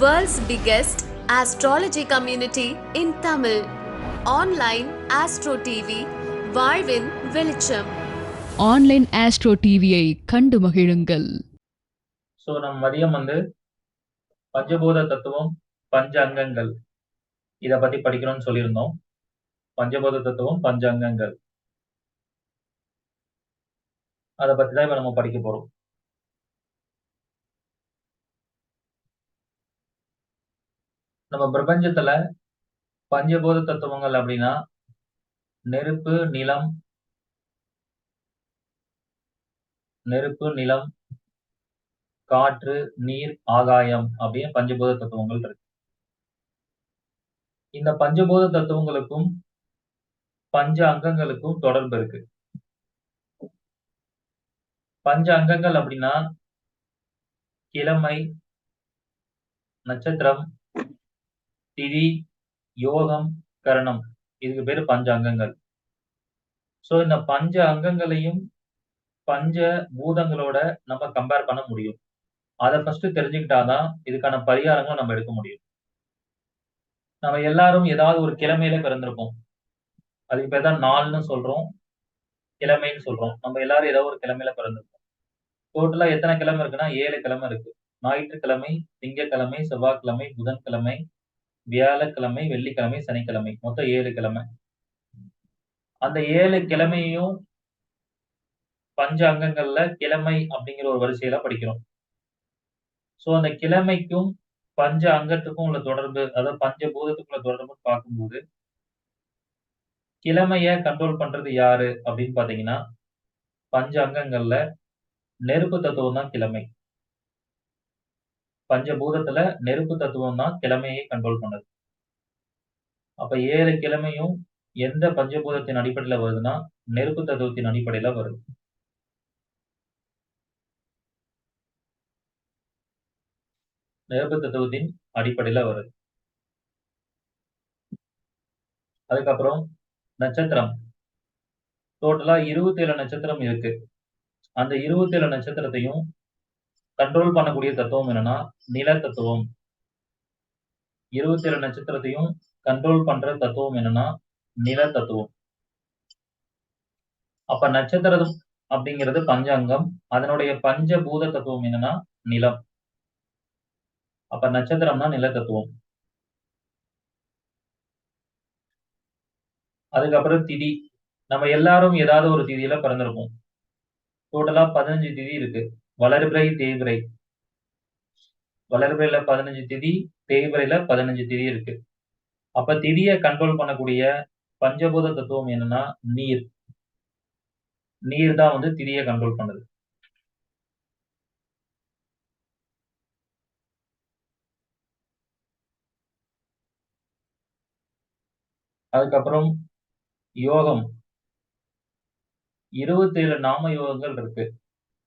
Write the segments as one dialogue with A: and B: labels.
A: World's biggest astrology community in Tamil. Online Astro TV, வாழ்வின் வெளிச்சம்.
B: Online astro டிவியை கண்டு மகிழுங்கள்.
C: ஸோ நம்ம மதியம் பஞ்சபூத தத்துவம் பஞ்ச அங்கங்கள் இதை பத்தி படிக்கணும்னு சொல்லியிருந்தோம். பஞ்சபூத தத்துவம் பஞ்ச அங்கங்கள் அதை பத்தி தான் இப்ப நம்ம படிக்க போறோம். நம்ம பிரபஞ்சத்துல பஞ்சபூத தத்துவங்கள் அப்படின்னா நெருப்பு நிலம் காற்று நீர் ஆகாயம் அப்படின்னு பஞ்சபூத தத்துவங்கள் இருக்கு. இந்த பஞ்சபூத தத்துவங்களுக்கும் பஞ்ச அங்கங்களுக்கும் தொடர்பு இருக்கு. பஞ்ச அங்கங்கள் அப்படின்னா கிழமை, நட்சத்திரம், திதி, யோகம், கரணம், இதுக்கு பேரு பஞ்ச அங்கங்கள். சோ இந்த பஞ்ச அங்கங்களையும் பஞ்ச பூதங்களோட நம்ம கம்பேர் பண்ண முடியும். அதை ஃபர்ஸ்ட் தெரிஞ்சுக்கிட்டாதான் இதுக்கான பரிகாரங்களை நம்ம எடுக்க முடியும். நம்ம எல்லாரும் ஏதாவது ஒரு கிழமையில பிறந்திருப்போம். அதுக்கு பேர் தான் நாள்னு சொல்றோம், கிழமைன்னு சொல்றோம். நம்ம எல்லாரும் ஏதாவது ஒரு கிழமையில பிறந்திருப்போம். டோட்டலா எத்தனை கிழமை இருக்குன்னா 7 கிழமை இருக்கு. ஞாயிற்றுக்கிழமை, திங்கட்கிழமை, செவ்வாய்க்கிழமை, புதன்கிழமை, வியாழக்கிழமை, வெள்ளிக்கிழமை, சனிக்கிழமை, மொத்தம் 7 கிழமை. அந்த 7 கிழமையும் பஞ்ச அங்கங்கள்ல கிழமை அப்படிங்கிற ஒரு வரிசையில படிக்கிறோம். சோ அந்த கிழமைக்கும் பஞ்ச அங்கத்துக்கும் உள்ள தொடர்பு, அதாவது பஞ்ச பூதத்துக்குள்ள தொடர்பு பார்க்கும்போது கிழமைய கண்ட்ரோல் பண்றது யாரு அப்படின்னு பாத்தீங்கன்னா பஞ்ச அங்கங்கள்ல நெருப்பு தத்துவம் தான் கிழமை. பஞ்சபூதத்துல நெருப்பு தத்துவம் தான் கிழமையை கண்ட்ரோல் பண்ணுது. அப்ப 7 கிழமையும் எந்த பஞ்சபூதத்தின் அடிப்படையில வருதுன்னா நெருப்பு தத்துவத்தின் அடிப்படையில வருது. நெருப்பு தத்துவத்தின் அடிப்படையில வருது. அதுக்கப்புறம் நட்சத்திரம், டோட்டலா 27 நட்சத்திரம் இருக்கு. அந்த 27 நட்சத்திரத்தையும் கண்ட்ரோல் பண்ணக்கூடிய தத்துவம் என்னன்னா நில தத்துவம். 27 நட்சத்திரத்தையும் கண்ட்ரோல் பண்ற தத்துவம் என்னன்னா நில தத்துவம். அப்ப நட்சத்திரம் அப்படிங்கிறது பஞ்சாங்கம், அதனுடைய பஞ்சபூத தத்துவம் என்னன்னா நிலம். அப்ப நட்சத்திரம்னா நில தத்துவம். அதுக்கப்புறம் திதி, நம்ம எல்லாரும் ஏதாவது ஒரு திதியில பிறந்திருப்போம். டோட்டலா 15 திதி இருக்கு. வளர்பிறை, தேய்பிறை. வளர்பிறையில 15 திதி, தேய்பிறையில 15 திதி இருக்கு. அப்ப திதியை கண்ட்ரோல் பண்ணக்கூடிய பஞ்சபூத தத்துவம் என்னன்னா நீர். நீர் தான் திதியை கண்ட்ரோல் பண்ணுது. அதுக்கப்புறம் யோகம், 27 நாம யோகங்கள் இருக்கு.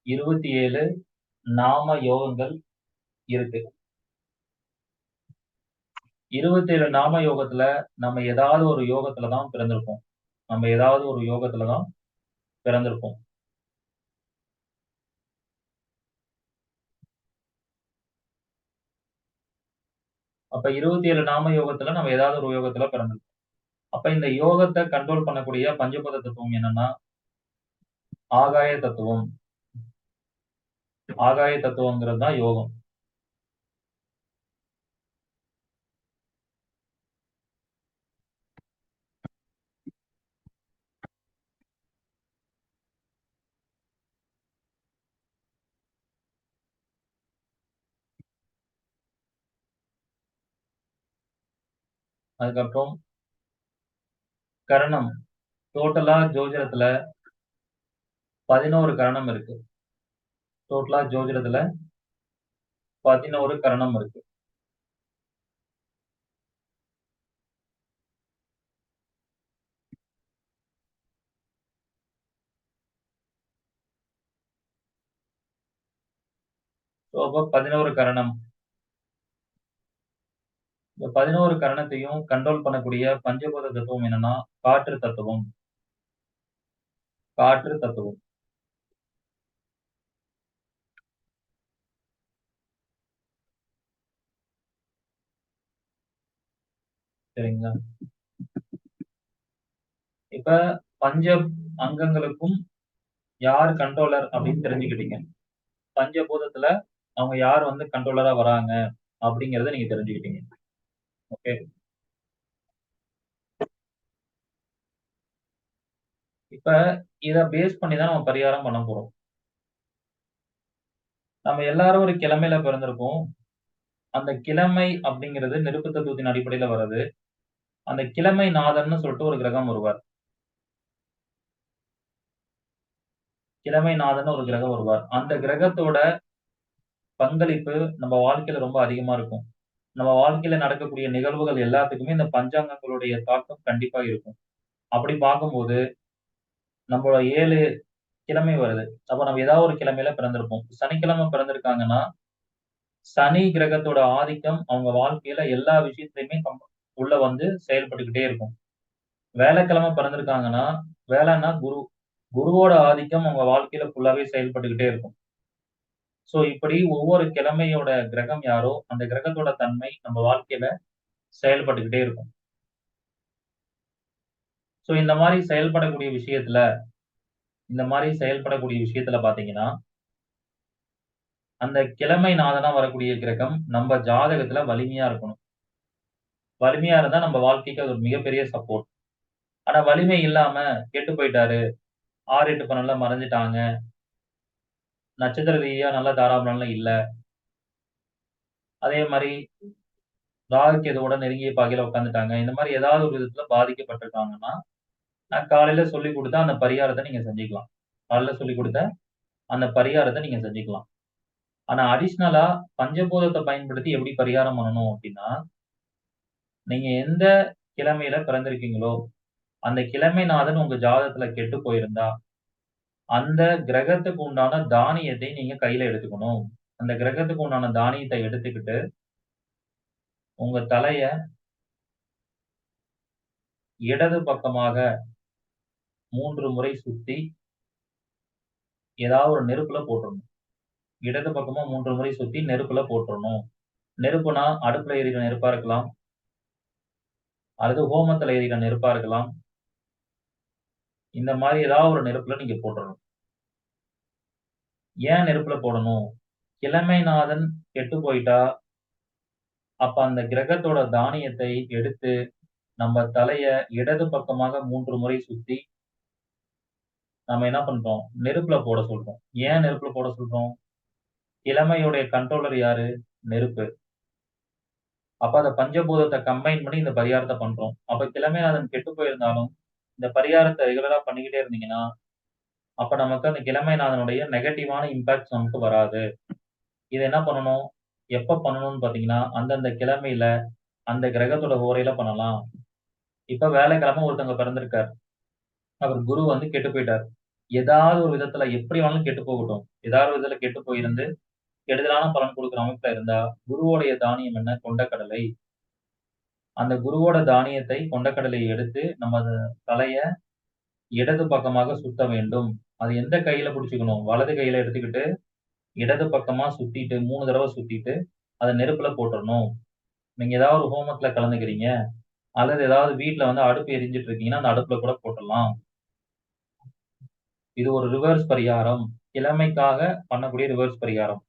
C: 27 நாம யோகங்கள் இருக்கு. 27 நாம யோகத்துல நம்ம ஏதாவது ஒரு யோகத்துல தான் பிறந்திருப்போம். நம்ம ஏதாவது ஒரு யோகத்துல தான் பிறந்திருப்போம். அப்ப 27 நாம யோகத்துல நம்ம ஏதாவது ஒரு யோகத்துல பிறந்திருப்போம். அப்ப இந்த யோகத்தை கண்ட்ரோல் பண்ணக்கூடிய பஞ்சபூத தத்துவம் என்னன்னா ஆகாய தத்துவம். ஆகாய தத்துவங்கிறது தான் யோகம். அதுக்கப்புறம் கரணம், டோட்டலா ஜோதிடத்துல 11 கரணம் இருக்கு. டோட்டலா ஜோதிடத்துல 11 கரணம் இருக்கு. அப்ப 11 கரணம். இந்த 11 கரணத்தையும் கண்ட்ரோல் பண்ணக்கூடிய பஞ்சபூத தத்துவம் என்னன்னா காற்று தத்துவம். காற்று தத்துவம். சரிங்களா? இப்ப பஞ்ச அங்கங்களுக்கும் யார் கண்ட்ரோலர் அப்படின்னு தெரிஞ்சுக்கிட்டீங்க. பஞ்சபூதத்துல அவங்க யார் வந்து கண்ட்ரோலரா வராங்க அப்படிங்கிறத நீங்க தெரிஞ்சுக்கிட்டீங்க. ஓகே. இப்ப இத பேஸ் பண்ணி தான் நம்ம பரிகாரம் பண்ண போறோம். நம்ம எல்லாரும் ஒரு கிழமையில பிறந்திருப்போம். அந்த கிழமை அப்படிங்கிறது நெருப்பு தத்துவத்தின் அடிப்படையில வர்றது. அந்த கிழமை நாதன்னு சொல்லிட்டு ஒரு கிரகம் வருவார். கிழமை நாதன்னு ஒரு கிரகம் வருவார். அந்த கிரகத்தோட பங்களிப்பு நம்ம வாழ்க்கையில ரொம்ப அதிகமா இருக்கும். நம்ம வாழ்க்கையில நடக்கக்கூடிய நிகழ்வுகள் எல்லாத்துக்குமே இந்த பஞ்சாங்கங்களுடைய தாக்கம் கண்டிப்பா இருக்கும். அப்படி பார்க்கும்போது, நம்மளோட 7 கிழமை வருது. அப்ப நம்ம ஏதாவது ஒரு கிழமையில பிறந்திருப்போம். சனிக்கிழமை பிறந்திருக்காங்கன்னா, சனி கிரகத்தோட ஆதிக்கம் அவங்க வாழ்க்கையில எல்லா விஷயத்திலயுமே உள்ள வந்து செயல்பட்டுக்கிட்டே இருக்கும். வியாழக்கிழமை பிறந்திருக்காங்கன்னா, வேலைன்னா குரு. குருவோட ஆதிக்கம் அவங்க வாழ்க்கையில ஃபுல்லாவே செயல்பட்டுக்கிட்டே இருக்கும். சோ இப்படி ஒவ்வொரு கிழமையோட கிரகம் யாரோ, அந்த கிரகத்தோட தன்மை நம்ம வாழ்க்கையில செயல்பட்டுக்கிட்டே இருக்கும். சோ இந்த மாரி செயல்படக்கூடிய விஷயத்துல பார்த்தீங்கன்னா, அந்த கிழமை நாதனா வரக்கூடிய கிரகம் நம்ம ஜாதகத்துல வலிமையா இருக்கணும். வலிமையா இருந்தா நம்ம வாழ்க்கைக்கு அது ஒரு மிகப்பெரிய சப்போர்ட். ஆனா வலிமை இல்லாம கெட்டு போயிட்டாரு, 6, 8, 12ல மறைஞ்சுட்டாங்க, நட்சத்திர ரீதியா நல்ல தாராபலன்ல இல்ல. அதே மாரி ராகு கேதுவோட நெருங்கிய பாகையில உட்கார்ந்துட்டாங்க. இந்த மாரி ஏதாவது ஒரு விதத்துல பாதிக்கப்பட்டிருக்காங்கன்னா, நான் காலையில சொல்லிக் குடுத்த அந்த பரிகாரத்த நீங்க செஞ்சுக்கலாம். காலைல சொல்லிக் குடுத்த அந்த பரிகாரத்த நீங்க செஞ்சுக்கலாம். ஆனா அடிஷனலா பஞ்சபூதத்த பயன்படுத்தி எப்படி பரிகாரம் பண்ணணும் அப்டின்னா, நீங்க எந்த கிழமையில பிறந்திருக்கீங்களோ, அந்த கிழமைநாதன் உங்க ஜாதகத்துல கெட்டு போயிருந்தா, அந்த கிரகத்துக்கு உண்டான தானியத்தை நீங்க கையில எடுத்துக்கணும். அந்த கிரகத்துக்கு உண்டான தானியத்த எடுத்துக்கிட்டு, உங்க தலைய இடது பக்கமாக 3 முறை சுத்தி, ஏதாவது ஒரு நெருப்புல போட்டுறணும். இடது பக்கமா 3 முறை சுத்தி நெருப்புல போட்டுறணும். நெருப்புனா, அடுப்புல எரியிற நெருப்பா இருக்கலாம். அல்லது ஹோமத்துல எரியிற நெருப்பா இருக்கலாம். இந்த மாரி ஏதாவது ஒரு நெருப்புல நீங்க போட்டுறணும். ஏன் நெருப்புல போடணும்? கிழமைநாதன் கெட்டு போயிட்டா, அப்ப அந்த கிரகத்தோட தானியத்தை எடுத்து, நம்ம தலைய இடது பக்கமாக 3 முறை சுத்தி, நம்ம என்ன பண்றோம்? நெருப்புல போட சொல்றோம். ஏன் நெருப்புல போட சொல்றோம்? கிழமையுடைய கண்ட்ரோலர் யாரு? நெருப்பு. அப்ப அந்த பஞ்சபூதத்த கம்பைன் பண்ணி இந்த பரிகாரத்த பண்றோம். அப்ப கிழமைநாதன் கெட்டு போயிருந்தாலும், இந்த பரிகாரத்த ரெகுலரா பண்ணிக்கிட்டே இருந்தீங்கன்னா, அப்ப நமக்கு அந்த கிழமைநாதனுடைய நெகட்டிவான இம்பாக்ட்ஸ் நமக்கு வராது. இத என்ன பண்ணணும்? எப்ப பண்ணணும்னு பார்த்தீங்கன்னா, அந்தந்த கிழமையில, அந்த கிரகத்தோட ஹோரையில பண்ணலாம். இப்ப வியாழக்கிழமை ஒருத்தவங்க பிறந்திருக்காரு. அவர் குரு வந்து கெட்டு போயிட்டாரு. ஏதாவது ஒரு விதத்துல எப்படி வேணாலும் கெட்டு போகட்டும். ஏதாவது ஒரு விதத்துல கெட்டு போயிருந்து, கெடுதலான பலன் குடுக்குற அமைப்புல இருந்தா, குருவோடைய தானியம் என்ன? கொண்டைக்கடலை. அந்த குருவோட தானியத்தை கொண்டைக்கடலை எடுத்து, நம்ம அத தலைய இடது பக்கமாக சுத்த வேண்டும். அது எந்த கையில புடிச்சுக்கணும்? வலது கையில எடுத்துக்கிட்டு, இடது பக்கமா சுத்திட்டு 3 தடவ சுத்திட்டு, அத நெருப்புல போட்டுறணும். நீங்க ஏதாவது ஒரு ஹோமத்துல கலந்துக்கிறீங்க, அல்லது ஏதாவது வீட்ல வந்து அடுப்பு எரிஞ்சுட்டு இருக்கீங்கன்னா, அந்த அடுப்புல கூட போட்டுறலாம். இது ஒரு ரிவர்ஸ் பரிகாரம். கிழமைக்காக பண்ணக்கூடிய ரிவர்ஸ் பரிகாரம்.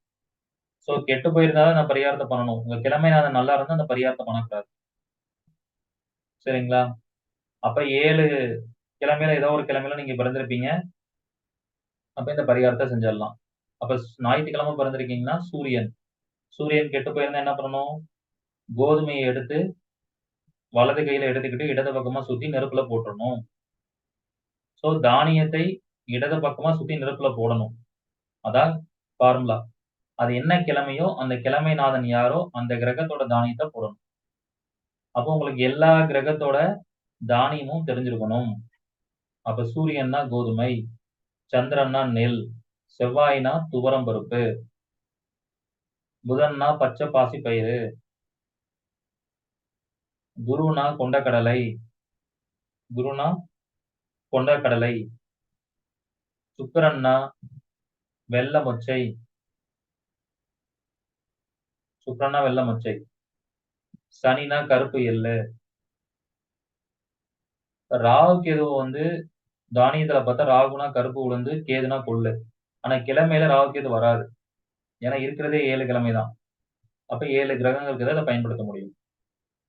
C: சோ கெட்டு போயிருந்தா தான் இந்த பரிகாரத்த பண்ணணும். உங்க கிழமைநாதன் நல்லா இருந்தா அந்த பரிகாரத்த பண்ணக்கூடாது. சரிங்களா? அப்ப 7 கிழமையில ஏதோ ஒரு கிழமையில நீங்க பிறந்திருப்பீங்க. அப்ப இந்த பரிகாரத்த செஞ்சிடலாம். அப்ப ஞாயிற்றுக்கிழமை பிறந்திருக்கீங்கன்னா சூரியன். சூரியன் கெட்டு போயிருந்தா என்ன பண்ணணும்? கோதுமைய எடுத்து வலது கையில எடுத்துக்கிட்டு இடது பக்கமா சுத்தி நெருப்புல போட்டுறணும். சோ தானியத்தை இடது பக்கமா சுத்தி நெருப்புல போடணும். அதான் ஃபார்முலா. அது என்ன கிழமையோ, அந்த கிழமைநாதன் யாரோ, அந்த கிரகத்தோட தானியத்த போடணும். அப்போ உங்களுக்கு எல்லா கிரகத்தோட தானியமும் தெரிஞ்சிருக்கணும். அப்ப சூரியன்னா கோதுமை, சந்திரன்னா நெல், செவ்வாய்னா துவரம் பருப்பு, புதன்னா பச்சை பாசி பயிறு, குருனா கொண்டைக்கடலை, குருனா கொண்டைக்கடலை, சுக்கிரன்னா வெள்ள மொச்சை, சுக்கிரன்னா வெள்ள மொச்சை, சனினா கருப்பு எள்ளு, ராகு கேதுவ வந்து தானியத்துல பார்த்தா ராகுனா கருப்பு உளுந்து, கேதுனா கொள்ளு. ஆனா கிழமையில ராகு கேது வராது. ஏன்னா இருக்கிறதே 7 கிழமை தான். அப்ப 7 கிரகங்களுக்கு தான் இத பயன்படுத்த முடியும்.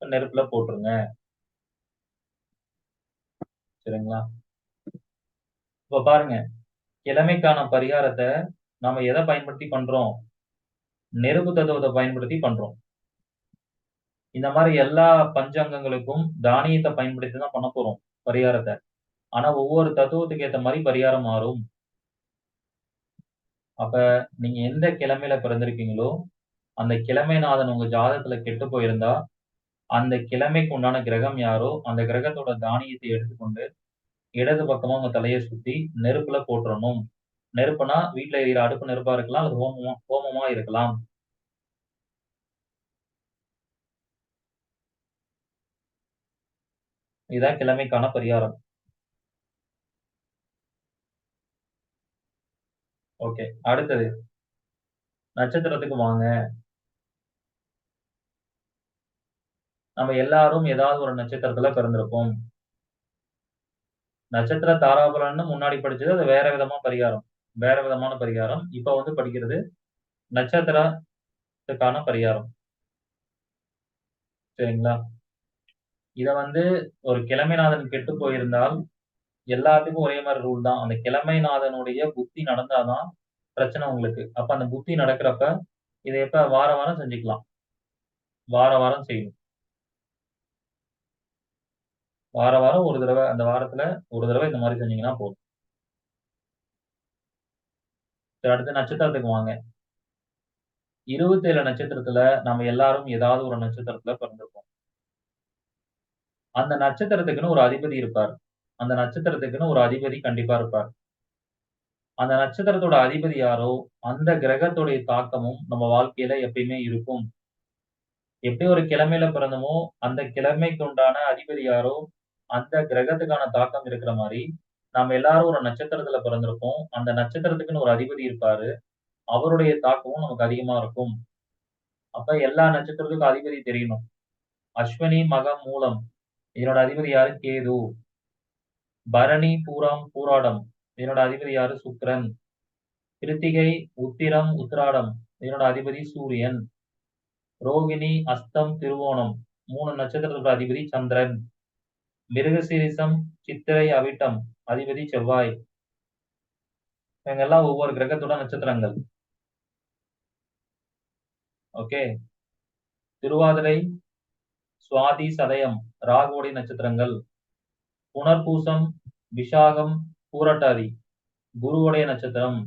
C: நெருப்புல போட்டுருங்க. சரிங்களா? இப்ப பாருங்க, கிழமைக்கான பரிகாரத்த நாம எத பயன்படுத்தி பண்றோம்? நெருப்பு தத்துவத்த பயன்படுத்தி பண்றோம். இந்த மாரி எல்லா பஞ்சாங்கங்களுக்கும் தானியத்த பயன்படுத்தி தான் பண்ண போறோம் பரிகாரத்த. ஆனா ஒவ்வொரு தத்துவத்துக்கு ஏத்த மாரி பரிகாரம் மாறும். அப்ப நீங்க எந்த கிழமையில பிறந்திருக்கீங்களோ, அந்த கிழமைநாதன் உங்க ஜாதகத்துல கெட்டு போயிருந்தா, அந்த கிழமைக்கு உண்டான கிரகம் யாரோ, அந்த கிரகத்தோட தானியத்தை எடுத்துக்கொண்டு, இடது பக்கமா உங்க தலைய சுத்தி நெருப்புல போட்டுறணும். நெருப்புனா வீட்ல எரியிற அடுப்பு நெருப்பா இருக்கலாம், அல்லது ஹோமமா இருக்கலாம். இதான் கிழமைக்கான பரிகாரம். ஓகே. அடுத்தது நட்சத்திரத்துக்கு வாங்க. நம்ம எல்லாரும் ஏதாவது ஒரு நட்சத்திரத்துல பிறந்திருப்போம். நட்சத்திர தாராபலன்னு முன்னாடி படிச்சது, அது வேற விதமா பரிகாரம். வேற விதமான பரிகாரம். இப்ப வந்து படிக்கிறது நட்சத்திரத்துக்கான பரிகாரம். சரிங்களா? இத வந்து ஒரு கிழமைநாதன் கெட்டு போயிருந்தால், எல்லாத்துக்கும் ஒரே மாரி ரூல் தான். அந்த கிழமைநாதனுடைய புத்தி நடந்தா தான் பிரச்சனை உங்களுக்கு. அப்ப அந்த புத்தி நடக்கிறப்ப, இத எப்ப வாரம் வாரம் செஞ்சுக்கலாம். வாரம் வாரம் செய்யணும். வாரம் வாரம் ஒரு தடவ, அந்த வாரத்துல ஒரு தடவ இந்த மாரி செஞ்சீங்கன்னா போதும். சரி அடுத்து நட்சத்திரத்துக்கு வாங்க. 27 நட்சத்திரத்துல நம்ம எல்லாரும் ஏதாவது ஒரு நட்சத்திரத்துல பிறந்திருப்போம். அந்த நட்சத்திரத்துக்குன்னு ஒரு அதிபதி இருப்பார். அந்த நட்சத்திரத்துக்குன்னு ஒரு அதிபதி கண்டிப்பா இருப்பார். அந்த நட்சத்திரத்தோட அதிபதி யாரோ, அந்த கிரகத்துடைய தாக்கமும் நம்ம வாழ்க்கையில எப்பயுமே இருக்கும். எப்படி ஒரு கிழமையில பிறந்தோமோ, அந்த கிழமைக்கு உண்டான அதிபதி யாரோ, அந்த கிரகத்துக்கான தாக்கம் இருக்கிற மாரி, நாம எல்லாரும் ஒரு நட்சத்திரத்துல பிறந்திருப்போம். அந்த நட்சத்திரத்துக்குன்னு ஒரு அதிபதி இருப்பாரு. அவருடைய தாக்கமும் நமக்கு அதிகமா இருக்கும். அப்ப எல்லா நட்சத்திரத்துக்கும் அதிபதி தெரியணும். அஸ்வினி, மகம், மூலம் இதனோட அதிபதி யாரு? கேது. பரணி, பூரம், பூராடம் இதனோட அதிபதி யாரு? சுக்கிரன். கிருத்திகை, உத்திரம், உத்திராடம் இதனோட அதிபதி சூரியன். ரோகிணி, அஸ்தம், திருவோணம் 3 நட்சத்திரத்தோட அதிபதி சந்திரன். மிருகசீரிஷம், சித்திரை, அவிட்டம் அதிபதி செவ்வாய். இவங்கெல்லாம் ஒவ்வொரு கிரகத்தோட நட்சத்திரங்கள். ஓகே. திருவாதிரை, சுவாதி, சதயம் ராகுவோடைய நட்சத்திரங்கள். புனர்பூசம், விஷாகம், பூரட்டாதி குருவுடைய நட்சத்திரம்.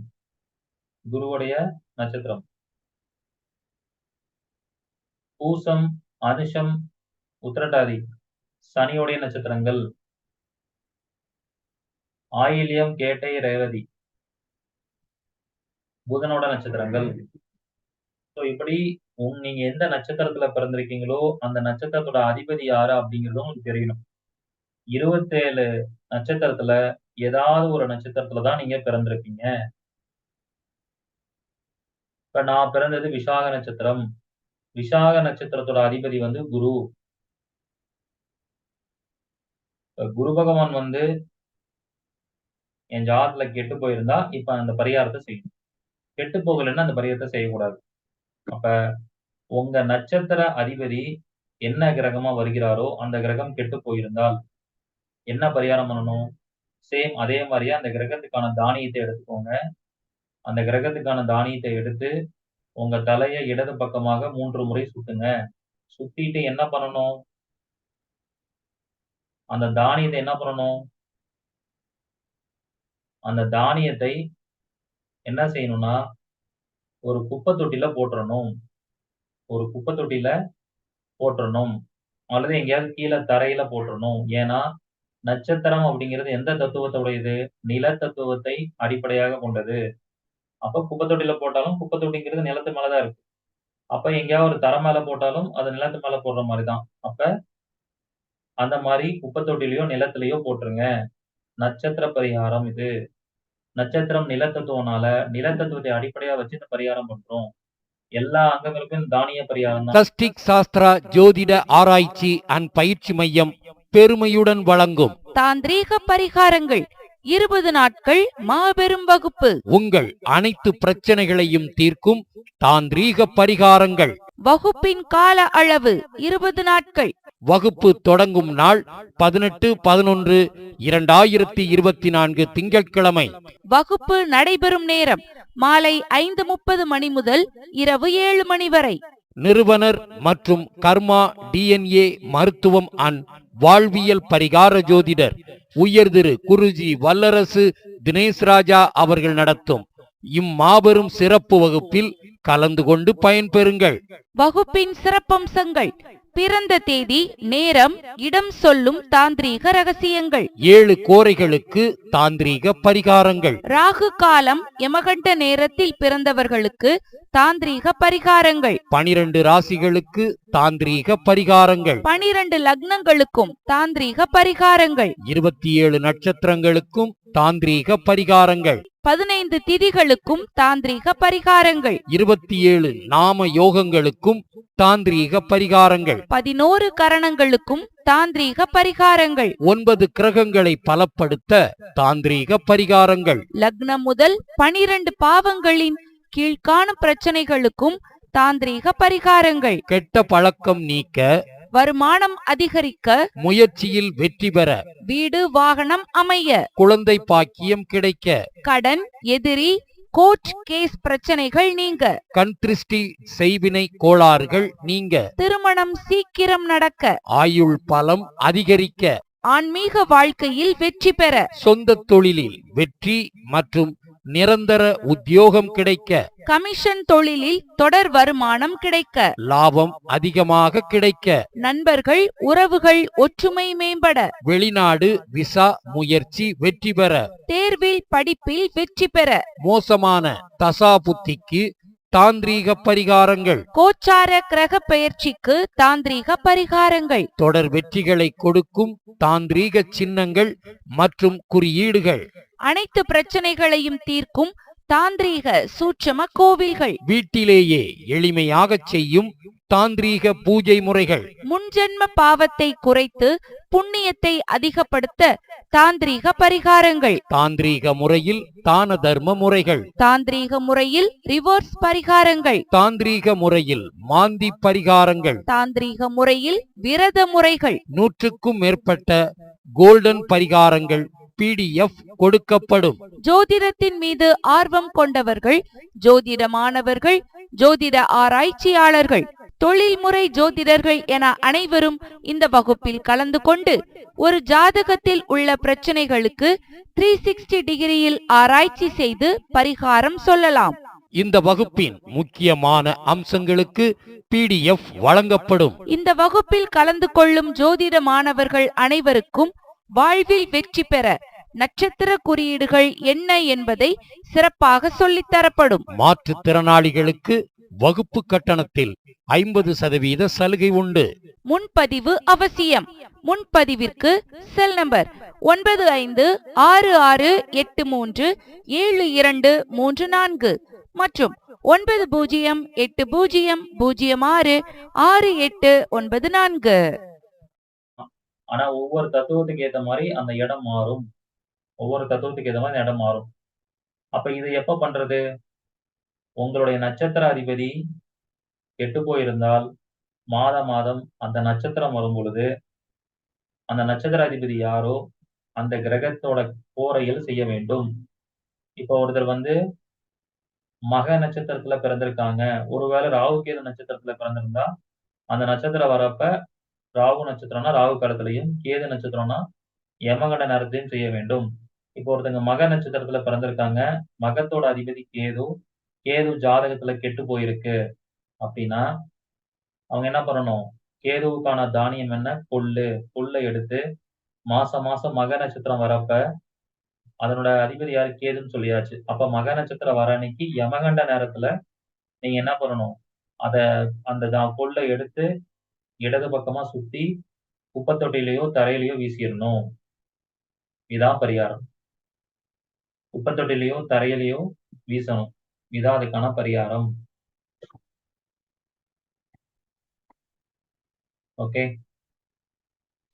C: குருவுடைய நட்சத்திரம். பூசம், அனுஷம், உத்திரட்டாதி சனியுடைய நட்சத்திரங்கள். ஆயில்யம், கேட்டை, ரேவதி புதனோட நட்சத்திரங்கள். ஸோ இப்படி நீங்க எந்த நட்சத்திரத்துல பிறந்திருக்கீங்களோ, அந்த நட்சத்திரத்தோட அதிபதி யாரு அப்படிங்கிறது உங்களுக்கு தெரியணும். 27 நட்சத்திரத்துல ஏதாவது ஒரு நட்சத்திரத்துல தான் நீங்க பிறந்திருப்பீங்க. இப்ப நான் பிறந்தது விசாக நட்சத்திரம். விசாக நட்சத்திரத்தோட அதிபதி வந்து குரு. குரு பகவான் வந்து என் ஜாதகத்துல கெட்டு போயிருந்தா, இப்ப அந்த பரிகாரத்த செய்யணும். கெட்டு போகலைன்னா அந்த பரிகாரத்த செய்யக்கூடாது. அப்ப உங்க நட்சத்திர அதிபதி என்ன கிரகமா வருகிறாரோ, அந்த கிரகம் கெட்டு போயிருந்தால் என்ன பரிகாரம் பண்ணணும்? சேம் அதே மாரியே அந்த கிரகத்துக்கான தானியத்த எடுத்துக்கோங்க. அந்த கிரகத்துக்கான தானியத்த எடுத்து, உங்க தலைய இடது பக்கமாக 3 முறை சுத்துங்க. சுத்திட்டு என்ன பண்ணணும்? அந்த தானியத்த என்ன பண்ணணும்? அந்த தானியத்தை என்ன செய்யணும்னா, ஒரு குப்பை தொட்டியில போட்டுறணும். ஒரு குப்பை தொட்டியில போட்டுறணும். அல்லது எங்கேயாவது கீழ தரையில போட்டுறணும். ஏன்னா, நட்சத்திரம் அப்படிங்கிறது எந்த தத்துவத்த உடையது? நில தத்துவத்தை அடிப்படையாகக் கொண்டது. அப்ப குப்பை தொட்டியில போட்டாலும், குப்பை தொட்டிங்கிறது நிலத்து மேல தான் இருக்கு. அப்ப எங்கேயாவது ஒரு தரை மேல போட்டாலும், அது நிலத்து மேல போடுற மாரி தான். அப்ப அந்த மாரி குப்பை தொட்டியிலயோ, நிலத்திலயோ போட்டுருங்க. நட்சத்திர பரிகாரம் இது. நட்சத்திரம் நிலத்தத்துவம்னால, நிலத்தத்துவத்தை அடிப்படையா வச்சு இந்த பரிகாரம் பண்றோம். எல்லா அங்கங்களுக்கும் தானிய பரிகாரம் தான்.
D: சஷ்டிக் சாஸ்திரா ஜோதிட ஆராய்ச்சி அண்ட் பயிற்சி மையம் பெருமையுடன் வழங்கும் தாந்திரீக பரிகாரங்கள் 20 நாட்கள் மாபெரும் வகுப்பு.
E: உங்கள் அனைத்து பிரச்சனைகளையும் தீர்க்கும் தாந்திரீக பரிகாரங்கள்.
D: வகுப்பின் கால அளவு 20 நாட்கள்.
E: வகுப்பு தொடங்கும் நாள் 18/11/2024 திங்கட்கிழமை.
D: வகுப்பு நடைபெறும் நேரம் மாலை 5:30 மணி முதல் இரவு 7 மணி வரை.
E: நிறுவனர் மற்றும் கர்மா DNA மருத்துவம் அண்ட் வாழ்வியல் பரிகார ஜோதிடர் உயர் திரு குருஜி வல்லரசு தினேஷ் ராஜா அவர்கள் நடத்தும் இம்மாபெரும் சிறப்பு வகுப்பில் கலந்து கொண்டு பயன்பெறுங்கள்.
D: வகுப்பின் சிறப்பம்சங்கள்: பிறந்த தேதி, நேரம், இடம் சொல்லும் தாந்திரீக ரகசியங்கள்.
E: 7 கோரைகளுக்கு தாந்திரீக பரிகாரங்கள்.
D: ராகு காலம், யமகண்ட நேரத்தில் பிறந்தவர்களுக்கு தாந்திரீக பரிகாரங்கள்.
E: 12 ராசிகளுக்கு தாந்திரீக பரிகாரங்கள்.
D: 12 லக்னங்களுக்கும் தாந்திரீக பரிகாரங்கள்.
E: 27 நட்சத்திரங்களுக்கும் தாந்திரீக பரிகாரங்கள்.
D: 15 திதிகளுக்கும் தாந்திரீக பரிகாரங்கள்.
E: 27 நாம யோகங்களுக்கும் தாந்திரீக பரிகாரங்கள்.
D: 11 கரணங்களுக்கும் தாந்திரீக பரிகாரங்கள்.
E: 9 கிரகங்களை பலப்படுத்த தாந்திரீக பரிகாரங்கள்.
D: லக்னம் முதல் 12 பாவங்களின் கீழ்காணும் பிரச்சனைகளுக்கும் தாந்திரீக பரிகாரங்கள்.
E: கெட்ட பழக்கம் நீக்க,
D: வருமானம் அதிகரிக்க,
E: முயற்சியில் வெற்றி பெற,
D: வீடு வாகனம் அமைய,
E: குழந்தை பாக்கியம் கிடைக்க,
D: கடன், எதிரி, கோர்ட் கேஸ் பிரச்சனைகள் நீங்க,
E: கண் திருஷ்டி செய்வினை கோளாறுகள் நீங்க,
D: திருமணம் சீக்கிரம் நடக்க,
E: ஆயுள் பலம் அதிகரிக்க,
D: ஆன்மீக வாழ்க்கையில் வெற்றி பெற,
E: சொந்த தொழிலில் வெற்றி மற்றும் நிரந்தர உத்தியோகம் கிடைக்க,
D: கமிஷன் தொழிலில் தொடர் வருமானம் கிடைக்க,
E: லாபம் அதிகமாக கிடைக்க,
D: நண்பர்கள் உறவுகள் ஒற்றுமை மேம்பட,
E: வெளிநாடு விசா முயற்சி வெற்றி பெற,
D: தேர்வில் படிப்பில் வெற்றி பெற,
E: மோசமான தசா புத்திக்கு தாந்திரீக பரிகாரங்கள்.
D: கோச்சார கிரக பெயர்ச்சிக்கு தாந்திரீக பரிகாரங்கள்.
E: தொடர் வெற்றிகளை கொடுக்கும் தாந்திரீக சின்னங்கள் மற்றும் குறியீடுகள்.
D: அனைத்து பிரச்சனைகளையும் தீர்க்கும் தாந்திரீக சூட்சம கோவில்கள்.
E: வீட்டிலேயே எளிமையாக செய்யும் தாந்திரீக பூஜை முறைகள்.
D: முன்ஜென்ம பாவத்தை குறைத்து புண்ணியத்தை அதிகப்படுத்த தாந்திரீக பரிகாரங்கள்.
E: தாந்திரீக முறையில் தான தர்ம முறைகள்.
D: தாந்திரீக முறையில் ரிவர்ஸ் பரிகாரங்கள்.
E: தாந்திரீக முறையில் மாந்தி பரிகாரங்கள்.
D: தாந்திரீக முறையில் விரத முறைகள்.
E: 100க்கும் மேற்பட்ட கோல்டன் பரிகாரங்கள் PDF கொடுக்கப்படும்.
D: ஜோதிடத்தின் மீது ஆர்வம் கொண்டவர்கள், ஜோதிட மாணவர்கள், ஜோதிட ஆராய்ச்சியாளர்கள், தொழில்முறை ஜோதிடர்கள் என அனைவரும் இந்த வகுப்பில் கலந்து கொண்டு ஒரு ஜாதகத்தில் உள்ள பிரச்சனைகளுக்கு 360 டிகிரியில் ஆராய்ச்சி செய்து பரிகாரம் சொல்லலாம்.
E: இந்த வகுப்பின் முக்கியமான அம்சங்களுக்கு PDF வழங்கப்படும்.
D: இந்த வகுப்பில் கலந்து கொள்ளும் ஜோதிட மாணவர்கள் அனைவருக்கும் வாழ்வில் வெற்றி பெற நட்சத்திர குறியீடுகள் என்ன என்பதை சிறப்பாக சொல்லித்தரப்படும்.
E: மாற்றுத்திறனாளிகளுக்கு வகுப்பு கட்டணத்தில் 50% சலுகை உண்டு.
D: முன்பதிவு அவசியம். முன்பதிவிற்கு செல் நம்பர் 9566837234 மற்றும் 9080066894.
C: ஆனா ஒவ்வொரு தத்துவத்துக்கு ஏத்த மாதிரி அந்த இடம் மாறும். ஒவ்வொரு தத்துவத்துக்கு ஏத்த மாதிரி இடம் மாறும். அப்ப இது எப்ப பண்றது? உங்களுடைய நட்சத்திர அதிபதி கெட்டு போயிருந்தால் மாதம் அந்த நட்சத்திரம் வரும் பொழுது அந்த நட்சத்திர அதிபதி யாரோ அந்த கிரகத்தோட கோரையில் செய்ய வேண்டும். இப்போ ஒருத்தர் மக நட்சத்திரத்துல பிறந்திருக்காங்க. ஒருவேளை ராகு கேது நட்சத்திரத்துல பிறந்திருந்தா அந்த நட்சத்திரம் வரப்ப ராகு நட்சத்திரம்னா ராகு காலத்திலையும், கேது நட்சத்திரம்னா யமகண்ட நேரத்திலையும் செய்ய வேண்டும். இப்போ ஒருத்தங்க மக நட்சத்திரத்துல பிறந்திருக்காங்க. மகத்தோட அதிபதி கேது. கேது ஜாதகத்துல கெட்டு போயிருக்கு அப்படின்னா அவங்க என்ன பண்ணணும்? கேதுவுக்கான தானியம் என்ன? கொள்ளு. கொள்ளை எடுத்து மாசம் மக நட்சத்திரம் வரப்ப அதனோட அதிபதி யாரு? கேதுன்னு சொல்லியாச்சு. அப்ப மக நட்சத்திரம் வர அன்னைக்கு யமகண்ட நேரத்துல நீங்க என்ன பண்ணணும்? அந்த கொள்ளை எடுத்து இடது பக்கமா சுத்தி குப்பத்தொட்டிலையோ தரையிலையோ வீசிடணும். இதான் பரிகாரம். குப்பத்தொட்டிலையோ தரையிலையோ வீசணும். இதான் அதுக்கான பரிகாரம். ஓகே.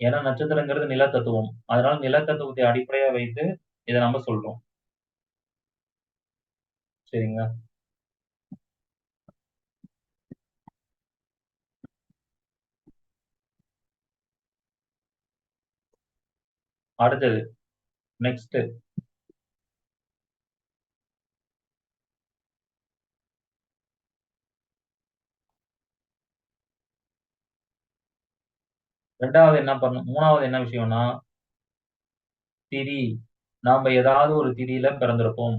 C: ஏன்னா நட்சத்திரங்கிறது நிலத்தத்துவம். அதனால நிலத்தத்துவத்தை அடிப்படையா வைத்து இத நம்ம சொல்றோம். சரிங்களா? அடுத்தது நெக்ஸ்ட் 3வது என்ன விஷயம்னா, திதி. நாம ஏதாவது ஒரு திதியில பிறந்திருப்போம்.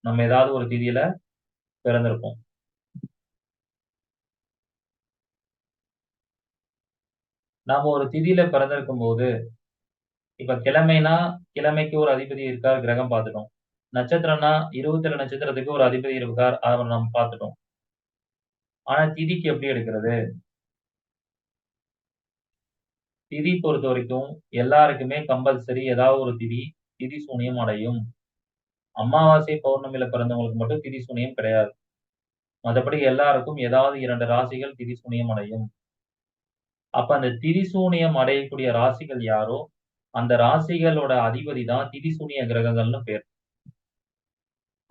C: நம்ம ஏதாவது ஒரு திதியில பிறந்திருப்போம். நாம ஒரு திதியில பிறந்திருக்கும்போது, இப்ப கிழமைனா, கிழமைக்கு ஒரு அதிபதி இருக்கார், கிரகம் பார்த்துட்டோம். நட்சத்திரம்னா 27 நட்சத்திரத்துக்கு ஒரு அதிபதி இருக்கார், அவர நம்ம பார்த்துட்டோம். ஆனா திதிக்கு எப்படி எடுக்கிறது? திதி பொறுத்தவரைக்கும் எல்லாருக்குமே கம்பல்சரி ஏதாவது ஒரு திதி, திதி சூனியம் அடையும். அமாவாசை, பௌர்ணமியில பிறந்தவங்களுக்கு மட்டும் திதி சூனியம் கிடையாது. மத்தபடி எல்லாருக்கும் ஏதாவது 2 ராசிகள் திதி சூனியம் அடையும். அப்ப அந்த திதி சூனியம் அடையக்கூடிய ராசிகள் யாரோ, அந்த ராசிகளோட அதிபதி தான் திதி சூனிய கிரகங்கள்னு பேர்.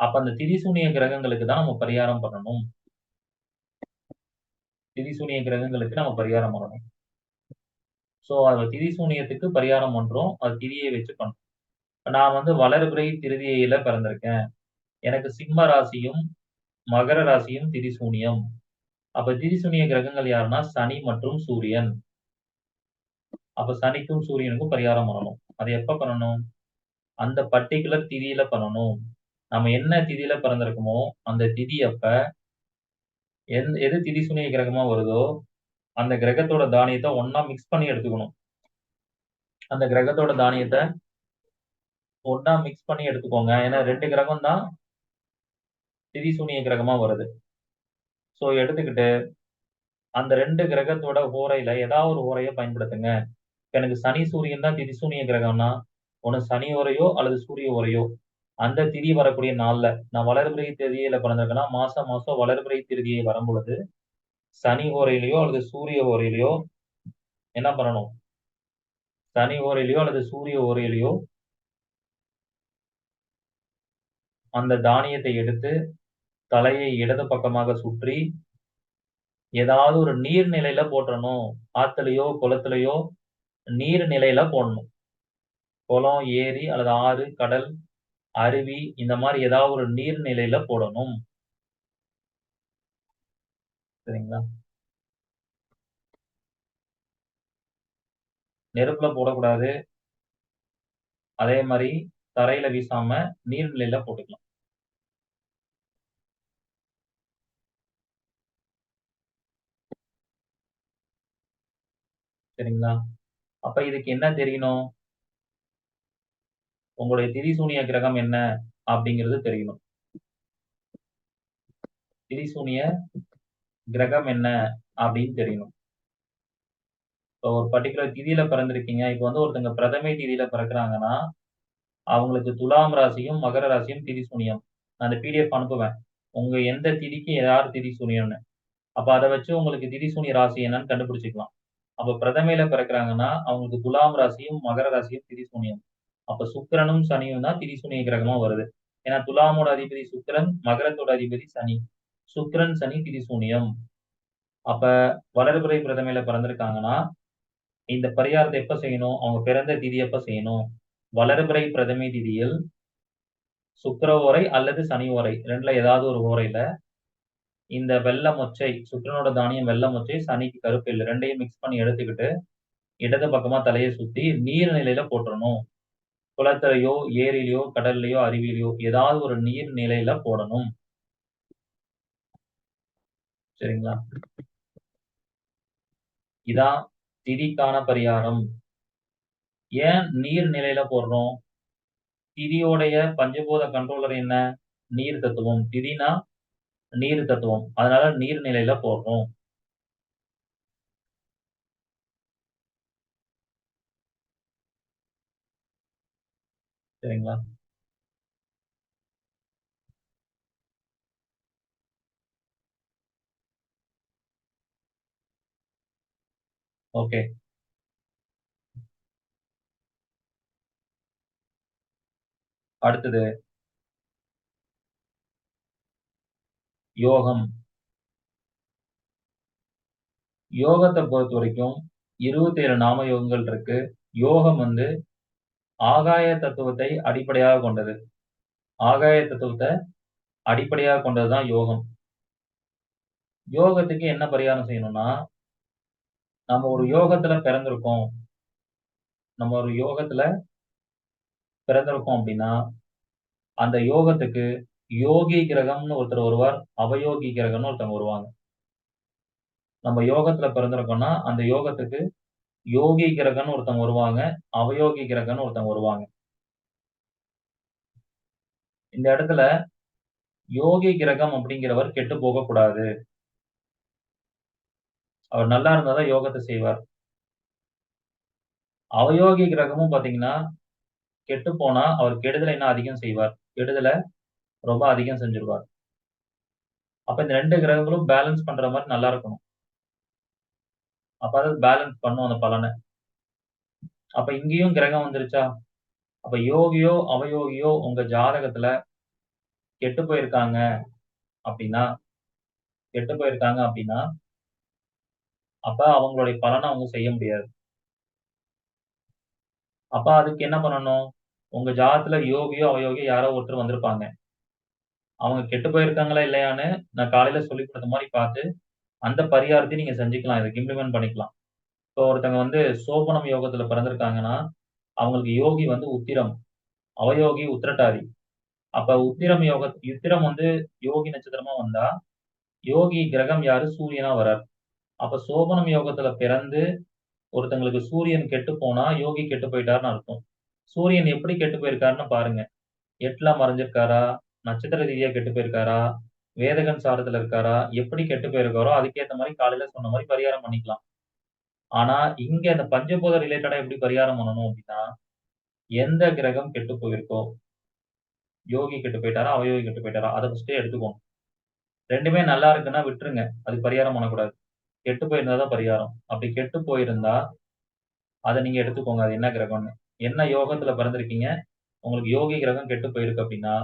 C: அப்ப அந்த திதி சூனிய கிரகங்களுக்கு தான் நம்ம பரிகாரம் பண்ணணும். திதி சூனிய கிரகங்களுக்கு நம்ம பரிகாரம் பண்ணணும். அது திதி சூனியத்துக்கு பரிகாரம் பண்றோம். அது திதியை வச்சு பண்றோம். நான் வளர்பிறை திருதியில பிறந்திருக்கேன். எனக்கு சிம்ம ராசியும், மகர ராசியும் திதி சூனியம். அப்ப திதி சூனிய கிரகங்கள் யாருன்னா, சனி மற்றும் சூரியன். அப்ப சனிக்கும், சூரியனுக்கும் பரிகாரம் பண்ணணும். அது எப்ப பண்ணணும்? அந்த பர்ட்டிகுலர் திதியில பண்ணணும். நம்ம என்ன திதியில பிறந்திருக்கோமோ, அந்த திதி அப்ப எது திதி சூனிய கிரகமா வருதோ, அந்த கிரகத்தோட தானியத்த ஒண்ணா மிக்ஸ் பண்ணி எடுத்துக்கணும். அந்த கிரகத்தோட தானியத்த ஒண்ணா மிக்ஸ் பண்ணி எடுத்துக்கோங்க. ஏன்னா 2 கிரகம் தான் திதி சூனிய கிரகமா வருது. எடுத்துக்கிட்டு அந்த 2 கிரகத்தோட ஹோரையில ஏதாவது ஒரு ஹோரைய பயன்படுத்துங்க. எனக்கு சனி, சூரியன் தான் திதி சூனிய கிரகம்னா, ஒண்ணு சனி ஓரையோ அல்லது சூரிய ஓரையோ, அந்த திதி வரக்கூடிய நாள்ல நான் வளர்பிறை திதியில பிறந்திருக்கேன்னா, மாசம் மாசம் வளர்பிறை திருதியை வரும்பொழுது, சனி ஓரையிலயோ அல்லது சூரிய ஓரையிலயோ என்ன பண்ணணும்? சனி ஓரையிலயோ அல்லது சூரிய ஓரையிலயோ அந்த தானியத்தை எடுத்து தலையை இடது பக்கமாக சுற்றி, ஏதாவது ஒரு நீர்நிலையில போட்றணும். ஆத்துலயோ, குளத்திலயோ நீர் நிலையில போடணும். குளம், ஏரி அல்லது ஆறு, கடல், அருவி இந்த மாரி ஏதாவது ஒரு நீர்நிலையில போடணும். சரிங்களா? நெருப்புல போடக்கூடாது. அதே மாரி தரையில வீசாம நீர்நிலையில போட்டுக்கலாம். சரிங்களா? அப்ப இதுக்கு என்ன தெரியணும்? உங்களுடைய திதி சூனிய கிரகம் என்ன? அப்படிங்கிறது தெரியணும். திதி சூனிய கிரகம் என்ன? அப்படின்னு தெரியணும். இப்போ ஒரு பர்ட்டிகுலர் திதியில பிறந்திருக்கீங்க. இப்ப ஒருத்தங்க பிரதமை திதியில பிறக்குறாங்கன்னா, அவங்களுக்கு துலாம் ராசியும், மகர ராசியும் திதி சூனியம். நான் அந்த பிடிஎஃப் அனுப்புவேன். உங்க எந்த திதிக்கு யார் திதி சூனியம்னு. அப்ப அத வச்சு உங்களுக்கு திதி சூனிய ராசி என்னன்னு கண்டுபிடிச்சுக்கலாம். அப்ப பிரதமையில பிறக்குறாங்கன்னா, அவங்களுக்கு துலாம் ராசியும், மகர ராசியும் திதி சூனியம். அப்ப சுக்கிரனும், சனியும் தான் திதி சூனிய கிரகமா வருது. ஏன்னா துலாமோட அதிபதி சுக்கிரன், மகரத்தோட அதிபதி சனி. சுக்கிரன், சனி திதி சூனியம். அப்ப வளர்பிறை பிரதமையில பிறந்திருக்காங்கன்னா, இந்த பரிகாரத்த எப்ப செய்யணும்? அவங்க பிறந்த திதி எப்ப செய்யணும்? வளர்பிறை பிரதமை திதியில் சுக்கிர ஓரை அல்லது சனி ஓரை 2ல ஏதாவது ஒரு ஓரையில இந்த வெள்ள மொச்சை, சுக்கிரனோட தானியம் வெள்ள மொச்சை, சனிக்கு கருப்பு எள்ளு 2யும் மிக்ஸ் பண்ணி எடுத்துக்கிட்டு, இடது பக்கமா தலைய சுத்தி நீர் நிலையில போட்டுறணும். குளத்திலயோ, ஏரியிலயோ, கடல்லயோ, அருவியிலயோ ஏதாவது ஒரு நீர் நிலையில போடணும். சரிங்களா? இதான் திதிக்கான பரிகாரம். ஏன் நீர் நிலையில போடுறோம்? திதியோடைய பஞ்சபூத கண்ட்ரோலர் என்ன? நீர் தத்துவம். திதினா நீர் தத்துவம். அதனால நீர் நிலையில போடுறோம். சரிங்களா? ஓகே. அடுத்தது யோகம். யோகத்தை பொறுத்த வரைக்கும் 27 நாம யோகங்கள் இருக்கு. யோகம் வந்து ஆகாய தத்துவத்தை அடிப்படையாக கொண்டது. ஆகாய தத்துவத்தை அடிப்படையாக கொண்டது தான் யோகம். யோகத்துக்கு என்ன பரிகாரம் செய்யணும்னா, நம்ம ஒரு யோகத்துல பிறந்திருக்கோம். நம்ம ஒரு யோகத்துல பிறந்திருக்கோம் அப்படின்னா, அந்த யோகத்துக்கு யோகி கிரகம்னு ஒருத்தர் வருவார். அவயோகி கிரகம்னு ஒருத்தவங்க வருவாங்க. நம்ம யோகத்துல பிறந்திருக்கோம்னா, அந்த யோகத்துக்கு யோகி கிரகம்னு ஒருத்தவங்க வருவாங்க. அவயோகி கிரகம்னு ஒருத்தவங்க வருவாங்க. இந்த இடத்துல யோகி கிரகம் அப்படிங்கிறவர் கெட்டு போகக்கூடாது. அவர் நல்லா இருந்தா தான் யோகத்த செய்வார். அவயோகி கிரகமும் பார்த்தீங்கன்னா, கெட்டுப் போனா அவர் கெடுதல இன்னும் அதிகம் செய்வார். கெடுதல ரொம்ப அதிகம் செஞ்சுருவார். அப்ப இந்த 2 கிரகங்களும் பேலன்ஸ் பண்ற மாரி நல்லா இருக்கணும். அப்ப அது பேலன்ஸ் பண்ணும் அந்த பலன. அப்ப இங்கேயும் கிரகம் வந்துருச்சா? அப்ப யோகியோ, அவயோகியோ உங்க ஜாதகத்துல கெட்டுப் போயிருக்காங்க அப்படின்னா கெட்டுப் போயிருக்காங்க அப்படின்னா, அப்ப அவங்களுடைய பலன அவங்க செய்ய முடியாது. அப்ப அதுக்கு என்ன பண்ணணும்? உங்க ஜாதகத்துல யோகியோ, அவயோகியோ யாரோ ஒருத்தர் வந்திருப்பாங்க. அவங்க கெட்டுப் போயிருக்காங்களா இல்லையான்னு நான் காலையில சொல்லிக் குடுத்த மாரி பார்த்து, அந்த பரிகாரத்தையும் நீங்க செஞ்சுக்கலாம். இதுக்கு இம்ப்ளிமெண்ட் பண்ணிக்கலாம். இப்போ ஒருத்தங்க வந்து சோபனம் யோகத்துல பிறந்திருக்காங்கன்னா, அவங்களுக்கு யோகி வந்து உத்திரம், அவயோகி உத்திரட்டாதி. அப்ப உத்திரம் வந்து யோகி நட்சத்திரமா வந்தா, யோகி கிரகம் யாரு? சூரியனா வரார். அப்ப சோபனம் யோகத்துல பிறந்து ஒருத்தங்களுக்கு சூரியன் கெட்டுப் போனா, யோகி கெட்டுப் போயிட்டாருன்னு அர்த்தம். சூரியன் எப்படி கெட்டுப் போயிருக்காருன்னு பாருங்க. 8ல மறைஞ்சிருக்காரா? நட்சத்திர ரீதியா கெட்டுப் போயிருக்காரா? வேதகன் சாரத்துல இருக்காரா? எப்படி கெட்டுப் போயிருக்காரோ, அதுக்கேத்த மாரி காலையில சொன்ன மாரி பரிகாரம் பண்ணிக்கலாம். ஆனா, இங்க இந்த பஞ்சபூத ரிலேட்டடா எப்படி பரிகாரம் பண்ணணும் அப்படின்னா, எந்த கிரகம் கெட்டுப் போயிருக்கோ, யோகி கெட்டுப் போயிட்டாரா? அவயோகி கெட்டுப் போயிட்டாரா? அத ஃபர்ஸ்ட்டே எடுத்துக்கோங்க. 2மே நல்லா இருக்குன்னா விட்டுருங்க. அதுக்கு பரிகாரம் பண்ணக்கூடாது. கெட்டுப் போயிருந்தா தான் பரிகாரம். அப்படி கெட்டுப் போயிருந்தா, அத நீங்க எடுத்துக்கோங்க. அது என்ன கிரகம்னு. என்ன யோகத்துல பிறந்திருக்கீங்க? உங்களுக்கு யோகி கிரகம் கெட்டுப் போயிருக்கு அப்படின்னா,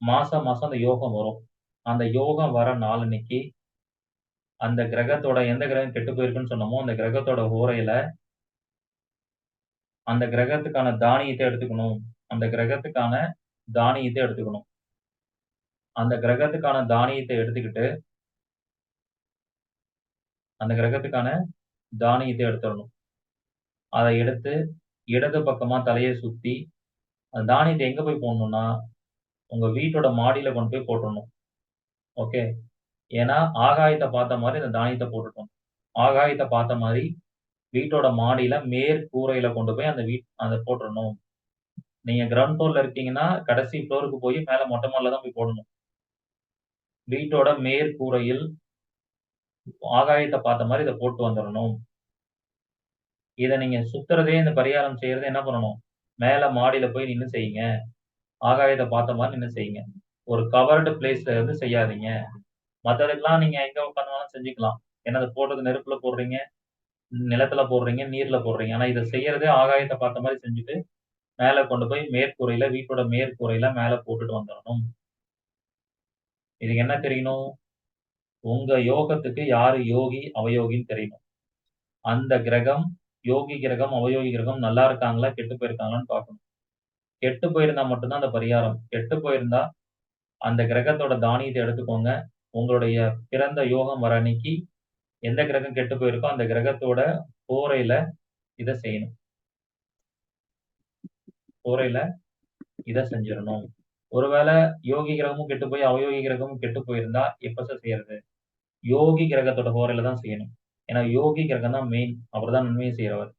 C: மாசம் மாசம் அந்த யோகம் வரும். அந்த யோகம் வர நாளன்னைக்கு, அந்த கிரகத்தோட எந்த கிரகம் கெட்டுப் போயிருக்குன்னு சொன்னோமோ, அந்த கிரகத்தோட ஹோரையில அந்த கிரகத்துக்கான தானியத்த எடுத்துக்கணும். அந்த கிரகத்துக்கான தானியத்த எடுத்துக்கணும். அந்த கிரகத்துக்கான தானியத்த எடுத்துக்கிட்டு, அந்த கிரகத்துக்கான தானியத்த எடுத்துறணும். அத எடுத்து இடது பக்கமா தலைய சுத்தி, அந்த தானியத்த எங்க போய் போடணும்னா, உங்க வீட்டோட மாடியில கொண்டு போய் போட்டுறணும். ஓகே. ஏன்னா, ஆகாயத்த பார்த்த மாரி அந்த தானியத்த போட்டுட்டோம். ஆகாயத்த பார்த்த மாரி வீட்டோட மாடியில மேற்கூரையில கொண்டு போய் அத போட்டுறணும். நீங்க கிரவுண்ட் ஃப்ளோர்ல இருக்கீங்கன்னா, கடைசி ஃப்ளோருக்கு போய் மேல மொட்டை மாடில தான் போய் போடணும். வீட்டோட மேற்கூரையில் ஆகாயத்த பார்த்த மாரி இத போட்டு வந்துரணும். இத நீங்க சுத்துறதே இந்த பரிகாரம் செய்யறதே என்ன பண்ணணும்? மேல மாடியில போய் நின்னு செய்யுங்க. ஆகாயத்த பார்த்த மாரி நின்னு செய்யுங்க. ஒரு கவர்டு பிளேஸ்ல இருந்து செய்யாதீங்க. மத்ததுக்கெல்லாம் நீங்க எங்க உட்கார்ந்தாலும் செஞ்சுக்கலாம். ஏன்னா, அத போடுறது நெருப்புல போடுறீங்க, நிலத்துல போடுறீங்க, நீர்ல போடுறீங்க. ஆனா, இத செய்யறதே ஆகாயத்த பார்த்த மாரி செஞ்சுட்டு, மேல கொண்டு போய் மேற்கூரையில வீட்டோட மேற்கூரையில மேல போட்டுட்டு வந்துரணும். இதுக்கு என்ன தெரியணும்? உங்க யோகத்துக்கு யாரு யோகி, அவயோகின்னு தெரியணும். அந்த கிரகம், யோகி கிரகம், அவயோகி கிரகம் நல்லா இருக்காங்களா? கெட்டு போயிருக்காங்களான்னு பார்க்கணும். கெட்டு போயிருந்தா மட்டும் தான் அந்த பரிகாரம். கெட்டு போயிருந்தா, அந்த கிரகத்தோட தானியத்த எடுத்துக்கோங்க. உங்களுடைய பிறந்த யோகம் வர அன்னைக்கு, எந்த கிரகம் கெட்டு போயிருக்கோ, அந்த கிரகத்தோட ஹோரையில இத செய்யணும். ஹோரையில இத செஞ்சிரணும். ஒருவேள யோகி கிரகமும் கெட்டு போய், அவயோகி கிரகமும் கெட்டு போயிருந்தா, எப்ப சார் செய்யறது? யோகி கிரகத்தோட ஹோரையில தான் செய்யணும். ஏன்னா, யோகி கிரகம் தான் மெயின். அவர் தான் நன்மைய செய்றவர்.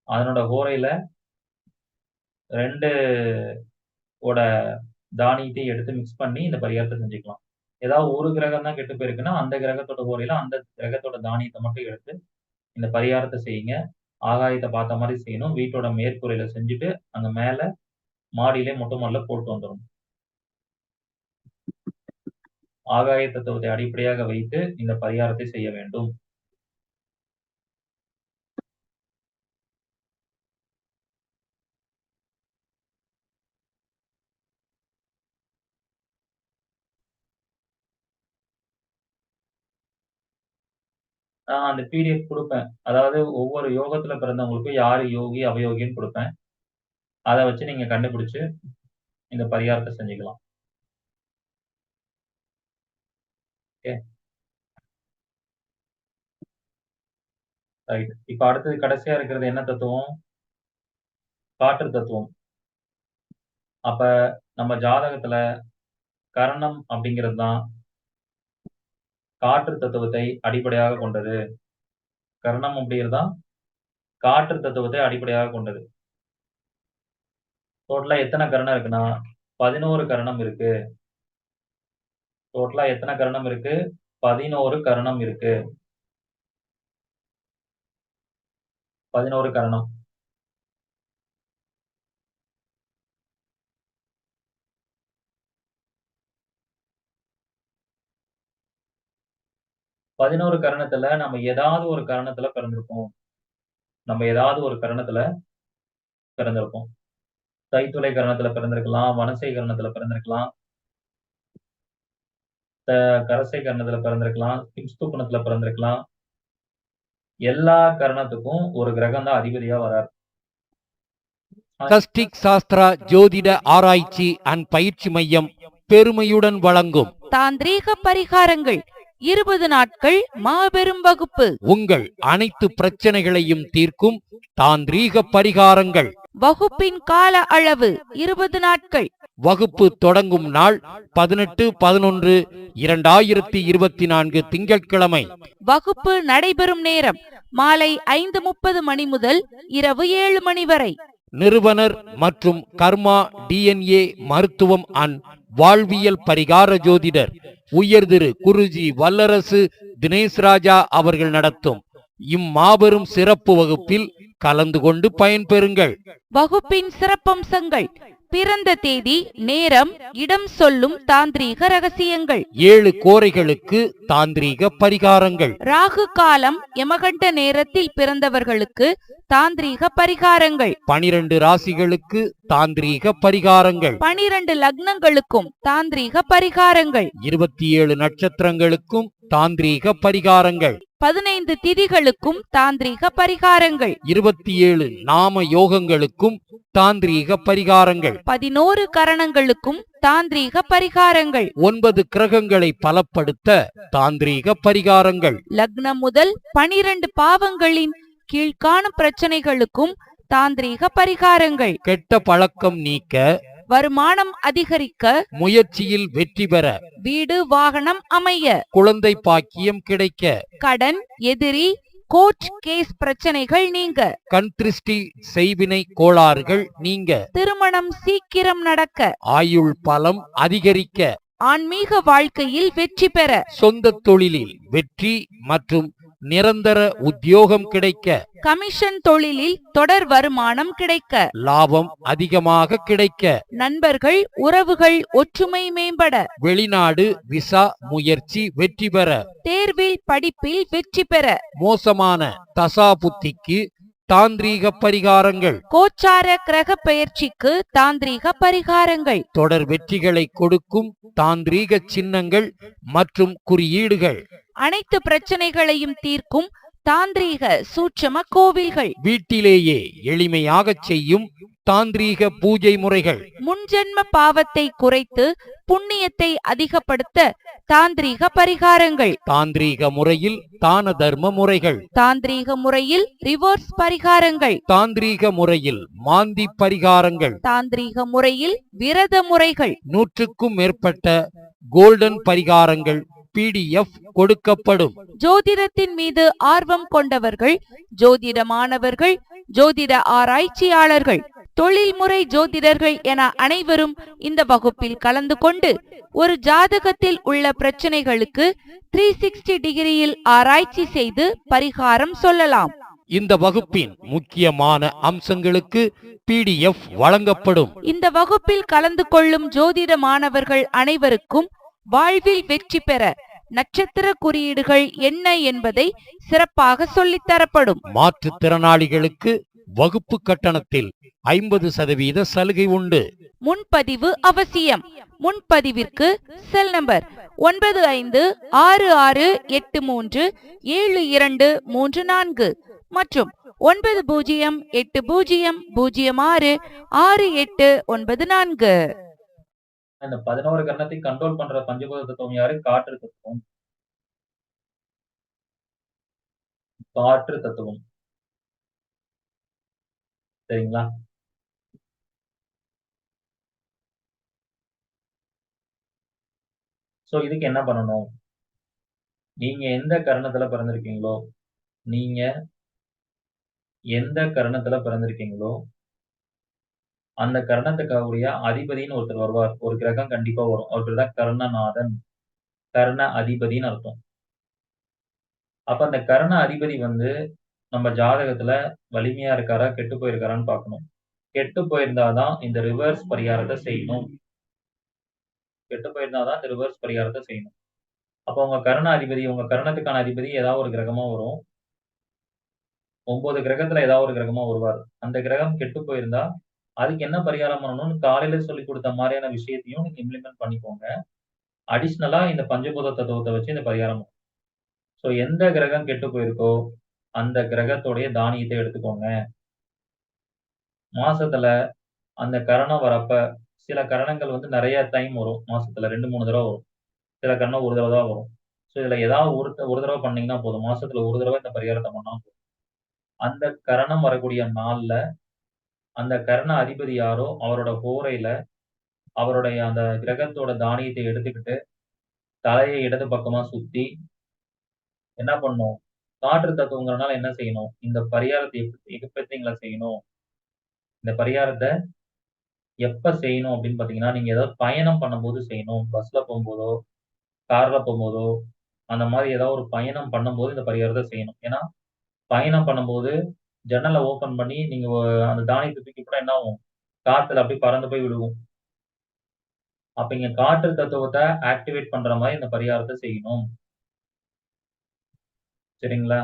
C: அதனோட ஹோரையில 2 ஓட தானியத்தையும் எடுத்து மிக்ஸ் பண்ணி இந்த பரிகாரத்த செஞ்சுக்கலாம். ஏதாவது ஒரு கிரகம் தான் கெட்டு போயிருக்குன்னா, அந்த கிரகத்தோட ஹோரையில அந்த கிரகத்தோட தானியத்த மட்டும் எடுத்து இந்த பரிகாரத்த செய்யுங்க. ஆகாயத்த பார்த்த மாரி செய்யணும். வீட்டோட மேற்கூரையில செஞ்சுட்டு, அங்க மேல மாடியிலே மொட்டை மாடில போட்டு வந்துரணும். ஆகாய தத்துவத்தை அடிப்படையாக வைத்து இந்த பரிகாரத்தை செய்ய வேண்டும். நான் அந்த பிடிஎஃப் குடுப்பேன். அதாவது ஒவ்வொரு யோகத்துல பிறந்தவங்களுக்கும் யாரு யோகி, அவயோகின்னு குடுப்பேன். அத வச்சு நீங்க கண்டுபிடிச்சு இந்த பரிகாரத்த செஞ்சுக்கலாம். ஓகே. ரைட். இப்ப அடுத்தது கடைசியா இருக்கிறது என்ன தத்துவம்? காற்று தத்துவம். அப்ப நம்ம ஜாதகத்துல கரணம் அப்படிங்கிறது தான் காற்று தத்துவத்தை அடிப்படையாக கொண்டது. கரணம் அப்படிங்கிறது தான் காற்று தத்துவத்தை அடிப்படையாக கொண்டது. டோட்டலா எத்தனை கரணம் இருக்குன்னா 11 கரணம் இருக்கு. டோட்டலா எத்தனை கரணம் இருக்கு? 11 கரணம் இருக்கு. 11 கரணம். பதினோரு கரணத்துல நம்ம ஏதாவது ஒரு கரணத்துல பிறந்திருப்போம். தைத்துளை கரணத்துல பிறந்திருக்கலாம், வனசை கரணத்துல பிறந்திருக்கலாம், கரசை கரணத்துல பிறந்திருக்கலாம், கிம்ஸ்தூபணத்துல பிறந்திருக்கலாம். எல்லா கரணத்துக்கும் ஒரு கிரகம் தான் அதிபதியா வரார்.
E: கஸ்டிக் சாஸ்திரா ஜோதிட ஆராய்ச்சி அண்ட் பயிற்சி மையம் பெருமையுடன் வழங்கும்
D: தாந்திரீக பரிகாரங்கள் 20 நாட்கள் மாபெரும் வகுப்பு.
E: உங்கள் அனைத்து பிரச்சனைகளையும் தீர்க்கும் தாந்திரீக பரிகாரங்கள்.
D: வகுப்பின் கால அளவு 20 நாட்கள்.
E: வகுப்பு தொடங்கும் நாள் 18/11/2024 திங்கட்கிழமை.
D: வகுப்பு நடைபெறும் நேரம் மாலை 5:30 மணி முதல் இரவு 7 மணி வரை.
E: நிறுவனர் மற்றும் கர்மா டிஎன்ஏ மருத்துவம் அண்ட் வாழ்வியல் பரிகார ஜோதிடர் உயர் திரு குருஜி வல்லரசு தினேஷ்ராஜா அவர்கள் நடத்தும் இம்மாபெரும் சிறப்பு வகுப்பில் கலந்து கொண்டு பயன்பெறுங்கள்.
D: வகுப்பின் சிறப்பம்சங்கள்: பிறந்த தேதி, நேரம், இடம் சொல்லும் தாந்திரீக ரகசியங்கள்,
E: 7 கோரைகளுக்கு தாந்திரீக பரிகாரங்கள்,
D: ராகு காலம் யமகண்ட நேரத்தில் பிறந்தவர்களுக்கு தாந்திரீக பரிகாரங்கள்,
E: 12 ராசிகளுக்கு தாந்திரீக பரிகாரங்கள்,
D: 12 லக்னங்களுக்கும் தாந்திரீக பரிகாரங்கள்,
E: 27 நட்சத்திரங்களுக்கும் தாந்திரீக பரிகாரங்கள்,
D: 15 திதிகளுக்கும் தாந்திரீக பரிகாரங்கள்,
E: 27 நாம யோகங்களுக்கும் தாந்திரீக பரிகாரங்கள்,
D: 11 கரணங்களுக்கும் தாந்திரீக பரிகாரங்கள்,
E: 9 கிரகங்களை பலப்படுத்த தாந்திரீக பரிகாரங்கள்,
D: லக்னம் முதல் 12 பாவங்களின் கீழ்காணும் பிரச்சனைகளுக்கும் தாந்திரீக பரிகாரங்கள்,
E: கெட்ட பழக்கம் நீக்க,
D: வருமானம் அதிகரிக்க,
E: முயற்சியில் வெற்றி பெற,
D: வீடு வாகனம் அமைய,
E: குழந்தை பாக்கியம் கிடைக்க,
D: கடன், எதிரி, கோர்ட் கேஸ் பிரச்சனைகள் நீங்க,
E: கண் திருஷ்டி செய்வினை கோளாறுகள் நீங்க,
D: திருமணம் சீக்கிரம் நடக்க,
E: ஆயுள் பலம் அதிகரிக்க,
D: ஆன்மீக வாழ்க்கையில் வெற்றி பெற,
E: சொந்த தொழிலில் வெற்றி மற்றும் நிரந்தர உத்தியோகம் கிடைக்க,
D: கமிஷன் தொழிலில் தொடர் வருமானம் கிடைக்க,
E: லாபம் அதிகமாக கிடைக்க,
D: நண்பர்கள் உறவுகள் ஒற்றுமை மேம்பட,
E: வெளிநாடு விசா முயற்சி வெற்றி பெற,
D: தேர்வில் படிப்பில் வெற்றி பெற,
E: மோசமான தசா புத்திக்கு தாந்திரீக பரிகாரங்கள்,
D: கோச்சார கிரக பெயர்ச்சிக்கு தாந்திரீக பரிகாரங்கள்,
E: தொடர் வெற்றிகளை கொடுக்கும் தாந்திரீக சின்னங்கள் மற்றும் குறியீடுகள்,
D: அனைத்து பிரச்சனைகளையும் தீர்க்கும் தாந்திரீக சூட்சம கோவில்கள்,
E: வீட்டிலேயே எளிமையாக செய்யும் தாந்திரீக பூஜை முறைகள்,
D: முன்ஜென்ம பாவத்தை குறைத்து புண்ணியத்தை அதிகப்படுத்த தாந்திரீக பரிகாரங்கள்,
E: தாந்திரீக முறையில் தான தர்ம முறைகள்,
D: தாந்திரீக முறையில் ரிவர்ஸ் பரிகாரங்கள்,
E: தாந்திரீக முறையில் மாந்தி பரிகாரங்கள்,
D: தாந்திரீக முறையில் விரத முறைகள்,
E: 100க்கும் மேற்பட்ட கோல்டன் பரிகாரங்கள் PDF கொடுக்கப்படும்.
D: ஜோதிடத்தின் மீது ஆர்வம் கொண்டவர்கள், ஜோதிட மாணவர்கள், ஜோதிட ஆராய்ச்சியாளர்கள், தொழில்முறை ஜோதிடர்கள் என அனைவரும் இந்த வகுப்பில் கலந்து கொண்டு ஒரு ஜாதகத்தில் உள்ள பிரச்சனைகளுக்கு 360 டிகிரியில் ஆராய்ச்சி செய்து பரிகாரம் சொல்லலாம்.
E: இந்த வகுப்பின் முக்கியமான அம்சங்களுக்கு PDF வழங்கப்படும்.
D: இந்த வகுப்பில் கலந்து கொள்ளும் ஜோதிட மாணவர்கள் அனைவருக்கும் வாழ்வில் வெற்றி பெற நட்சத்திர குறியீடுகள் என்ன என்பதை சிறப்பாக சொல்லித்தரப்படும்.
E: மாற்றுத்திறனாளிகளுக்கு வகுப்பு கட்டணத்தில் 50% சலுகை உண்டு.
D: முன்பதிவு அவசியம். முன்பதிவிற்கு செல் நம்பர் 9566837234 மற்றும் 9080066894.
C: இந்த 11 கரணத்தை கண்ட்ரோல் பண்ற பஞ்சபூத தத்துவம் யாரு? காற்று தத்துவம். காற்று தத்துவம். சரிங்களா? சோ இதுக்கு என்ன பண்ணணும்? நீங்க எந்த கரணத்துல பிறந்திருக்கீங்களோ, நீங்க எந்த கரணத்துல பிறந்திருக்கீங்களோ அந்த கரணத்துக்காகக்கூடிய அதிபதின்னு ஒருத்தர் வருவார். ஒரு கிரகம் கண்டிப்பா வரும். அவர் பேர் தான் கர்ணநாதன். கர்ண அதிபதின்னு அர்த்தம். அப்ப அந்த கர்ண அதிபதி வந்து நம்ம ஜாதகத்துல வலிமையா இருக்காரா, கெட்டு போயிருக்காரான்னு பார்க்கணும். கெட்டு போயிருந்தாதான் இந்த ரிவர்ஸ் பரிகாரத்தை செய்யணும். கெட்டு போயிருந்தாதான் இந்த ரிவர்ஸ் பரிகாரத்தை செய்யணும். அப்ப உங்க கர்ண அதிபதி, உங்க கர்ணத்துக்கான அதிபதி ஏதாவது ஒரு கிரகமா வரும். 9 கிரகத்துல ஏதாவது ஒரு கிரகமா வருவார். அந்த கிரகம் கெட்டு போயிருந்தா அதுக்கு என்ன பரிகாரம் பண்ணணும்னு காலையில சொல்லிக் கொடுத்த மாதிரியான விஷயத்தையும் நீங்க இம்ப்ளிமெண்ட் பண்ணிக்கோங்க. அடிஷனலா இந்த பஞ்சபூத தத்துவத்தை வச்சு இந்த பரிகாரம். சோ எந்த கிரகம் கெட்டு போயிருக்கோ அந்த கிரகத்தோடைய தானியத்தை எடுத்துக்கோங்க. மாசத்துல அந்த கரணம் வரப்ப சில கரணங்கள் வந்து நிறைய டைம் வரும். மாசத்துல 2, 3 தடவை வரும். சில கரணம் ஒரு தடவை தான் வரும். சோ இதுல ஏதாவது ஒரு தடவை பண்ணீங்கன்னா போதும். மாசத்துல ஒரு தடவை இந்த பரிகாரத்தை பண்ணா போதும். அந்த கரணம் வரக்கூடிய நாள்ல அந்த கர்ண அதிபதி யாரோ அவரோட ஹோரையில அவருடைய அந்த கிரகத்தோட தானியத்தை எடுத்துக்கிட்டு தலையை இடது பக்கமா சுத்தி என்ன பண்ணும்? காற்று தத்துவங்கிறனால என்ன செய்யணும்? இந்த பரிகாரத்தை எப்ப செய்யணும்? இந்த பரிகாரத்தை எப்ப செய்யணும் அப்படின்னு பாத்தீங்கன்னா, நீங்க ஏதாவது பயணம் பண்ணும்போது செய்யணும். பஸ்ல போகும்போதோ, கார்ல போகும்போதோ, அந்த மாதிரி ஏதாவது ஒரு பயணம் பண்ணும்போது இந்த பரிகாரத்தை செய்யணும். ஏன்னா, பயணம் பண்ணும்போது ஜன்னல ஓப்பன் பண்ணி நீங்க அந்த தானியத்தை தூக்கி போட்டா என்ன ஆகும்? காத்துல அப்படியே பறந்து போய் விழுகும். அப்ப இங்க காற்று தத்துவத்தை ஆக்டிவேட் பண்ற மாதிரி இந்த பரிகாரத்தை செய்யணும். சரிங்களா?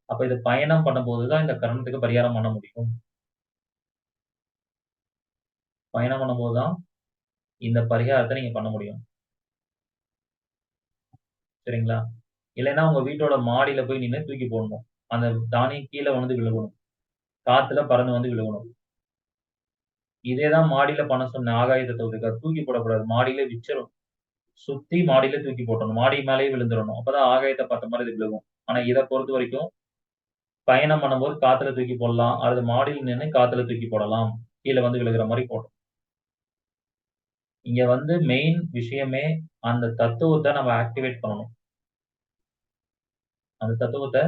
C: அப்ப இது பயணம் பண்ணும்போது தான் இந்த கரணத்துக்கு பரிகாரம் பண்ண முடியும். பயணம் பண்ணும்போது தான் இந்த பரிகாரத்தை நீங்க பண்ண முடியும். சரிங்களா? இல்லைன்னா உங்க வீட்டோட மாடியில போய் நின்னு தூக்கி போடணும். அந்த தானியம் கீழ வந்து விழுகணும். காத்துல பறந்து வந்து விழுகணும். இதே தான் மாடியில பண்ண சொன்ன ஆகாய தத்துவத்துக்கு தூக்கி போடக்கூடாது. மாடியில விச்சிரும். சுத்தி மாடியில தூக்கி போட்டுறணும். மாடி மேலேயே விழுந்துறணும். அப்பதான் ஆகாயத்த பார்த்த மாதிரி இது விழுகும். ஆனா இத பொறுத்தவரைக்கும் பயணம் பண்ணும்போது காத்துல தூக்கி போடலாம். அல்லது மாடியில நின்னு காத்துல தூக்கி போடலாம். கீழ வந்து விழுகிற மாரி போடணும். இங்க வந்து மெயின் விஷயமே அந்த தத்துவத்த நம்ம ஆக்டிவேட் பண்ணணும். அந்த தத்துவத்த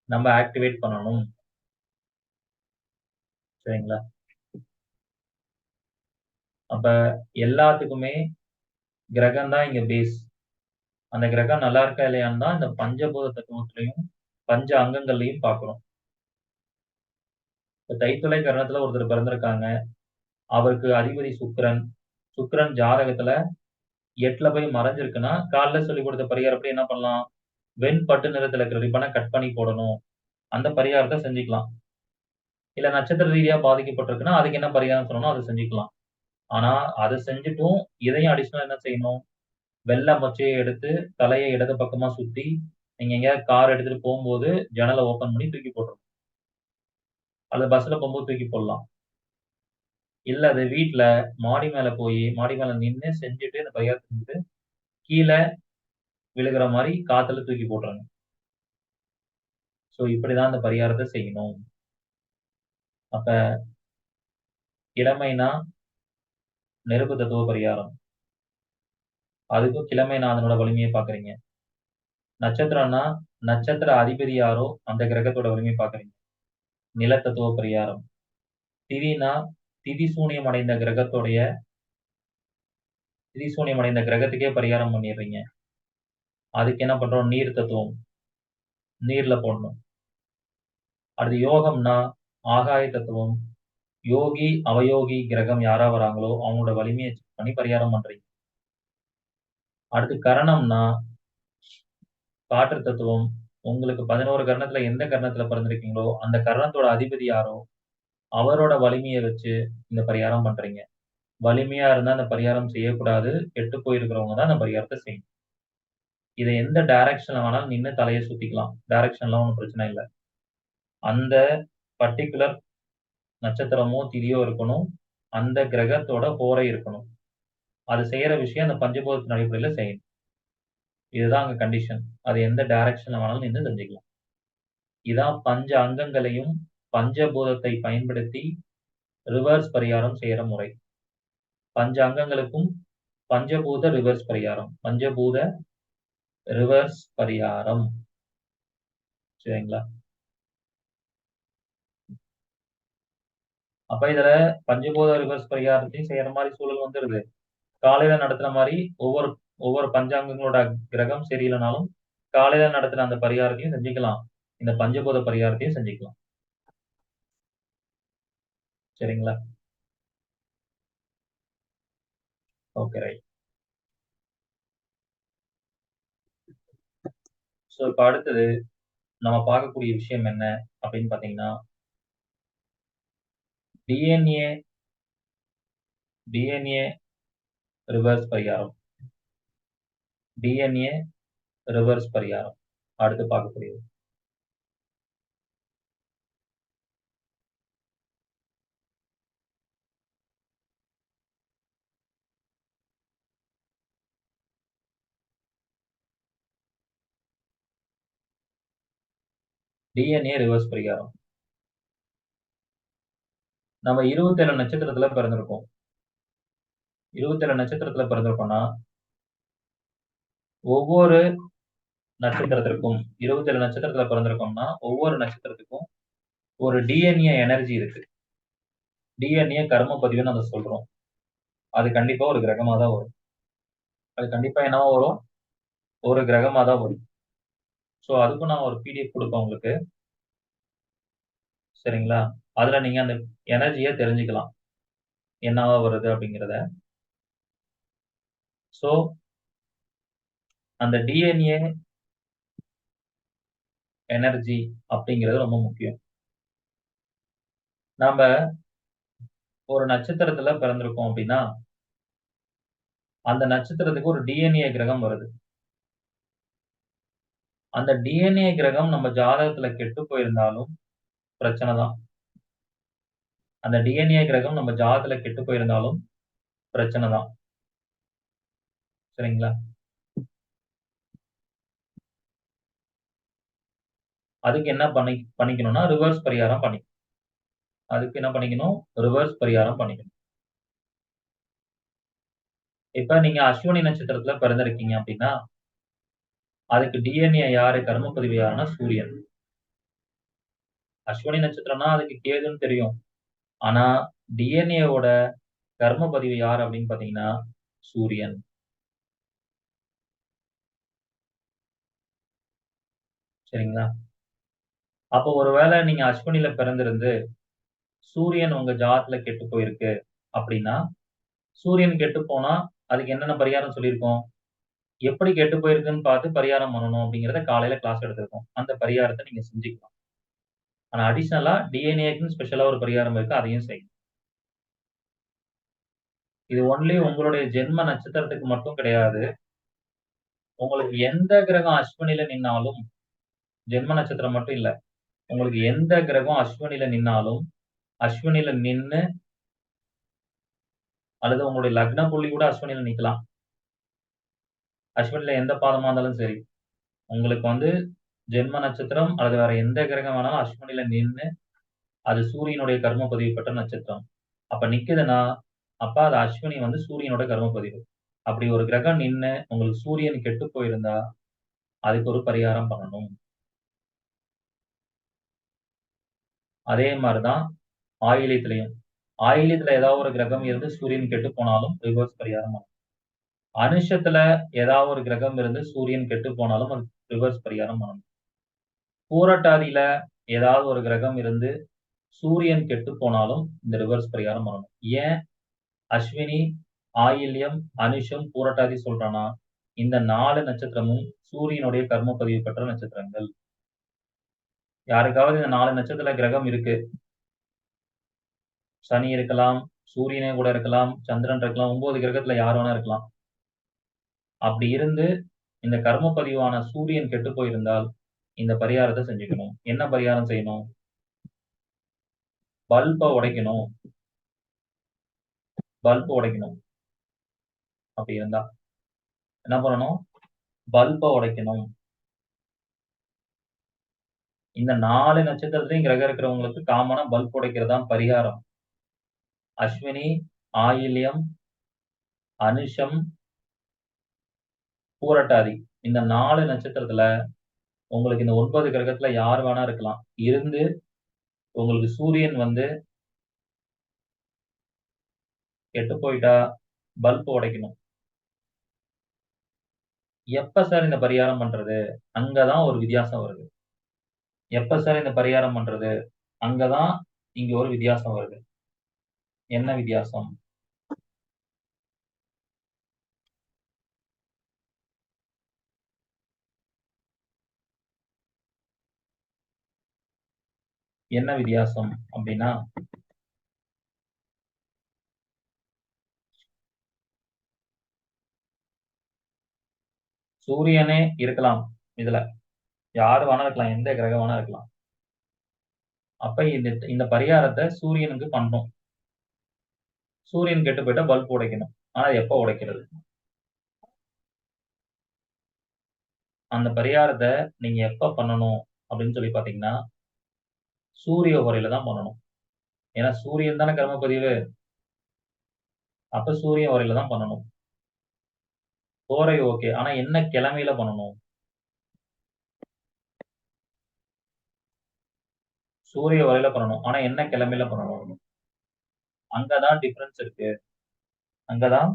C: நம்ம ஆக்டிவேட் பண்ணணும். சரிங்களா? அப்ப எல்லாத்துக்குமே கிரகம் தான் இங்க பேஸ். அந்த கிரகம் நல்லா இருக்கா இல்லையான்னு தான் இந்த பஞ்சபூத தத்துவத்திலையும், பஞ்ச அங்கங்கள்லயும் பார்க்கிறோம். இப்ப தைத்துளை கரணத்துல ஒருத்தர் பிறந்திருக்காங்க. அவருக்கு அதிபதி சுக்கிரன். சுக்கிரன் ஜாதகத்துல 8ல போய் மறைஞ்சிருக்குன்னா, காலைல சொல்லிக் கொடுத்த பரிகாரப்படி என்ன பண்ணலாம்? வெண் பட்டு நிறத்துல இருக்கிற ரிப்பன கட் பண்ணி போடணும். அந்த பரிகாரத்த செஞ்சுக்கலாம். இல்ல நட்சத்திர ரீதியா பாதிக்கப்பட்டிருக்குன்னா, அதுக்கு என்ன பரிகாரம் சொல்லணுமோ அத செஞ்சுக்கலாம். ஆனா, அத செஞ்சுட்டும் இதையும் அடிஷனலா என்ன செய்யணும்? வெள்ளை மொச்சைய எடுத்து தலைய இடது பக்கமா சுத்தி, நீங்க எங்கேயாவது கார் எடுத்துட்டு போம்போது ஜன்னல ஓப்பன் பண்ணி தூக்கி போட்டுறணும். அல்லது பஸ்ல போம்போது தூக்கி போடலாம். இல்ல அது வீட்ல மாடி மேல மாடி மேல நின்னு செஞ்சுட்டு இந்த பரிகாரத்த செஞ்சுட்டு, கீழ விழுகிற மாரி காத்துல தூக்கி போட்டுறணும். சோ இப்படிதான் இந்த பரிகாரத்த செய்யணும். அப்ப கிழமைனா நெருப்பு தத்துவ பரிகாரம். அதுக்கும் கிழமைநாதனோட வலிமைய பார்க்குறீங்க. நட்சத்திரம்னா, நட்சத்திர அதிபதி யாரோ அந்த கிரகத்தோட வலிமைய பார்க்குறீங்க. நிலத்தத்துவ பரிகாரம். திதினா, திதி சூனியம் அடைந்த கிரகத்துக்கே பரிகாரம் பண்ணிடுறீங்க. அதுக்கு என்ன பண்றோம்? நீர் தத்துவம். நீர்ல போடணும். அடுத்து யோகம்னா, ஆகாய தத்துவம். யோகி, அவயோகி கிரகம் யாரா வராங்களோ அவங்களோட வலிமைய செக் பண்ணி பரிகாரம் பண்றீங்க. அடுத்து கரணம்னா, காற்று தத்துவம். உங்களுக்கு 11 கரணத்துல எந்த கரணத்துல பிறந்திருக்கீங்களோ, அந்த கரணத்தோட அதிபதி யாரோ, அவரோட வலிமைய வச்சு இந்த பரிகாரம் பண்றீங்க. வலிமையா இருந்தா அந்த பரிகாரம் செய்யக்கூடாது. கெட்டு போயிருக்கிறவங்க தான் அந்த பரிகாரத்த செய்யணும். இத எந்த டைரக்ஷன்ல வேணாலும் நின்னு தலைய சுத்திக்கலாம். டைரக்ஷன்லாம் ஒண்ணும் பிரச்சனை இல்ல. அந்த பர்ட்டிகுலர் நட்சத்திரமோ, திதியோ இருக்கணும். அந்த கிரகத்தோட ஹோரை இருக்கணும். அது செய்யற விஷயம் அந்த பஞ்சபூதத்தின் அடிப்படையில செய்யணும். இதுதான் அங்க கண்டிஷன். அது எந்த டைரக்ஷன்ல வேணாலும் நின்னு செஞ்சுக்கலாம். இதான் பஞ்ச அங்கங்களையும், பஞ்சபூதத்தை பயன்படுத்தி ரிவர்ஸ் பரிகாரம் செய்யற முறை. பஞ்ச அங்கங்களுக்கும் பஞ்சபூத ரிவர்ஸ் பரிகாரம். பஞ்சபூத ரிவர்ஸ் பரிகாரம். சரிங்களா? அப்ப இதுல பஞ்சபூத ரிவர்ஸ் பரிகாரத்தையும் செய்யற மாரி சூழல் வந்துருது. காலையில நடத்துன மாரி ஒவ்வொரு ஒவ்வொரு பஞ்சாங்கங்களோட கிரகம் சரியில்லனாலும், காலையில நடத்துன அந்த பரிகாரத்தையும் செஞ்சுக்கலாம். இந்த பஞ்சபூத பரிகாரத்தையும் செஞ்சுக்கலாம். சரிங்களா? Okay, right. ஸோ இப்ப அடுத்தது நம்ம பார்க்கக்கூடிய விஷயம் என்ன அப்படின்னு பார்த்தீங்கன்னா, டிஎன்ஏ டிஎன்ஏ ரிவர்ஸ் பரிகாரம். டிஎன்ஏ ரிவர்ஸ் பரிகாரம். அடுத்து பார்க்கக்கூடியது. டிஎன்ஏ ரிவர்ஸ் பரிகாரம். நம்ம 27 நட்சத்திரத்துல பிறந்திருக்கோம். 27 நட்சத்திரத்துல பிறந்திருக்கோம்னா, ஒவ்வொரு நட்சத்திரத்திற்கும் 27 நட்சத்திரத்துல பிறந்திருக்கோம்னா, ஒவ்வொரு நட்சத்திரத்துக்கும் ஒரு டிஎன்ஏ எனர்ஜி இருக்கு. டிஎன்ஏ கர்ம பதிவுன்னு அத சொல்றோம். அது கண்டிப்பா ஒரு கிரகமா தான் வரும். அது கண்டிப்பா என்னவா வரும்? ஒரு கிரகமா தான் வரும். ஸோ அதுக்கும் நான் ஒரு பிடிஎஃப் குடுப்பேன் உங்களுக்கு. சரிங்களா? அதுல நீங்க அந்த எனர்ஜிய தெரிஞ்சுக்கலாம். என்னவா வருது அப்படிங்கிறத. ஸோ அந்த டிஎன்ஏ எனர்ஜி அப்படிங்கிறது ரொம்ப முக்கியம். நாம ஒரு நட்சத்திரத்துல பிறந்திருக்கோம் அப்படின்னா, அந்த நட்சத்திரத்துக்கு ஒரு டிஎன்ஏ கிரகம் வருது. அந்த டிஎன்ஏ கிரகம் நம்ம ஜாதகத்துல கெட்டு போயிருந்தாலும் பிரச்சனை தான். அந்த டிஎன்ஏ கிரகம் நம்ம ஜாதகத்துல கெட்டு போயிருந்தாலும் பிரச்சனை தான். சரிங்களா? அதுக்கு என்ன பண்ணிக்கணும்னா, ரிவர்ஸ் பரிகாரம் பண்ணிக்கணும். அதுக்கு என்ன பண்ணிக்கணும்? ரிவர்ஸ் பரிகாரம் பண்ணிக்கணும். இப்ப நீங்க அஸ்வினி நட்சத்திரத்துல பிறந்திருக்கீங்க அப்படின்னா, அதுக்கு டிஎன்ஏ யாரு? கர்மப்பதிவு யாருன்னா சூரியன். அஸ்வினி நட்சத்திரம்னா அதுக்கு கேதுன்னு தெரியும். ஆனா டிஎன்ஏவோட கர்ம பதிவு யார் அப்படின்னு பாத்தீங்கன்னா சூரியன். சரிங்களா? அப்போ ஒருவேளை நீங்க அஸ்வினில பிறந்திருந்து சூரியன் உங்க ஜாதகத்துல கெட்டு போயிருக்கு அப்படின்னா, சூரியன் கெட்டு போனா அதுக்கு என்னென்ன பரிகாரம் சொல்லியிருக்கோம்? எப்படி கெட்டு போயிருக்குன்னு பார்த்து பரிகாரம் பண்ணணும் அப்படிங்கிறத காலையில கிளாஸ் எடுத்திருக்கோம். அந்த பரிகாரத்த நீங்க செஞ்சுக்கலாம். ஆனா அடிஷனலா டிஎன்ஏக்குன்னு ஸ்பெஷலா ஒரு பரிகாரம் இருக்கு. அதையும் செய்யணும். இது ஒன்லி உங்களுடைய ஜென்ம நட்சத்திரத்துக்கு மட்டும் கிடையாது. உங்களுக்கு எந்த கிரகம் அஸ்வினில நின்னாலும், ஜென்ம நட்சத்திரம் மட்டும் இல்ல. உங்களுக்கு எந்த கிரகம் அஸ்வினில நின்னாலும், அஸ்வினில நின்னு அல்லது உங்களுடைய லக்ன புள்ளி கூட அஸ்வினில நிக்கலாம். அஸ்வினில எந்த பாதமா இருந்தாலும் சரி. உங்களுக்கு வந்து ஜென்ம நட்சத்திரம் அல்லது வேற எந்த கிரகம் வேணாலும் அஸ்வினில நின்னு, அது சூரியனுடைய கர்ம பதிவு பெற்ற நட்சத்திரம். அப்ப நிக்குதுன்னா, அப்ப அது அஸ்வினி வந்து சூரியனோட கர்ம பதிவு. அப்படி ஒரு கிரகம் நின்னு உங்களுக்கு சூரியன் கெட்டு போயிருந்தா, அதுக்கு ஒரு பரிகாரம் பண்ணணும். அதே மாரி தான் ஆயில்யத்திலயும். ஆயில்யத்துல ஏதாவது ஒரு கிரகம் இருந்து சூரியன் கெட்டு போனாலும் ரிவர்ஸ் பரிகாரம் பண்ணணும். அனுஷத்துல ஏதாவது ஒரு கிரகம் இருந்து சூரியன் கெட்டு போனாலும் அது ரிவர்ஸ் பரிகாரம் பண்ணணும். பூரட்டாதியில ஏதாவது ஒரு கிரகம் இருந்து சூரியன் கெட்டு போனாலும் இந்த ரிவர்ஸ் பரிகாரம் பண்ணணும். ஏன் அஸ்வினி, ஆயில்யம், அனுஷம், பூரட்டாதி சொல்றேன்னா, இந்த 4 நட்சத்திரமும் சூரியனுடைய கர்ம பதிவு பெற்ற நட்சத்திரங்கள். யாருக்காவது இந்த 4 நட்சத்திரத்துல கிரகம் இருக்கு. சனி இருக்கலாம், சூரியனே கூட இருக்கலாம், சந்திரன் இருக்கலாம், 9 கிரகத்துல யார் வேணா இருக்கலாம். அப்படி இருந்து இந்த கர்ம பதிவான சூரியன் கெட்டுப் போயிருந்தால், இந்த பரிகாரத்த செஞ்சுக்கணும். என்ன பரிகாரம் செய்யணும்? பல்ப உடைக்கணும். பல்ப உடைக்கணும். அப்படி இருந்தா. என்ன பண்ணணும்? பல்ப உடைக்கணும். இந்த 4 நட்சத்திரத்திலயும் கிரகம் இருக்கிறவங்களுக்கு காமனா பல்ப் உடைக்கிறது தான் பரிகாரம். அஸ்வினி, ஆயில்யம், அனுஷம், பூரட்டாதி. இந்த 4 நட்சத்திரத்துல உங்களுக்கு இந்த 9 கிரகத்துல யார் வேணா இருக்கலாம். இருந்து உங்களுக்கு சூரியன் வந்து கெட்டு போயிட்டா பல்ப் உடைக்கணும். எப்ப சார் இந்த பரிகாரம் பண்றது? அங்கதான் ஒரு வித்தியாசம் வருது. எப்ப சார் இந்த பரிகாரம் பண்றது? அங்கதான் இங்க ஒரு வித்தியாசம் வருது. என்ன வித்தியாசம்? என்ன வித்தியாசம் அப்படின்னா, சூரியனே இருக்கலாம் இதுல. யாரு வேணா இருக்கலாம். எந்த கிரகம் வேணா இருக்கலாம். அப்ப இந்த பரிகாரத்த சூரியனுக்கு பண்ணணும். சூரியன் கெட்டு போயிட்டா பல்ப் உடைக்கணும். ஆனா எப்ப உடைக்கிறது? அந்த பரிகாரத்த நீங்க எப்ப பண்ணணும் அப்படின்னு சொல்லி பாத்தீங்கன்னா, சூரிய உரையில தான் பண்ணணும். ஏன்னா சூரியன் தானே கர்மப்பதிவு. அப்ப சூரிய உரையில தான் பண்ணணும். ஓரை ஓகே. ஆனா என்ன கிழமையில பண்ணணும்? சூரிய உரையில பண்ணணும். ஆனா என்ன கிழமையில பண்ணணும்? அங்கதான் டிஃபரன்ஸ் இருக்கு. அங்கதான்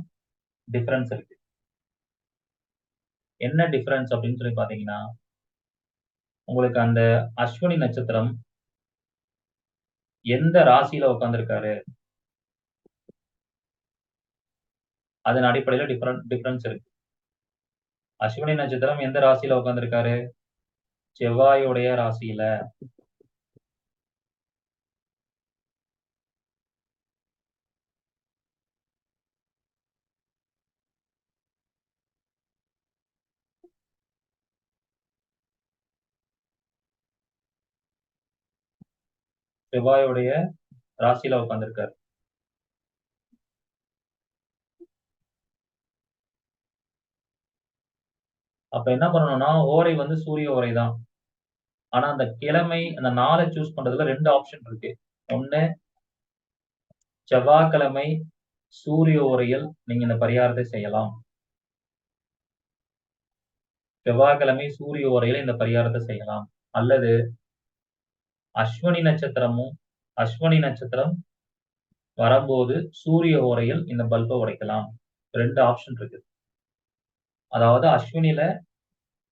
C: டிஃபரன்ஸ் இருக்கு. என்ன டிஃபரன்ஸ் அப்படின்னு சொல்லி பாத்தீங்கன்னா, உங்களுக்கு அந்த அஸ்வினி நட்சத்திரம் எந்த ராசியில உட்கார்ந்திருக்காரு? அதன் அடிப்படையில டிஃபரன்ஸ் இருக்கு. அஸ்வினி நட்சத்திரம் எந்த ராசியில உட்கார்ந்திருக்காரு? செவ்வாயுடைய ராசியில. செவ்வாயுடைய ராசியில உட்கார்ந்திருக்காரு. அப்ப என்ன பண்ணணும்னா, ஓரை வந்து சூரிய ஓரை தான். ஆனா அந்த கிழமை, அந்த நாளை சூஸ் பண்றதுல 2 ஆப்ஷன் இருக்கு. ஒண்ணு செவ்வாய்க்கிழமை சூரிய ஓரையில் நீங்க இந்த பரிகாரத்தை செய்யலாம். செவ்வாய்க்கிழமை சூரிய ஓரையில இந்த பரிகாரத்தை செய்யலாம். அல்லது அஸ்வினி நட்சத்திரம் வரும்போது சூரிய ஓரையில் இந்த பல்ப உடைக்கலாம். 2 ஆப்ஷன் இருக்கு. அதாவது அஸ்வினில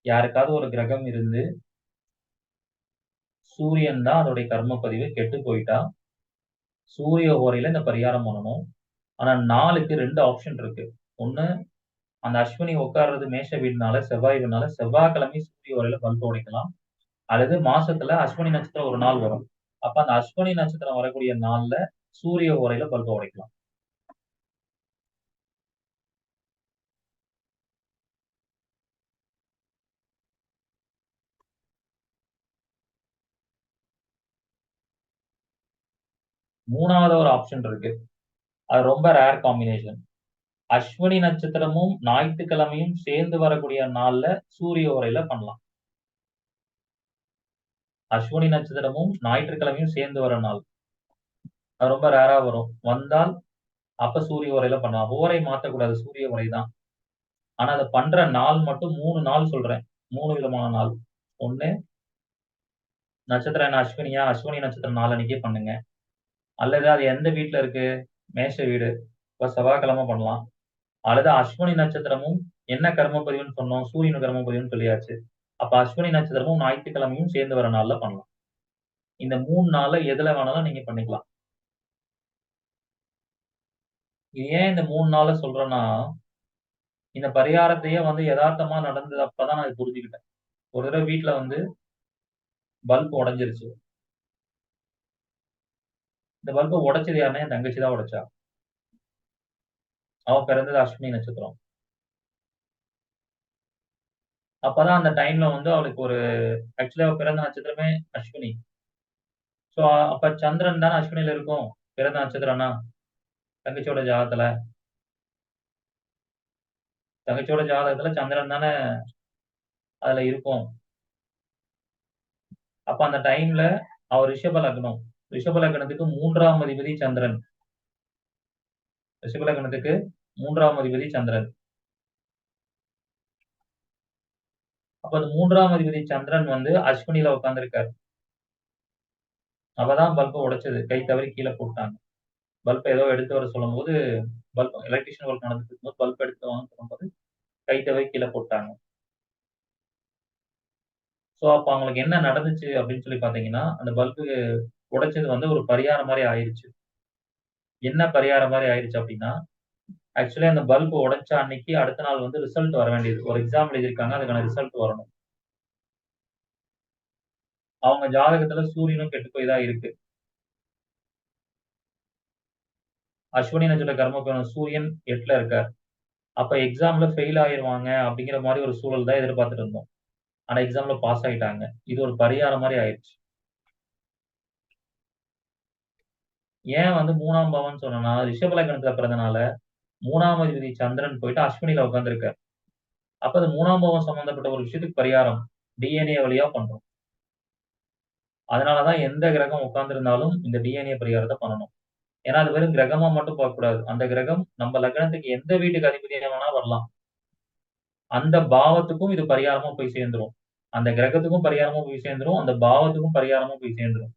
C: யாருக்காவது ஒரு கிரகம் இருந்து சூரியன் தான் அதோடைய கர்ம பதிவு கெட்டு போயிட்டா, சூரிய ஓரையில இந்த பரிகாரம் பண்ணணும். ஆனா நாளுக்கு 2 ஆப்ஷன் இருக்கு. ஒண்ணு அந்த அஸ்வினி உட்கார்றது மேஷ வீடுனால, செவ்வாய் வீடுனால செவ்வாய்க்கிழமை சூரிய ஓரையில பல்ப உடைக்கலாம். அல்லது மாசத்துல அஸ்வினி நட்சத்திரம் ஒரு நாள் வரும். அப்ப அந்த அஸ்வினி நட்சத்திரம் வரக்கூடிய நாள்ல சூரிய ஓரையில பல்ப உடைக்கலாம். மூணாவது ஒரு ஆப்ஷன் இருக்கு. அது ரொம்ப ரேர் காம்பினேஷன். அஸ்வினி நட்சத்திரமும் ஞாயிற்றுக்கிழமையும் சேர்ந்து வரக்கூடிய நாள்ல சூரிய ஓரையில பண்ணலாம். அஸ்வினி நட்சத்திரமும் ஞாயிற்றுக்கிழமையும் சேர்ந்து வர நாள். அது ரொம்ப ரேரா வரும். வந்தால் அப்ப சூரிய ஓரையில பண்ணலாம். ஓரை மாத்தக்கூடாது. சூரிய ஓரை தான். ஆனா அத பண்ற நாள் மட்டும் 3 நாள் சொல்றேன். 3 விதமான நாள். ஒண்ணு நட்சத்திரம் என்ன அஸ்வினியா? அஸ்வினி நட்சத்திரம் நாளன்னைக்கே பண்ணுங்க. அல்லது அது எந்த வீட்ல இருக்கு? மேஷ வீடு. அப்ப செவ்வாய்க்கிழமை பண்ணலாம். அல்லது அஸ்வினி நட்சத்திரமும் என்ன கர்ம பதிவுன்னு சொன்னோம்? சூரியன் கர்ம பதிவுன்னு சொல்லியாச்சு. அப்ப அஸ்வினி நட்சத்திரமும் ஞாயிற்றுக்கிழமையும் சேர்ந்து வர நாள்ல பண்ணலாம். இந்த 3 நாள்ல எதுல வேணாலும் நீங்க பண்ணிக்கலாம். இது ஏன் இந்த 3 நாள சொல்றேன்னா, இந்த பரிகாரத்தையே வந்து எதார்த்தமா நடந்தது அப்பதான் நான் இத புரிஞ்சுக்கிட்டேன். ஒரு தடவ வீட்ல வந்து பல்ப் உடைஞ்சிருச்சு. இந்த பல்ப உடைச்சது யாருன்னா என் தங்கச்சி தான் உடைச்சா. அவ பிறந்தது அஸ்வினி நட்சத்திரம். அப்பதான் அந்த டைம்ல வந்து அவளுக்கு ஒரு ஆக்சுவலா அவ பிறந்த நட்சத்திரமே அஸ்வினி. ஸோ அப்ப சந்திரன் தானே அஸ்வினில இருக்கும். பிறந்த நட்சத்திரம்னா, தங்கச்சியோட ஜாதகத்துல. தங்கச்சியோட ஜாதகத்துல சந்திரன் தானே அதுல இருக்கும். அப்ப அந்த டைம்ல அவ ரிஷப லக்னம். ரிஷப லக்னத்துக்கு 3ஆம் அதிபதி சந்திரன். ரிஷப லக்னத்துக்கு 3ஆம் அதிபதி சந்திரன். அப்ப அந்த 3ஆம் அதிபதி சந்திரன் வந்து அஸ்வினில உட்கார்ந்திருக்காரு. அவ தான் பல்ப உடைச்சது. கை தவறி கீழ போட்டாங்க. பல்ப ஏதோ எடுத்து வர சொல்லும்போது, பல்ப் எலக்ட்ரிஷியன் ஒர்க் நடந்துட்டு இருக்கும்போது பல்ப் எடுத்து வான்னு சொல்லும்போது, கை தவறி கீழ போட்டாங்க. ஸோ அப்ப அவங்களுக்கு என்ன நடந்துச்சு அப்படின்னு சொல்லி பார்த்தீங்கன்னா, அந்த பல்பு உடைச்சது வந்து ஒரு பரிகாரம் மாரி ஆயிருச்சு. என்ன பரிகாரம் மாரி ஆயிருச்சு அப்படின்னா, ஆக்சுவலி அந்த பல்ப் உடைச்ச அன்னைக்கு அடுத்த நாள் வந்து ரிசல்ட் வர வேண்டியது. ஒரு எக்ஸாம் எழுதியிருக்காங்க. அதுக்கான ரிசல்ட் வரணும். அவங்க ஜாதகத்துல சூரியனும் கெட்டு போய் தான் இருக்கு. அஸ்வினி நட்சத்திர கர்மபலன் சூரியன் 8ல இருக்கார். அப்ப எக்ஸாம்ல ஃபெயில் ஆயிருவாங்க அப்படிங்கிற மாரி ஒரு சூழல் தான் எதிர்பார்த்துட்டு இருந்தோம். ஆனா எக்ஸாம்ல பாஸ் ஆயிட்டாங்க. இது ஒரு பரிகாரம் மாரி ஆயிருச்சு. ஏன் வந்து 3ஆம் பாவம்ன்னு சொன்னேன்னா, ரிஷப லக்னத்துல பிறந்தனால 3ஆம் அதிபதி சந்திரன் போயிட்டு அஸ்வினில உட்கார்ந்திருக்கார். அப்ப அது 3ஆம் பாவம் சம்பந்தப்பட்ட ஒரு விஷயத்துக்கு பரிகாரம். டிஎன்ஏ வழியா பண்றோம். அதனால தான் எந்த கிரகம் உட்கார்ந்திருந்தாலும் இந்த டிஎன்ஏ பரிகாரத்த பண்ணணும். ஏன்னா, அது வெறும் கிரகமா மட்டும் பார்க்கக்கூடாது. அந்த கிரகம் நம்ம லக்னத்துக்கு எந்த வீட்டுக்கு அதிபதியா வேணா வரலாம். அந்த பாவத்துக்கும் இது பரிகாரமா போய் சேர்ந்துரும். அந்த கிரகத்துக்கும் பரிகாரமா போய் சேர்ந்துரும். அந்த பாவத்துக்கும் பரிகாரமா போய் சேர்ந்துரும்.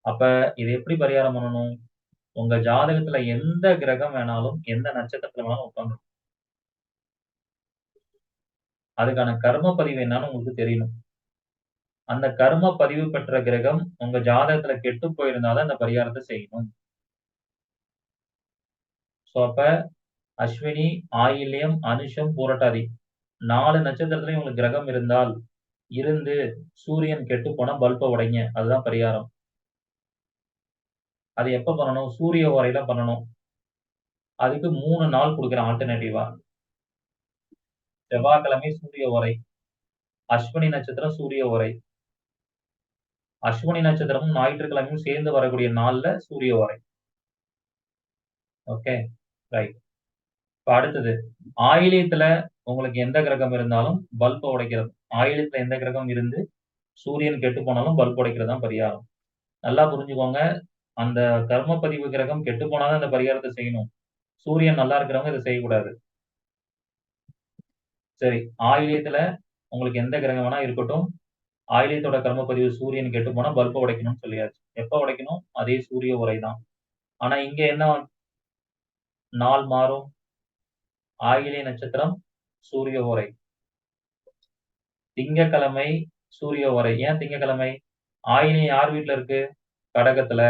C: அப்ப இத எப்படி பரிகாரம் பண்ணணும்? உங்க ஜாதகத்துல எந்த கிரகம் வேணாலும், எந்த நட்சத்திரத்துல வேணாலும் உட்கார்ந்துரும். அதுக்கான கர்ம பதிவு என்னன்னு உங்களுக்கு தெரியணும். அந்த கர்ம பதிவு பெற்ற கிரகம் உங்க ஜாதகத்துல கெட்டு போயிருந்தா தான் இந்த பரிகாரத்த செய்யணும். சோ அப்ப அஸ்வினி, ஆயில்யம், அனுஷம், பூரட்டாதி 4 நட்சத்திரத்திலயும் உங்களுக்கு கிரகம் இருந்தால், இருந்து சூரியன் கெட்டுப் போனா பல்ப உடைங்க. அதுதான் பரிகாரம். அது எப்ப பண்ணணும்? சூரிய ஓரையில பண்ணணும். அதுக்கு 3 நாள் குடுக்குறேன் ஆல்டர்னேட்டிவா. செவ்வாய்க்கிழமை சூரிய ஓரை. அஸ்வினி நட்சத்திரம் சூரிய ஓரை. அஸ்வினி நட்சத்திரமும் ஞாயிற்றுக்கிழமையும் சேர்ந்து வரக்கூடிய நாள்ல சூரிய ஓரை. ஓகே. ரைட். இப்ப அடுத்தது ஆயில்யத்துல உங்களுக்கு எந்த கிரகம் இருந்தாலும் பல்ப உடைக்கிறது. ஆயில்யத்துல எந்த கிரகம் இருந்து சூரியன் கெட்டுப் போனாலும் பல்ப் உடைக்கிறது தான் பரிகாரம். நல்லா புரிஞ்சுக்கோங்க. அந்த கர்ம பதிவு கிரகம் கெட்டுப் போனா தான் இந்த பரிகாரத்த செய்யணும். சூரியன் நல்லா இருக்கிறவங்க இத செய்யக்கூடாது. சரி. ஆயில்யத்துல உங்களுக்கு எந்த கிரகம் வேணா இருக்கட்டும். ஆயில்யத்தோட கர்ம பதிவு சூரியன் கெட்டுப் போனா பல்ப உடைக்கணும்னு சொல்லியாச்சு. எப்ப உடைக்கணும்? அதே சூரிய உரை தான். ஆனா இங்க என்ன நாள் மாறும்? ஆயில்ய நட்சத்திரம் சூரிய ஓரை. திங்கட்கிழமை சூரிய ஓரை. ஏன் திங்கட்கிழமை? ஆயில்யம் யார் வீட்ல இருக்கு? கடகத்துல.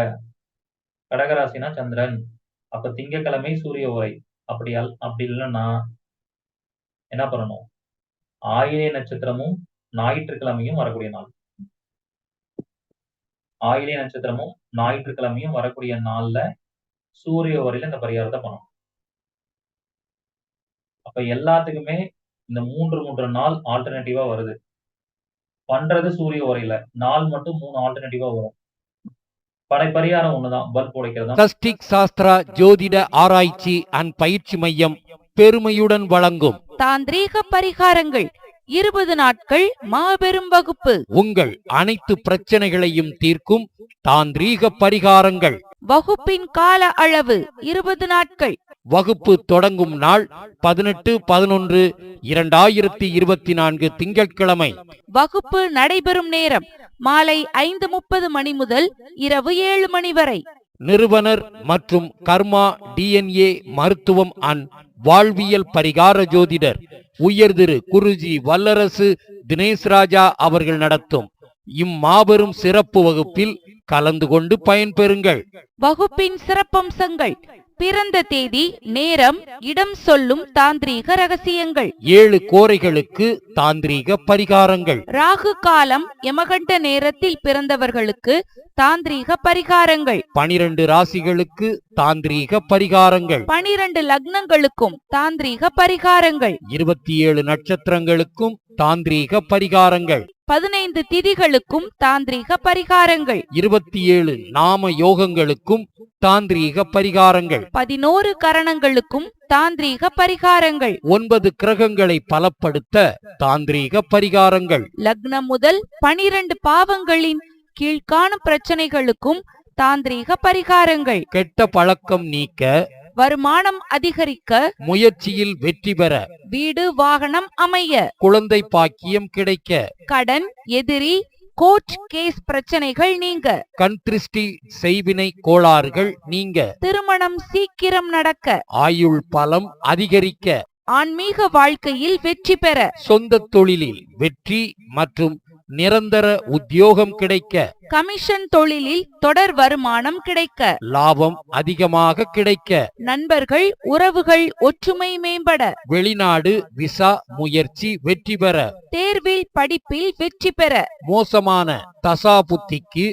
C: கடகராசினா சந்திரன். அப்ப திங்கட்கிழமை சூரிய ஓரை. அப்படி இல்லன்னா என்ன பண்ணணும்? ஆயில்ய நட்சத்திரமும் ஞாயிற்றுக்கிழமையும் வரக்கூடிய நாள். ஆயில்ய நட்சத்திரமும் ஞாயிற்றுக்கிழமையும் வரக்கூடிய நாள்ல சூரிய ஓரையில இந்த பரிகாரத்த பண்ணணும். அப்ப எல்லாத்துக்குமே இந்த 3 நாள் ஆல்டர்னேட்டிவா வருது. பண்றது சூரிய ஓரையில. நாள் மட்டும் 3 ஆல்டர்னேட்டிவா வரும். பரிகாரம் ஒண்ணுதான். பல்ப் உடைக்கிறது தான்.
E: கஸ்டிக் சாஸ்திரா ஜோதிட ஆராய்ச்சி அண்ட் பயிற்சி மையம் பெருமையுடன் வழங்கும்
D: தாந்திரீக பரிகாரங்கள் 20 நாட்கள் மாபெரும் வகுப்பு.
E: உங்கள் அனைத்து பிரச்சனைகளையும் தீர்க்கும் தாந்திரீக பரிகாரங்கள்.
D: வகுப்பின் கால அளவு 20 நாட்கள்.
E: வகுப்பு தொடங்கும் நாள் 18/11/2024 திங்கட்கிழமை.
D: வகுப்பு நடைபெறும் நேரம் மாலை 5:30 மணி முதல் இரவு 7 மணி வரை.
E: நிறுவனர் மற்றும் கர்மா டிஎன்ஏ மருத்துவம் அண்ட் வாழ்வியல் பரிகார ஜோதிடர் உயர்திரு குருஜி வல்லரசு தினேஷ்ராஜா அவர்கள் நடத்தும் இம்மாபெரும் சிறப்பு வகுப்பில் கலந்து கொண்டு பயன்பெறுங்கள்.
D: வகுப்பின் சிறப்பம்சங்கள்: பிறந்த தேதி, நேரம், இடம் சொல்லும் தாந்திரீக ரகசியங்கள்.
E: 7 கோரைகளுக்கு தாந்திரீக பரிகாரங்கள்.
D: ராகு காலம், யமகண்ட நேரத்தில் பிறந்தவர்களுக்கு தாந்திரீக பரிகாரங்கள்.
E: 12 ராசிகளுக்கு தாந்திரீக பரிகாரங்கள்.
D: 12 லக்னங்களுக்கும் தாந்திரீக பரிகாரங்கள்.
E: 27 நட்சத்திரங்களுக்கும் தாந்திரீக பரிகாரங்கள்.
D: 15 திதிகளுக்கும் தாந்திரீக பரிகாரங்கள்.
E: 27 நாம யோகங்களுக்கும் தாந்திரீக பரிகாரங்கள்.
D: 11 கரணங்களுக்கும் தாந்திரீக பரிகாரங்கள்.
E: 9 கிரகங்களை பலப்படுத்த தாந்திரீக பரிகாரங்கள்.
D: லக்னம் முதல் 12 பாவங்களின் கீழ்காணும் பிரச்சனைகளுக்கும் தாந்திரீக பரிகாரங்கள்.
E: கெட்ட பழக்கம் நீக்க,
D: வருமானம் அதிகரிக்க,
E: முயற்சியில் வெற்றி பெற,
D: வீடு வாகனம் அமைய,
E: குழந்தை பாக்கியம் கிடைக்க,
D: கடன், எதிரி, கோர்ட் கேஸ் பிரச்சனைகள் நீங்க,
E: கண் திருஷ்டி செய்வினை கோளாறுகள் நீங்க,
D: திருமணம் சீக்கிரம் நடக்க,
E: ஆயுள் பலம் அதிகரிக்க,
D: ஆன்மீக வாழ்க்கையில் வெற்றி பெற,
E: சொந்த தொழிலில் வெற்றி மற்றும் நிரந்தர உத்தியோகம் கிடைக்க,
D: கமிஷன் தொழிலில் தொடர் வருமானம் கிடைக்க,
E: லாபம் அதிகமாக கிடைக்க,
D: நண்பர்கள் உறவுகள் ஒற்றுமை மேம்பட,
E: வெளிநாடு விசா முயற்சி வெற்றி பெற,
D: தேர்வில் படிப்பில் வெற்றி பெற,
E: மோசமான தசா புத்திக்கு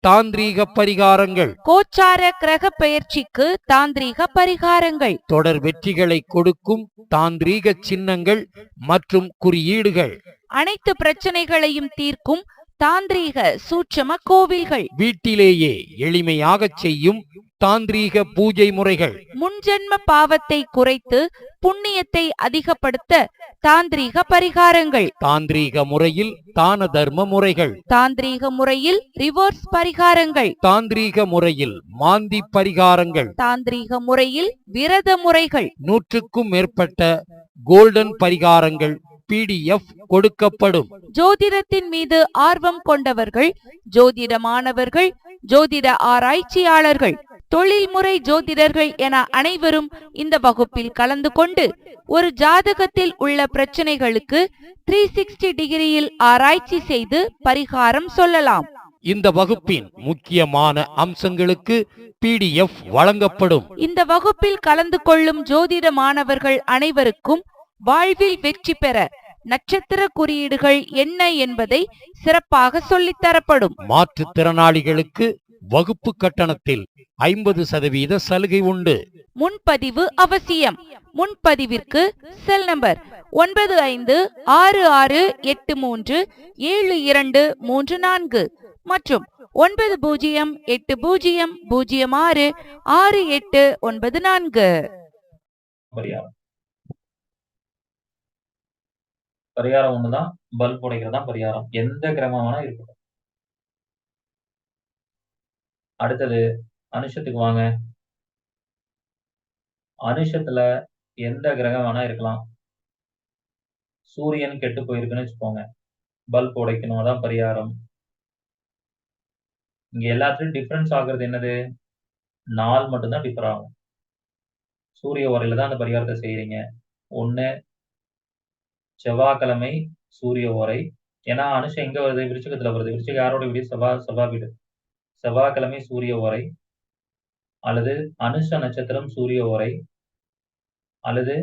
E: தாந்திரீக பரிகாரங்கள்.
D: கோச்சார கிரக பெயர்ச்சிக்கு தாந்திரீக பரிகாரங்கள்.
E: தொடர் வெற்றிகளை கொடுக்கும் தாந்திரீக சின்னங்கள் மற்றும் குறியீடுகள்.
D: அனைத்து பிரச்சனைகளையும் தீர்க்கும் தாந்திரீக சூட்சம கோவில்கள்.
E: வீட்டிலேயே எளிமையாக செய்யும் தாந்திரீக பூஜை முறைகள்.
D: முன்ஜென்ம பாவத்தை குறைத்து புண்ணியத்தை அதிகப்படுத்த தாந்திரீக பரிகாரங்கள்.
E: தாந்திரீக முறையில் தான தர்ம முறைகள்.
D: தாந்திரீக முறையில் ரிவர்ஸ் பரிகாரங்கள்.
E: தாந்திரீக முறையில் மாந்தி பரிகாரங்கள்.
D: தாந்திரீக முறையில் விரத முறைகள்.
E: 100க்கும் மேற்பட்ட கோல்டன் பரிகாரங்கள் PDF கொடுக்கப்படும்.
D: ஜோதிடத்தின் மீது ஆர்வம் கொண்டவர்கள், ஜோதிட மாணவர்கள், ஜோதிட ஆராய்ச்சியாளர்கள், தொழில்முறை ஜோதிடர்கள் என அனைவரும் இந்த வகுப்பில் கலந்து கொண்டு ஒரு ஜாதகத்தில் உள்ள பிரச்சனைகளுக்கு 360 டிகிரியில் ஆராய்ச்சி செய்து பரிகாரம் சொல்லலாம்.
E: இந்த வகுப்பின் முக்கியமான அம்சங்களுக்கு PDF வழங்கப்படும்.
D: இந்த வகுப்பில் கலந்து கொள்ளும் ஜோதிட மாணவர்கள் அனைவருக்கும் வாழ்வில் வெற்றி பெற நட்சத்திர குறியீடுகள் என்ன என்பதை சிறப்பாக சொல்லித்தரப்படும்.
E: மாற்றுத்திறனாளிகளுக்கு வகுப்பு கட்டணத்தில் 50% சலுகை உண்டு.
D: முன்பதிவு அவசியம். முன்பதிவிற்கு செல் நம்பர் 9566837234 மற்றும் 9080066894.
C: பரிகாரம் ஒண்ணுதான். பல்ப் உடைக்கிறது தான் பரிகாரம். எந்த கிரகமா வேணா இருக்கட்டும். அடுத்தது அனுஷத்துக்கு வாங்க. அனுஷத்துல எந்த கிரகம் வேணா இருக்கலாம். சூரியன் கெட்டு போயிருக்குன்னு வச்சுக்கோங்க, பல்ப் உடைக்கணும், அதான் பரிகாரம். இங்க எல்லாத்துலயும் டிஃபரன்ஸ் ஆகுறது என்னது? நாள் மட்டும்தான் டிஃபர் ஆகும். சூரிய உரையில தான் அந்த பரிகாரத்தை செய்யறீங்க. ஒண்ணு செவ்வாய்க்கிழமை சூரிய ஓரை. ஏன்னா அனுஷம் எங்க வருது? விருச்சிகத்துல வருது. விருச்சிக யாரோட வீடு? செவ்வாய் வீடு. செவ்வாய்க்கிழமை சூரிய ஓரை, அல்லது அனுஷ நட்சத்திரம் சூரிய ஓரை, அல்லது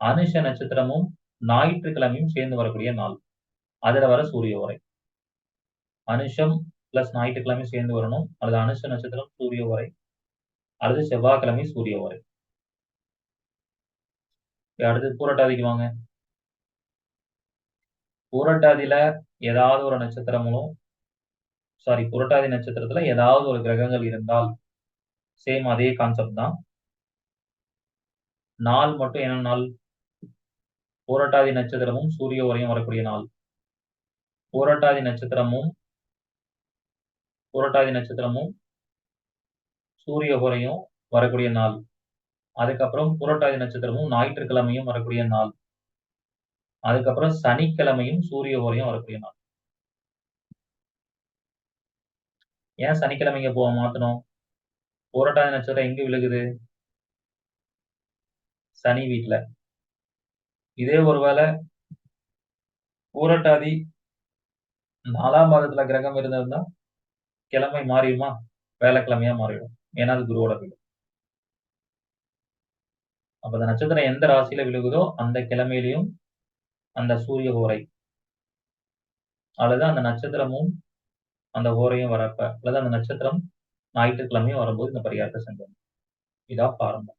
C: அனுஷ நட்சத்திரமும் ஞாயிற்றுக்கிழமையும் சேர்ந்து வரக்கூடிய நாள், அதுல வர சூரிய ஓரை. அனுஷம் பிளஸ் ஞாயிற்றுக்கிழமை சேர்ந்து வரணும், அல்லது அனுஷ நட்சத்திரம் சூரிய ஓரை, அல்லது செவ்வாய்க்கிழமை சூரிய ஓரை. அடுத்து பூரட்டாதிக்கு வாங்க. பூரட்டாதியில ஏதாவது ஒரு நட்சத்திரங்களும் புரட்டாதி நட்சத்திரத்துல ஏதாவது ஒரு கிரகங்கள் இருந்தால் சேம் அதே கான்செப்ட் தான். நாள் மட்டும் என்ன நாள்? பூரட்டாதி நட்சத்திரமும் சூரிய ஓரையும் வரக்கூடிய நாள். பூரட்டாதி நட்சத்திரமும் சூரிய ஓரையும் வரக்கூடிய நாள். அதுக்கப்புறம் புரட்டாதி நட்சத்திரமும் ஞாயிற்றுக்கிழமையும் வரக்கூடிய நாள். அதுக்கப்புறம் சனிக்கிழமையும் சூரிய ஓரையும் வரக்கூடிய நாள். ஏன் சனிக்கிழமைங்க மாத்தணும்? புரட்டாதி நட்சத்திரம் எங்க விழுகுது? சனி வீட்டுல. இதே ஒருவேளை பூரட்டாதி 4ஆம் பாதத்துல கிரகம் இருந்ததுன்னா கிழமை மாறிடுமா? வேலைக்கிழமையா மாறிடும். ஏன்னா அது குருவோட வீடு. அப்ப அந்த நட்சத்திரம் எந்த ராசியில விழுகுதோ அந்த கிழமையிலயும் அந்த சூரிய ஹோரை அல்லது அந்த நட்சத்திரமும் அந்த ஹோரையும் வரப்ப அல்லது அந்த நட்சத்திரம் ஞாயிற்றுக்கிழமையும் வரும்போது இந்த பரிகாரத்தை செஞ்சோம். இதா பாரம்பரியம்.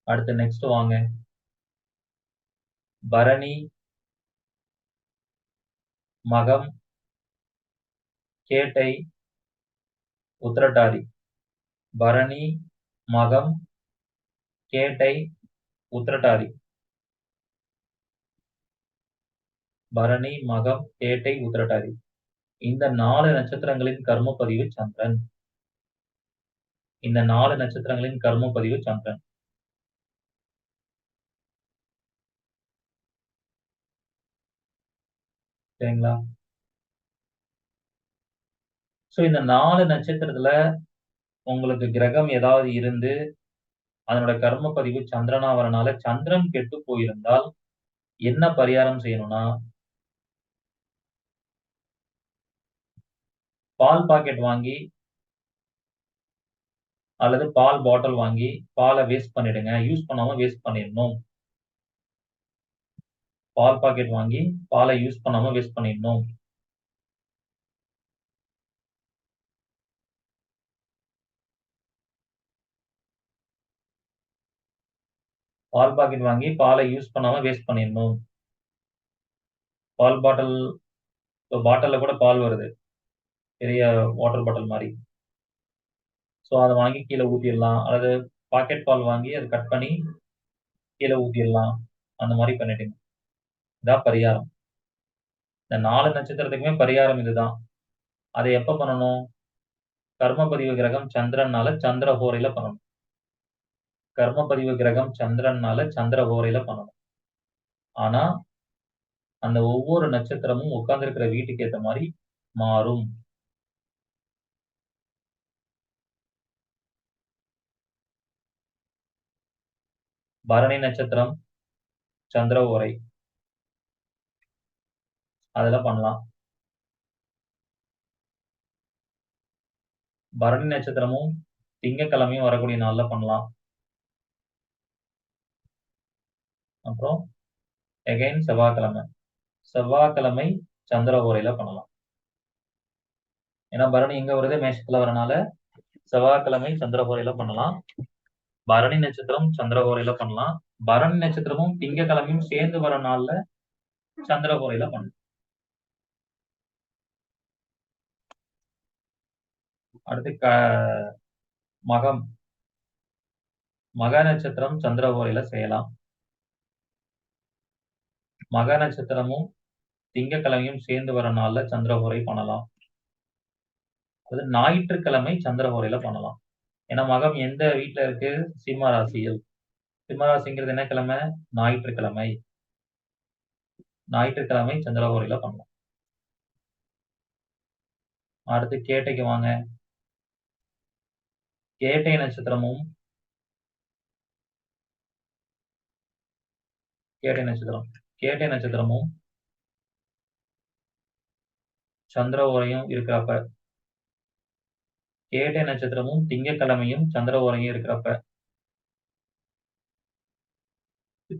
C: அடுத்து நெக்ஸ்ட் வாங்க. பரணி, மகம், கேட்டை, உத்திரட்டாதி. பரணி, மகம், கேட்டை, உத்திரட்டாதி. பரணி, மகம், கேட்டை, உத்திரட்டாதி. இந்த 4 நட்சத்திரங்களின் கர்ம பதிவு சந்திரன். இந்த 4 நட்சத்திரங்களின் கர்ம பதிவு சந்திரன். சரிங்களா? சோ இந்த 4 நட்சத்திரத்துல உங்களுக்கு கிரகம் ஏதாவது இருந்து அதனோட கர்ம பதிவு சந்திரனா வரனால சந்திரன் கெட்டு போயிருந்தால் என்ன பரிகாரம் செய்யணும்னா, பால் பாக்கெட் வாங்கி அல்லது பால் பாட்டில் வாங்கி பாலை வேஸ்ட் பண்ணிடுங்க. யூஸ் பண்ணாம வேஸ்ட் பண்ணிடணும். பால் பாக்கெட் வாங்கி பாலை யூஸ் பண்ணாம வேஸ்ட் பண்ணிடணும். பால் பாக்கெட் வாங்கி பாலை யூஸ் பண்ணாம வேஸ்ட் பண்ணிடணும். பால் பாட்டில் பாட்டில்ல கூட பால் வருது. பெரிய வாட்டர் பாட்டில் மாதிரி. ஸோ அதை வாங்கி கீழே ஊத்திடலாம். அல்லது பாக்கெட் பால் வாங்கி அதை கட் பண்ணி கீழே ஊத்திடலாம். அந்த மாதிரி பண்ணிடுங்க. இதான் பரிகாரம். இந்த 4 நட்சத்திரத்துக்குமே பரிகாரம் இதுதான். அதை எப்ப பண்ணணும்? கர்மபதிவு கிரகம் சந்திரனால சந்திர ஹோரையில பண்ணணும். கர்மபதிவு கிரகம் சந்திரனால சந்திர ஹோரையில பண்ணணும். ஆனா அந்த ஒவ்வொரு நட்சத்திரமும் உட்கார்ந்திருக்கிற வீட்டுக்கு ஏத்த மாதிரி மாறும். பரணி நட்சத்திரம் சந்திர ஹோரை அதெல்லாம் பண்ணலாம். பரணி நட்சத்திரமும் திங்கட்கிழமையும் வரக்கூடிய நாள்ல பண்ணலாம். அப்புறம் எகைன் செவ்வாய்க்கிழமை. செவ்வாய்க்கிழமை சந்திர ஹோரையில பண்ணலாம். ஏன்னா பரணி எங்க வருது? மேஷத்துல வரனால செவ்வாய்க்கிழமை சந்திர ஹோரையில பண்ணலாம். பரணி நட்சத்திரம் சந்திர ஹோரையில பண்ணலாம். பரணி நட்சத்திரமும் திங்கட்கிழமையும் சேர்ந்து வர நாள்ல சந்திர ஹோரையில பண்ணலாம். அடுத்து மகம். மக நட்சத்திரம் சந்திர ஹோரையில செய்யலாம். மக நட்சத்திரமும் திங்கட்கிழமையும் சேர்ந்து வர நாள்ல சந்திர ஹோரை பண்ணலாம். அது ஞாயிற்றுக்கிழமை சந்திர ஹோரையில பண்ணலாம். ஏன்னா மகம் எந்த வீட்டுல இருக்கு? சிம்ம ராசியில். சிம்ம ராசிங்கிறது என்ன கிழமை? ஞாயிற்றுக்கிழமை. ஞாயிற்றுக்கிழமை சந்திர ஹோரையில பண்ணலாம். அடுத்து கேட்டைக்கு வாங்க. கேட்டை நட்சத்திரமும் கேட்டை நட்சத்திரமும் சந்திர ஹோரையும் இருக்கிறப்ப, கேட்டை நட்சத்திரமும் திங்கட்கிழமையும் சந்திர ஹோரையும் இருக்கிறப்ப,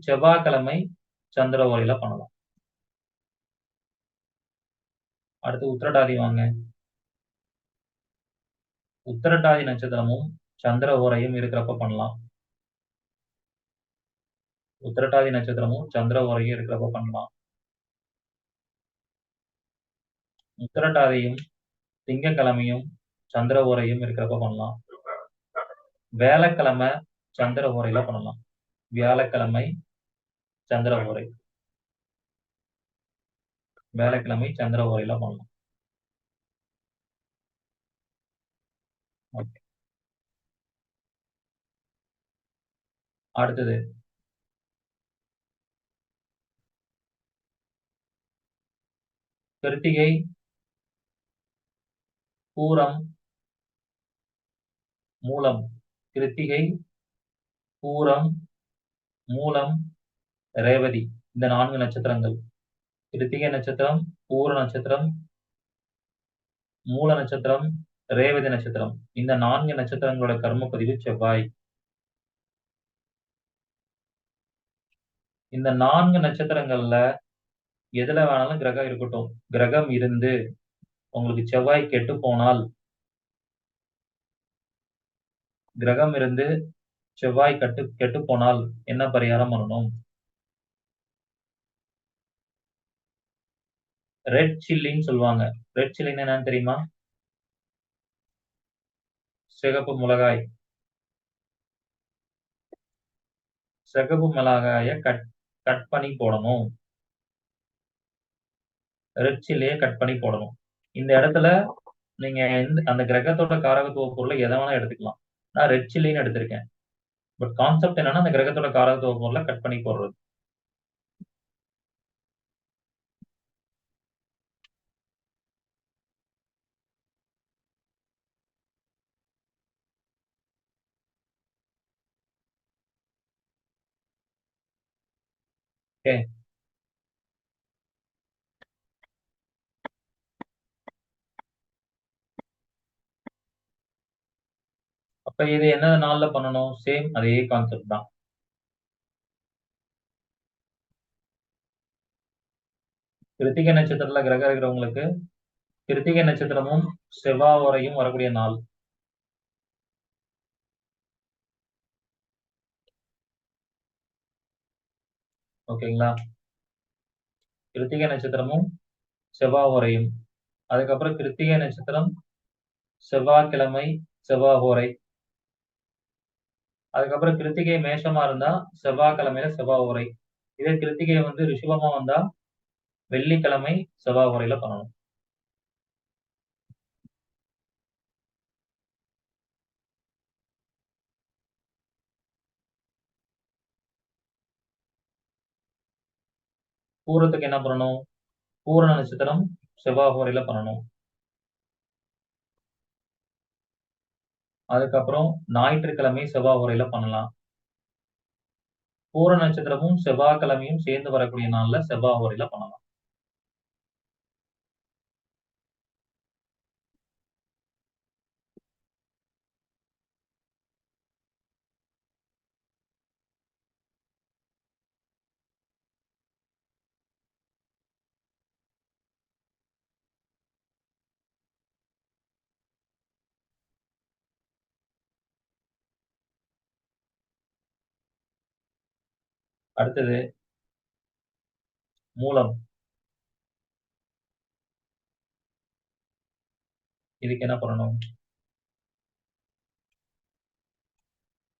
C: செவ்வாய்க்கிழமை சந்திர ஹோரையில பண்ணலாம். அடுத்து உத்திரட்டாதி வாங்க. உத்திரட்டாதி நட்சத்திரமும் சந்திர ஹோரையும் இருக்கிறப்ப பண்ணலாம். உத்திரட்டாதி நட்சத்திரமும் சந்திர ஹோரையும் இருக்கிறப்ப பண்ணலாம். உத்திரட்டாதியும் திங்கட்கிழமையும் சந்திர ஹோரையும் இருக்கிறப்ப பண்ணலாம். வியாழக்கிழமை சந்திர ஹோரையில பண்ணலாம். வியாழக்கிழமை சந்திர ஹோரை. வியாழக்கிழமை சந்திர ஹோரையில பண்ணலாம். ஓகே. அடுத்தது கிருத்திகை, பூரம், மூலம். கிருத்திகை, பூரம், மூலம், ரேவதி. இந்த 4 நட்சத்திரங்கள். கிருத்திகை நட்சத்திரம், பூர நட்சத்திரம், மூல நட்சத்திரம், ரேவதி நட்சத்திரம். இந்த 4 நட்சத்திரங்களோட கர்ம பதிவு செவ்வாய். இந்த 4 நட்சத்திரங்கள்ல எதுல வேணாலும் கிரகம் இருக்கட்டும். கிரகம் இருந்து உங்களுக்கு செவ்வாய் கெட்டுப் போனால் கிரகம் இருந்து செவ்வாய் கெட்டுப் போனால் என்ன பரிகாரம் பண்ணணும்? ரெட் சில்லின்னு சொல்லுவாங்க. ரெட் சில்லின்னு என்னன்னு தெரியுமா? சிகப்பு மிளகாய். சிகப்பு மிளகாய கட் பண்ணி போடணும். ரெட் சில்லிய கட் பண்ணி போடணும். இந்த இடத்துல நீங்க அந்த கிரகத்தோட காரகத்துவ பொருள எத வேணா எடுத்துக்கலாம். நான் ரெட் சில்லின்னு எடுத்திருக்கேன். பட் கான்செப்ட் என்னன்னா, அந்த கிரகத்தோட காரகத்துவ பொருள கட் பண்ணி போடுறது. ஓகே. அப்ப இது என்ன நாள்ல பண்ணணும்? சேம் அதே கான்செப்ட் தான். கிருத்திகை நட்சத்திரத்துல கிரகம் இருக்கிறவங்களுக்கு கிருத்திகை நட்சத்திரமும் செவ்வாய் ஓரையும் வரக்கூடிய நாள். ஓகேங்களா? கிருத்திகை நட்சத்திரமும் செவ்வாய் ஓரையும். அதுக்கப்புறம் கிருத்திகை நட்சத்திரம் செவ்வாய்க்கிழமை செவ்வாய் ஓரை. அதுக்கப்புறம் கிருத்திகை மேஷமா இருந்தா செவ்வாய்க்கிழமையில செவ்வாய் ஓரை. இதே கிருத்திகை வந்து ரிஷபமா வந்தா வெள்ளிக்கிழமை செவ்வாய் ஓரையில பண்ணணும். பூரத்துக்கு என்ன பண்ணணும்? பூரண நட்சத்திரம் செவ்வாய் ஓரையில பண்ணணும். அதுக்கப்புறம் ஞாயிற்றுக்கிழமை செவ்வாய் ஓரையில பண்ணலாம். பூர நட்சத்திரமும் செவ்வாய்க்கிழமையும் சேர்ந்து வரக்கூடிய நாள்ல செவ்வாய் ஓரையில பண்ணலாம். அடுத்தது மூலம். இதுக்கு என்ன பண்ணணும்?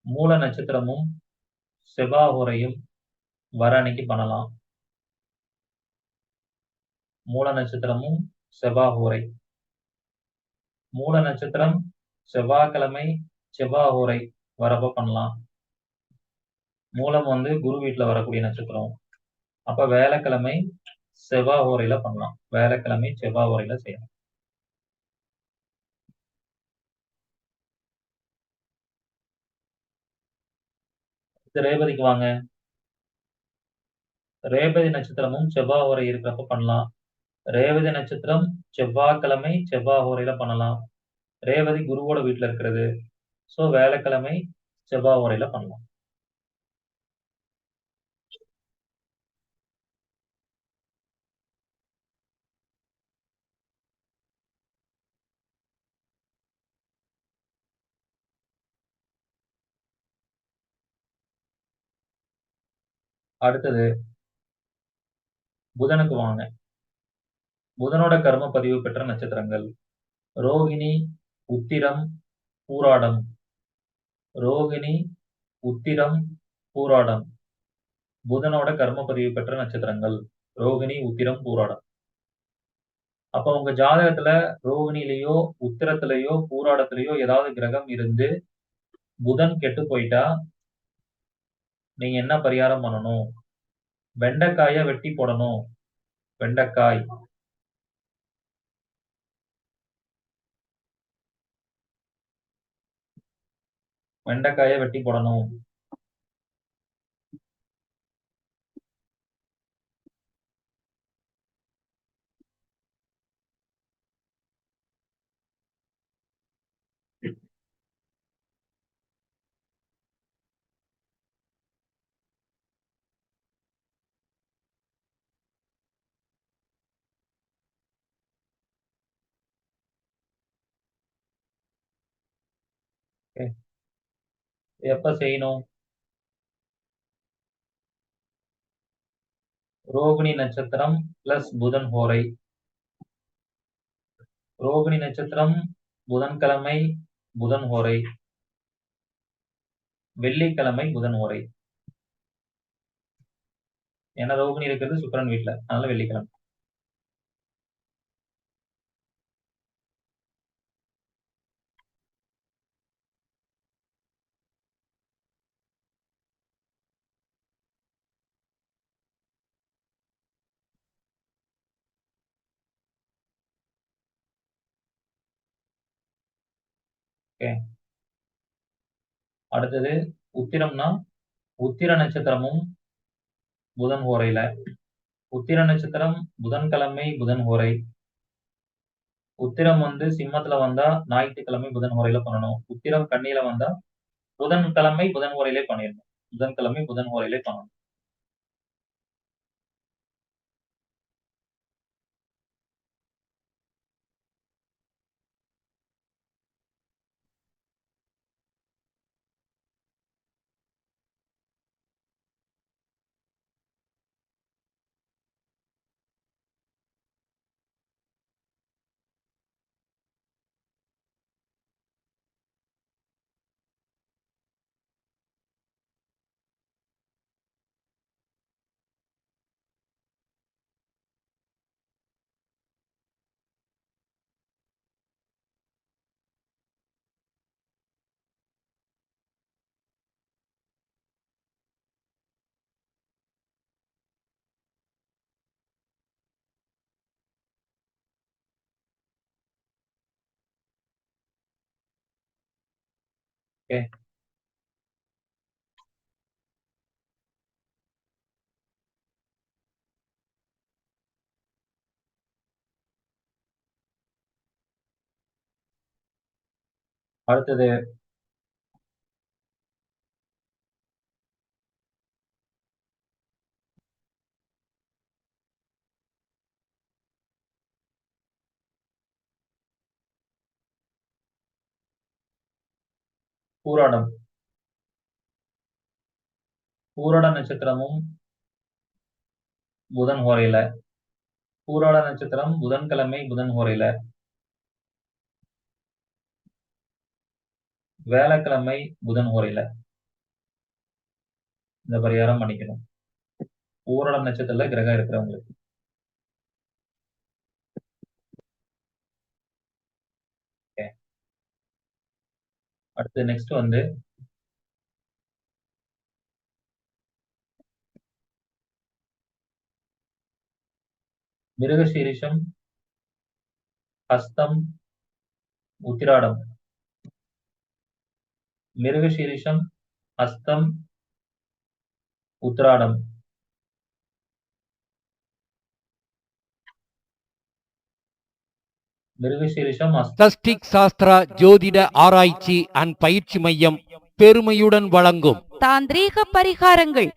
C: மூல நட்சத்திரமும் செவ்வாய் ஓரையும் வர அன்னைக்கு பண்ணலாம். மூல நட்சத்திரமும் செவ்வாய் ஓரை. மூல நட்சத்திரம் செவ்வாய்க்கிழமை செவ்வாய் ஓரை வரப்ப பண்ணலாம். மூலம் வந்து குரு வீட்டுல வரக்கூடிய நட்சத்திரம். அப்ப வேலைக்கிழமை செவ்வாய் ஓரையில பண்ணலாம். வேலைக்கிழமை செவ்வாய் ஓரையில செய்யலாம். ரேவதிக்கு வாங்க. ரேவதி நட்சத்திரமும் செவ்வாய் ஓரை இருக்கிறப்ப பண்ணலாம். ரேவதி நட்சத்திரம் செவ்வாய்க்கிழமை செவ்வாய் ஓரையில பண்ணலாம். ரேவதி குருவோட வீட்டுல இருக்கிறது. சோ வேலைக்கிழமை செவ்வாய் ஓரையில பண்ணலாம். அடுத்தது புதனுக்கு வாங்க. புதனோட கர்ம பதிவு பெற்ற நட்சத்திரங்கள் ரோகிணி, உத்திரம், பூராடம். ரோகிணி, உத்திரம், பூராடம். புதனோட கர்ம பதிவு பெற்ற நட்சத்திரங்கள் ரோகிணி, உத்திரம், பூராடம். அப்ப உங்க ஜாதகத்துல ரோகிணிலேயோ உத்திரத்திலேயோ பூராடத்திலேயோ ஏதாவது கிரகம் இருந்து புதன் கெட்டு போயிட்டா நீங்க என்ன பரிகாரம் பண்ணணும்? வெண்டைக்காய வெட்டி போடணும். வெண்டைக்காய். வெண்டைக்காய வெட்டி போடணும். எப்ப செய்யணும்? ரோகிணி நட்சத்திரம் பிளஸ் புதன் ஹோரை. ரோகிணி நட்சத்திரம் புதன்கிழமை புதன் ஹோரை, வெள்ளிக்கிழமை புதன் ஹோரை. ஏன்னா ரோகிணி இருக்கிறது சுக்கிரன் வீட்டுல, அதனால வெள்ளிக்கிழமை. ஓகே. அடுத்தது உத்திரம்னா உத்திர நட்சத்திரமும் புதன் ஹோரையில. உத்திர நட்சத்திரம் புதன்கிழமை புதன் ஹோரை. உத்திரம் சிம்மத்துல வந்தா ஞாயிற்றுக்கிழமை புதன் ஹோரையில பண்ணணும். உத்திரம் கன்னியில வந்தா புதன்கிழமை புதன் ஹோரையிலே பண்ணிடணும். புதன்கிழமை புதன் ஹோரையிலே பண்ணணும். ஓகே. அடுத்தது பூராடம். பூராட நட்சத்திரமும் புதன் ஹோரையில. பூராட நட்சத்திரம் புதன்கிழமை புதன் ஹோரையில. வேலைக்கிழமை புதன் ஹோரையில. இந்த பரிகாரம் பண்ணிக்கணும் பூராட நட்சத்திரத்துல கிரகம் இருக்கிறவங்களுக்கு. அடுத்து நெக்ஸ்ட் மிருகசீரிஷம், ஹஸ்தம், உத்திராடம். மிருகசீரிஷம், ஹஸ்தம், உத்திராடம். மிருகசீரிஷம்,
E: ஸ்வஸ்திக் சாஸ்திரா ஜோதிட ஆராய்ச்சி அண்ட் பயிற்சி மையம் பெருமையுடன் வழங்கும்
D: தாந்திரீக பரிகாரங்கள்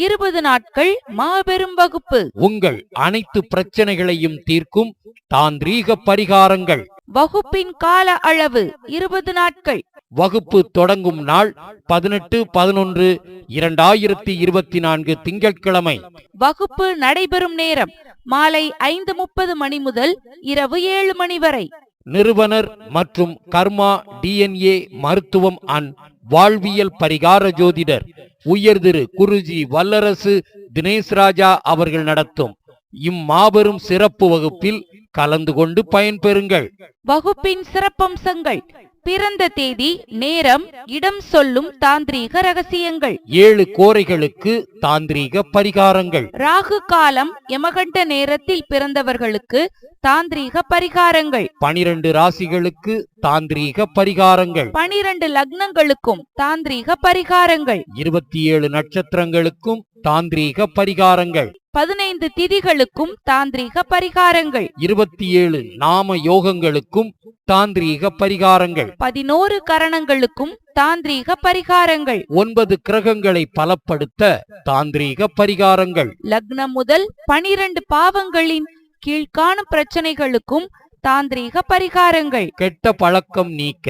D: 20 நாட்கள் மாபெரும் வகுப்பு.
E: உங்கள் அனைத்து பிரச்சனைகளையும் தீர்க்கும் தாந்திரீக பரிகாரங்கள்.
D: வகுப்பின் கால அளவு 20 நாட்கள்.
E: வகுப்பு தொடங்கும் நாள் 18/11/2024 திங்கட்கிழமை.
D: வகுப்பு நடைபெறும் நேரம் மாலை 5:30 மணி முதல் இரவு 7 மணி வரை.
E: நிறுவனர் மற்றும் கர்மா DNA மருத்துவம் அண்ட் வாழ்வியல் பரிகார ஜோதிடர் உயர்திரு குருஜி வல்லரசு தினேஷ்ராஜா அவர்கள் நடத்தும் இம்மாபெரும் சிறப்பு வகுப்பில் கலந்து கொண்டு பயன்பெறுங்கள்.
D: வகுப்பின் சிறப்பம்சங்கள்: பிறந்த தேதி, நேரம், இடம் சொல்லும் தாந்திரீக ரகசியங்கள்,
E: 7 கோரைகளுக்கு தாந்திரீக பரிகாரங்கள்,
D: ராகு காலம் யமகண்ட நேரத்தில் பிறந்தவர்களுக்கு தாந்திரீக பரிகாரங்கள்,
E: 12 ராசிகளுக்கு தாந்திரீக பரிகாரங்கள்,
D: 12 லக்னங்களுக்கும் தாந்திரீக பரிகாரங்கள்,
E: 27 நட்சத்திரங்களுக்கும் தாந்திரீக பரிகாரங்கள்,
D: 15 திதிகளுக்கும் தாந்திரீக பரிகாரங்கள்,
E: 27 நாம யோகங்களுக்கும் தாந்திரீக பரிகாரங்கள்,
D: 11 கரணங்களுக்கும் தாந்திரீக பரிகாரங்கள்,
E: 9 கிரகங்களை பலப்படுத்த தாந்திரீக பரிகாரங்கள்,
D: லக்னம் முதல் 12 பாவங்களின் கீழ்காணும் பிரச்சனைகளுக்கும் தாந்திரீக பரிகாரங்கள்,
E: கெட்ட பழக்கம் நீக்க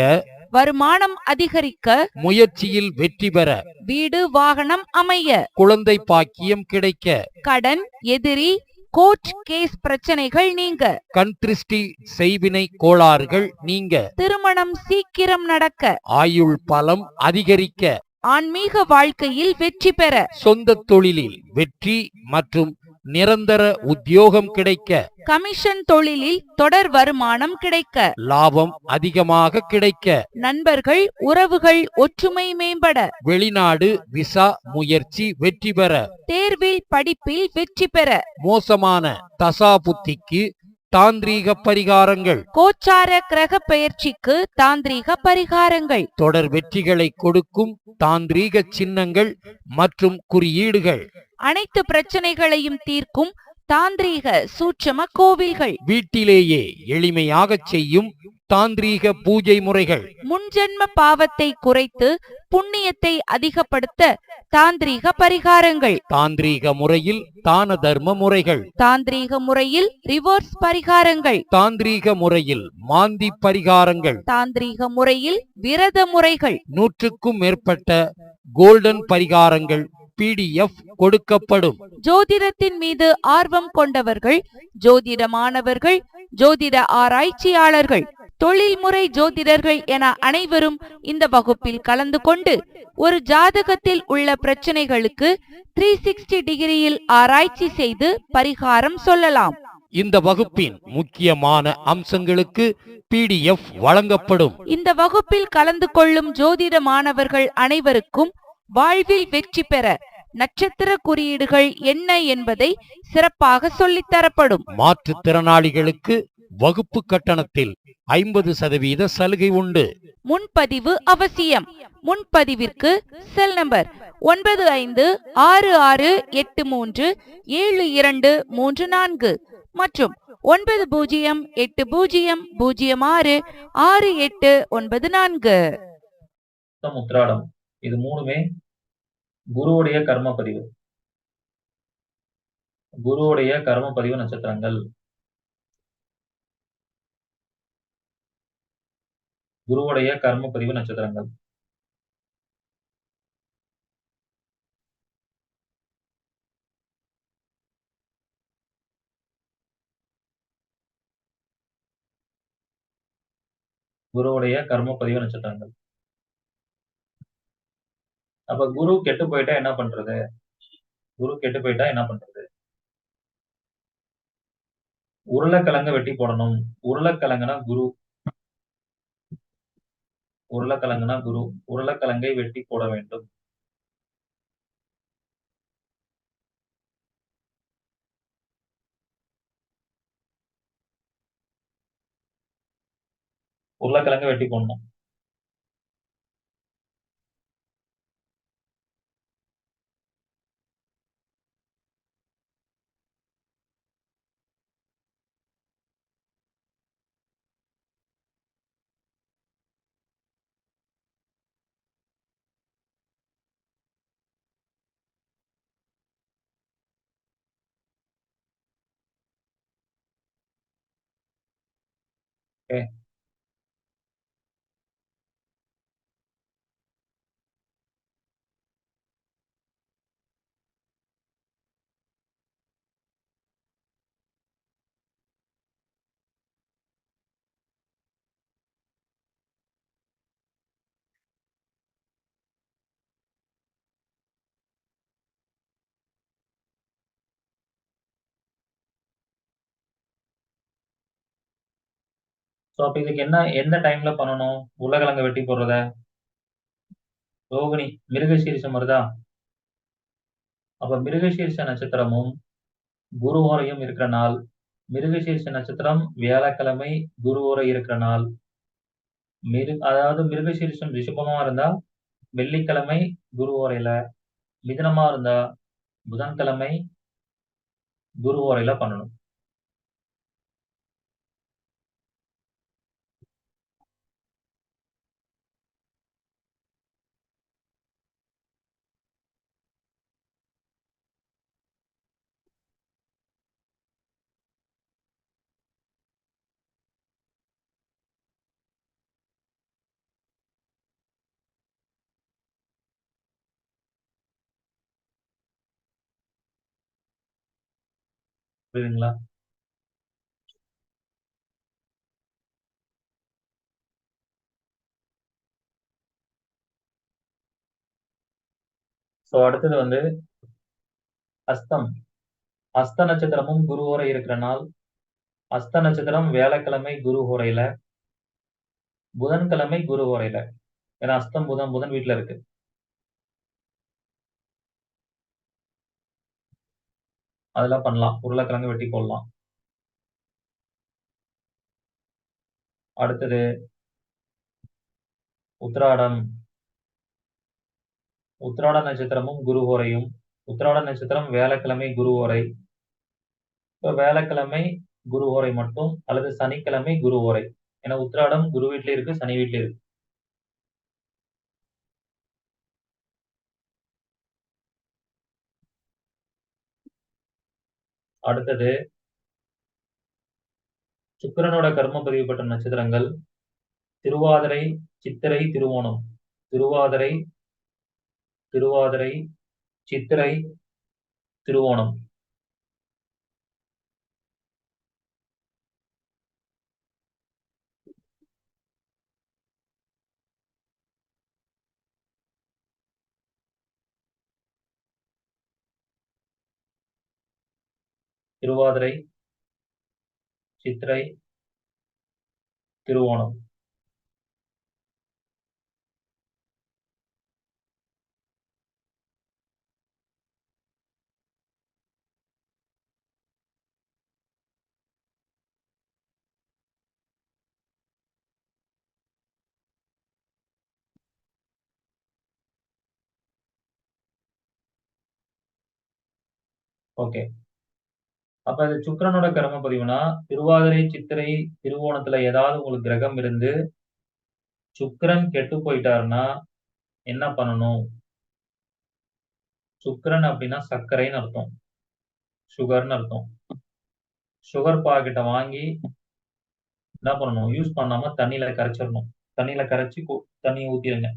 D: வருமானம் அதிகரிக்க,
E: முயற்சியில் வெற்றி பெற,
D: வீடு வாகனம் அமைய,
E: குழந்தை பாக்கியம் கிடைக்க,
D: கடன், எதிரி, கோர்ட் கேஸ் பிரச்சனைகள் நீங்க,
E: கண் திருஷ்டி செய்வினை கோளாறுகள் நீங்க,
D: திருமணம் சீக்கிரம் நடக்க,
E: ஆயுள் பலம் அதிகரிக்க,
D: ஆன்மீக வாழ்க்கையில் வெற்றி பெற,
E: சொந்த தொழிலில் வெற்றி மற்றும் நிரந்தர உத்தியோகம் கிடைக்க,
D: கமிஷன் தொழிலில் தொடர் வருமானம் கிடைக்க,
E: லாபம் அதிகமாக கிடைக்க,
D: நண்பர்கள் உறவுகள் ஒற்றுமை மேம்பட,
E: வெளிநாடு விசா முயற்சி வெற்றி பெற,
D: தேர்வில் படிப்பில் வெற்றி பெற,
E: மோசமான தசா புத்திக்கு தாந்திரீக பரிகாரங்கள்,
D: கோச்சார கிரக பெயர்ச்சிக்கு தாந்திரீக பரிகாரங்கள்,
E: தொடர் வெற்றிகளை கொடுக்கும் தாந்திரீக சின்னங்கள் மற்றும் குறியீடுகள்,
D: அனைத்து பிரச்சனைகளையும் தீர்க்கும் தாந்திரீக சூட்சம கோவில்கள்,
E: வீட்டிலேயே எளிமையாக செய்யும் தாந்திரீக பூஜை முறைகள்,
D: முன்ஜென்ம பாவத்தை குறைத்து புண்ணியத்தை அதிகப்படுத்த தாந்திரீக பரிகாரங்கள்,
E: தாந்திரீக முறையில் தான தர்ம முறைகள்,
D: தாந்திரீக முறையில் ரிவர்ஸ் பரிகாரங்கள்,
E: தாந்திரீக முறையில் மாந்தி பரிகாரங்கள்,
D: தாந்திரீக முறையில் விரத முறைகள்,
E: 100க்கும் மேற்பட்ட கோல்டன் பரிகாரங்கள் PDF கொடுக்கப்படும்.
D: ஜோதிடத்தின் மீது ஆர்வம் கொண்டவர்கள், ஜோதிட மாணவர்கள், ஜோதிட ஆராய்ச்சியாளர்கள், தொழில்முறை ஜோதிடர்கள் என அனைவரும் இந்த வகுப்பில் கலந்து கொண்டு ஒரு ஜாதகத்தில் உள்ள பிரச்சனைகளுக்கு 360 டிகிரியில் ஆராய்ச்சி செய்து பரிகாரம் சொல்லலாம்.
E: இந்த வகுப்பின் முக்கியமான அம்சங்களுக்கு PDF வழங்கப்படும்.
D: இந்த வகுப்பில் கலந்து கொள்ளும் ஜோதிட மாணவர்கள் அனைவருக்கும் வாழ்வில் வெற்றி பெற நட்சத்திர குறியீடுகள் என்ன என்பதை சிறப்பாக சொல்லித்தரப்படும்.
E: மாற்றுத்திறனாளிகளுக்கு வகுப்பு கட்டணத்தில் 50% சலுகை உண்டு.
D: முன்பதிவு அவசியம். முன்பதிவிற்கு செல் நம்பர் 9566837234 மற்றும் 9080066894.
C: உத்திராடம், இது மூணுமே குருவுடைய கர்ம பதிவு. குருவுடைய கர்ம பதிவு நட்சத்திரங்கள். குருவுடைய கர்ம பதிவு நட்சத்திரங்கள். குருவுடைய கர்ம பதிவு நட்சத்திரங்கள். அப்ப குரு கெட்டு போயிட்டா என்ன பண்றது? குரு கெட்டு போயிட்டா என்ன பண்றது? உருளைக்கிழங்க வெட்டி போடணும். உருளைக்கிழங்குனா குரு. உருளைக்கிழங்குனா குரு. உருளைக்கிழங்கை வெட்டி போட வேண்டும். உருளைக்கிழங்க வெட்டி போடணும். ஓகே. அப்ப இதுக்கு எந்த டைம்ல பண்ணணும் உருளைக்கிழங்க வெட்டி போடுறத? ரோகிணி, மிருகசீரிஷம் வருதா? அப்ப மிருகசீரிஷ நட்சத்திரமும் குரு ஓரையும் இருக்கிற நாள். மிருகசீரிஷ நட்சத்திரம் வியாழக்கிழமை, குரு ஓரை இருக்கிற நாள். அதாவது மிருகசீரிஷம் ரிஷபமா இருந்தா வெள்ளிக்கிழமை குரு ஓரையில, மிதுனமா இருந்தா புதன்கிழமை குரு ஓரையில பண்ணணும். புரியுதுங்களா? சோ அடுத்தது வந்து அஸ்தம். அஸ்த நட்சத்திரமும் குரு ஹோரை இருக்கிற நாள். அஸ்த நட்சத்திரம் வியாழக்கிழமை குரு ஹோரையில, புதன்கிழமை குரு ஹோரையில. ஏன்னா அஸ்தம் புதன் புதன் வீட்ல இருக்கு. அதெல்லாம் பண்ணலாம். உருளைக்கிழங்கு வெட்டி போடலாம். அடுத்தது உத்திராடம். உத்திராட நட்சத்திரமும் குரு ஹோரையும். உத்திராட நட்சத்திரம் வியாழக்கிழமை குரு ஹோரை. இப்ப வியாழக்கிழமை குரு ஹோரை மட்டும் அல்லது சனிக்கிழமை குரு ஹோரை. ஏன்னா உத்திராடம் குரு வீட்லயும் இருக்கு, சனி வீட்லயும் இருக்கு. அடுத்தது சுக்கிரனோட கர்ம பதிவு பெற்ற நட்சத்திரங்கள் திருவாதிரை, சித்திரை, திருவோணம். திருவாதிரை, திருவாதிரை, சித்திரை, திருவோணம். திருவாதிரை, சித்திரை, திருவோணம். ஓகே. அப்ப அது சுக்கிரனோட கர்ம பதிவுனா, திருவாதிரை, சித்திரை, திருவோணத்துல ஏதாவது உங்களுக்கு கிரகம் இருந்து சுக்கிரன் கெட்டு போயிட்டாருன்னா என்ன பண்ணணும்? சுக்கிரன் அப்படின்னா சர்க்கரைன்னு அர்த்தம். சுகர்ன்னு அர்த்தம். சுகர் பாக்கெட்ட வாங்கி என்ன பண்ணணும்? யூஸ் பண்ணாம தண்ணீல கரைச்சிரணும். தண்ணீல கரைச்சு தண்ணிய ஊத்திருங்க.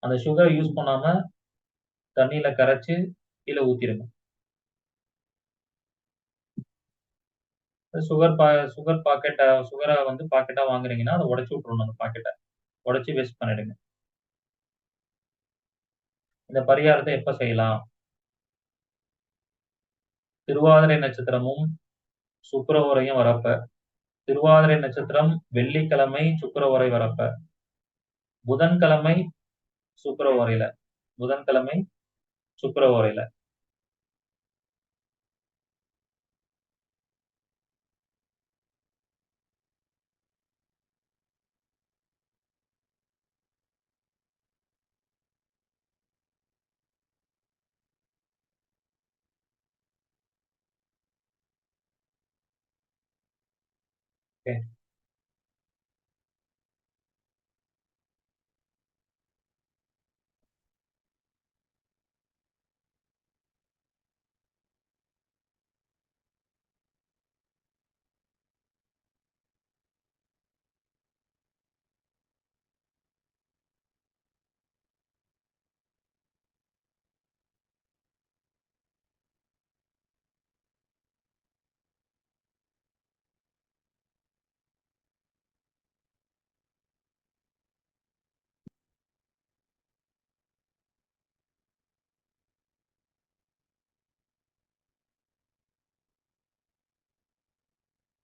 C: அந்த சுகர யூஸ் பண்ணாம தண்ணீல கரைச்சு கீழ ஊத்திருங்க. சுகர் பாக்கெட்ட சுகர வந்து பாக்கெட்டா வாங்குறீங்கன்னா, அத உடைச்சு விட்டுறணும் அந்த பாக்கெட்ட. உடைச்சு வேஸ்ட் பண்ணிடுங்க. இந்த பரிகாரத்த எப்ப செய்யலாம்? திருவாதிரை நட்சத்திரமும், சுக்கிர ஓரையும் வரப்ப. திருவாதிரை நட்சத்திரம் வெள்ளிக்கிழமை சுக்கிர ஓரை வரப்ப. புதன்கிழமை சுக்கிர ஓரையில. புதன்கிழமை சுக்கிர ஓரையில. ஓகே.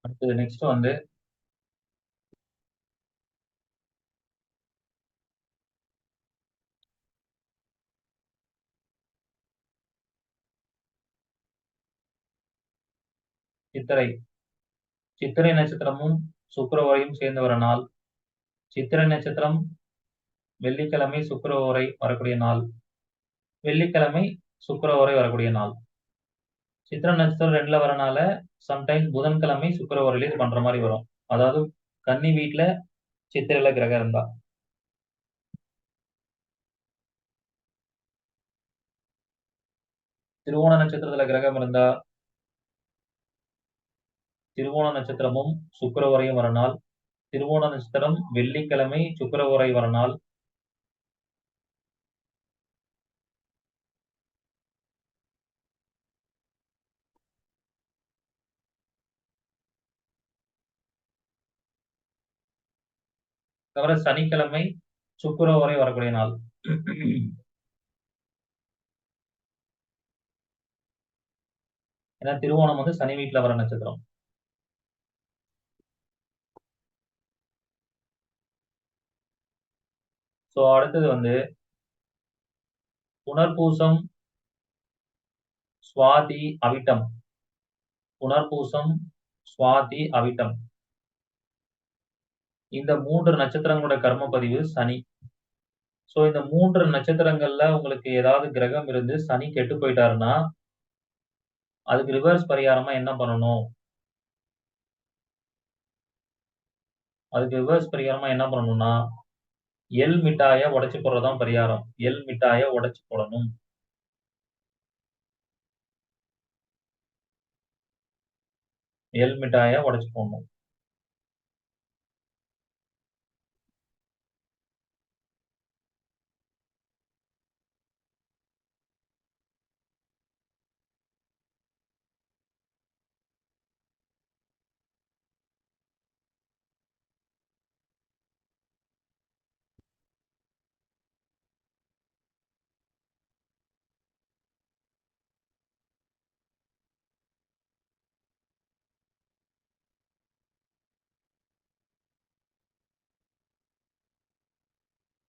C: அடுத்தது நெக்ஸ்ட் வந்து சித்திரை. சித்திரை நட்சத்திரமும் சுக்கிர ஓரையும் சேர்ந்து வர நாள். சித்திரை நட்சத்திரம் வெள்ளிக்கிழமை சுக்கிர ஓரை வரக்கூடிய நாள். வெள்ளிக்கிழமை சுக்கிர ஓரை வரக்கூடிய நாள். சித்திரை நட்சத்திரம் 2ல வரனால சம்டைம்ஸ் புதன்கிழமை சுக்கிர ஓரையில இது பண்ற மாரி வரும். அதாவது கன்னி வீட்ல சித்திரையில கிரகம் இருந்தா. திருவோண நட்சத்திரத்துல கிரகம் இருந்தா திருவோண நட்சத்திரமும் சுக்கிர ஓரையும் வர நாள். திருவோண நட்சத்திரம் வெள்ளிக்கிழமை சுக்கிர ஓரை வர நாள். தவிர சனிக்கிழமை சுக்கிர வரை வரக்கூடிய நாள். ஏன்னா திருவோணம் வந்து சனி வீட்டுல வர நட்சத்திரம். சோ அடுத்தது வந்து புனர்பூசம், சுவாதி, அவிட்டம். புனர்பூசம், சுவாதி, அவிட்டம். இந்த 3 நட்சத்திரங்களோட கர்ம பதிவு சனி. சோ இந்த 3 நட்சத்திரங்கள்ல உங்களுக்கு ஏதாவது கிரகம் இருந்து சனி கெட்டு போயிட்டாருன்னா, அதுக்கு ரிவர்ஸ் பரிகாரமா என்ன பண்ணணும்? அதுக்கு ரிவர்ஸ் பரிகாரமா என்ன பண்ணணும்னா, எள் மிட்டாய உடைச்சு போடுறது தான் பரிகாரம். எள் மிட்டாய உடைச்சு போடணும். எள் மிட்டாய உடைச்சு போடணும்.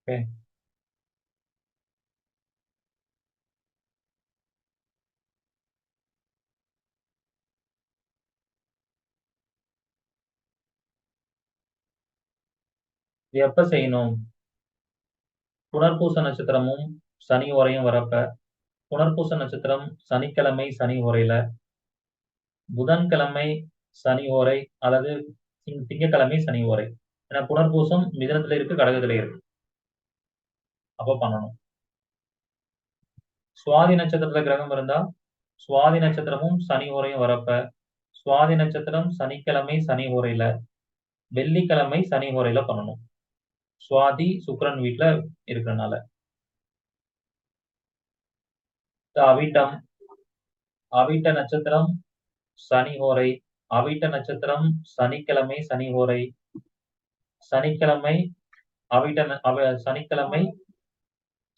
C: ஓகே. இது எப்ப செய்யணும்? புனர்பூச நட்சத்திரமும் சனி ஓரையும் வரப்ப, புனர்பூச நட்சத்திரம் சனிக்கிழமை சனி ஓரையில, புதன்கிழமை சனி ஓரை அல்லது திங்கட்கிழமை சனி ஓரை. ஏன்னா புனர்பூசம் மிதுனத்துல இருக்கு, கடகத்துல இருக்கு. அப்ப பண்ணணும். சுவாதி நட்சத்திரத்துல கிரகம் இருந்தா, சுவாதி நட்சத்திரமும் சனி ஓரையும் வரப்ப, சுவாதி நட்சத்திரம் சனிக்கிழமை சனி ஓரையில, வெள்ளிக்கிழமை சனி ஓரையில பண்ணணும். சுவாதி சுக்கிரன் வீட்டுல இருக்கிறனால. அவிட்டம், அவிட்ட நட்சத்திரம் சனி ஓரை, அவிட்ட நட்சத்திரம் சனிக்கிழமை சனி ஓரை, சனிக்கிழமை சனிக்கிழமை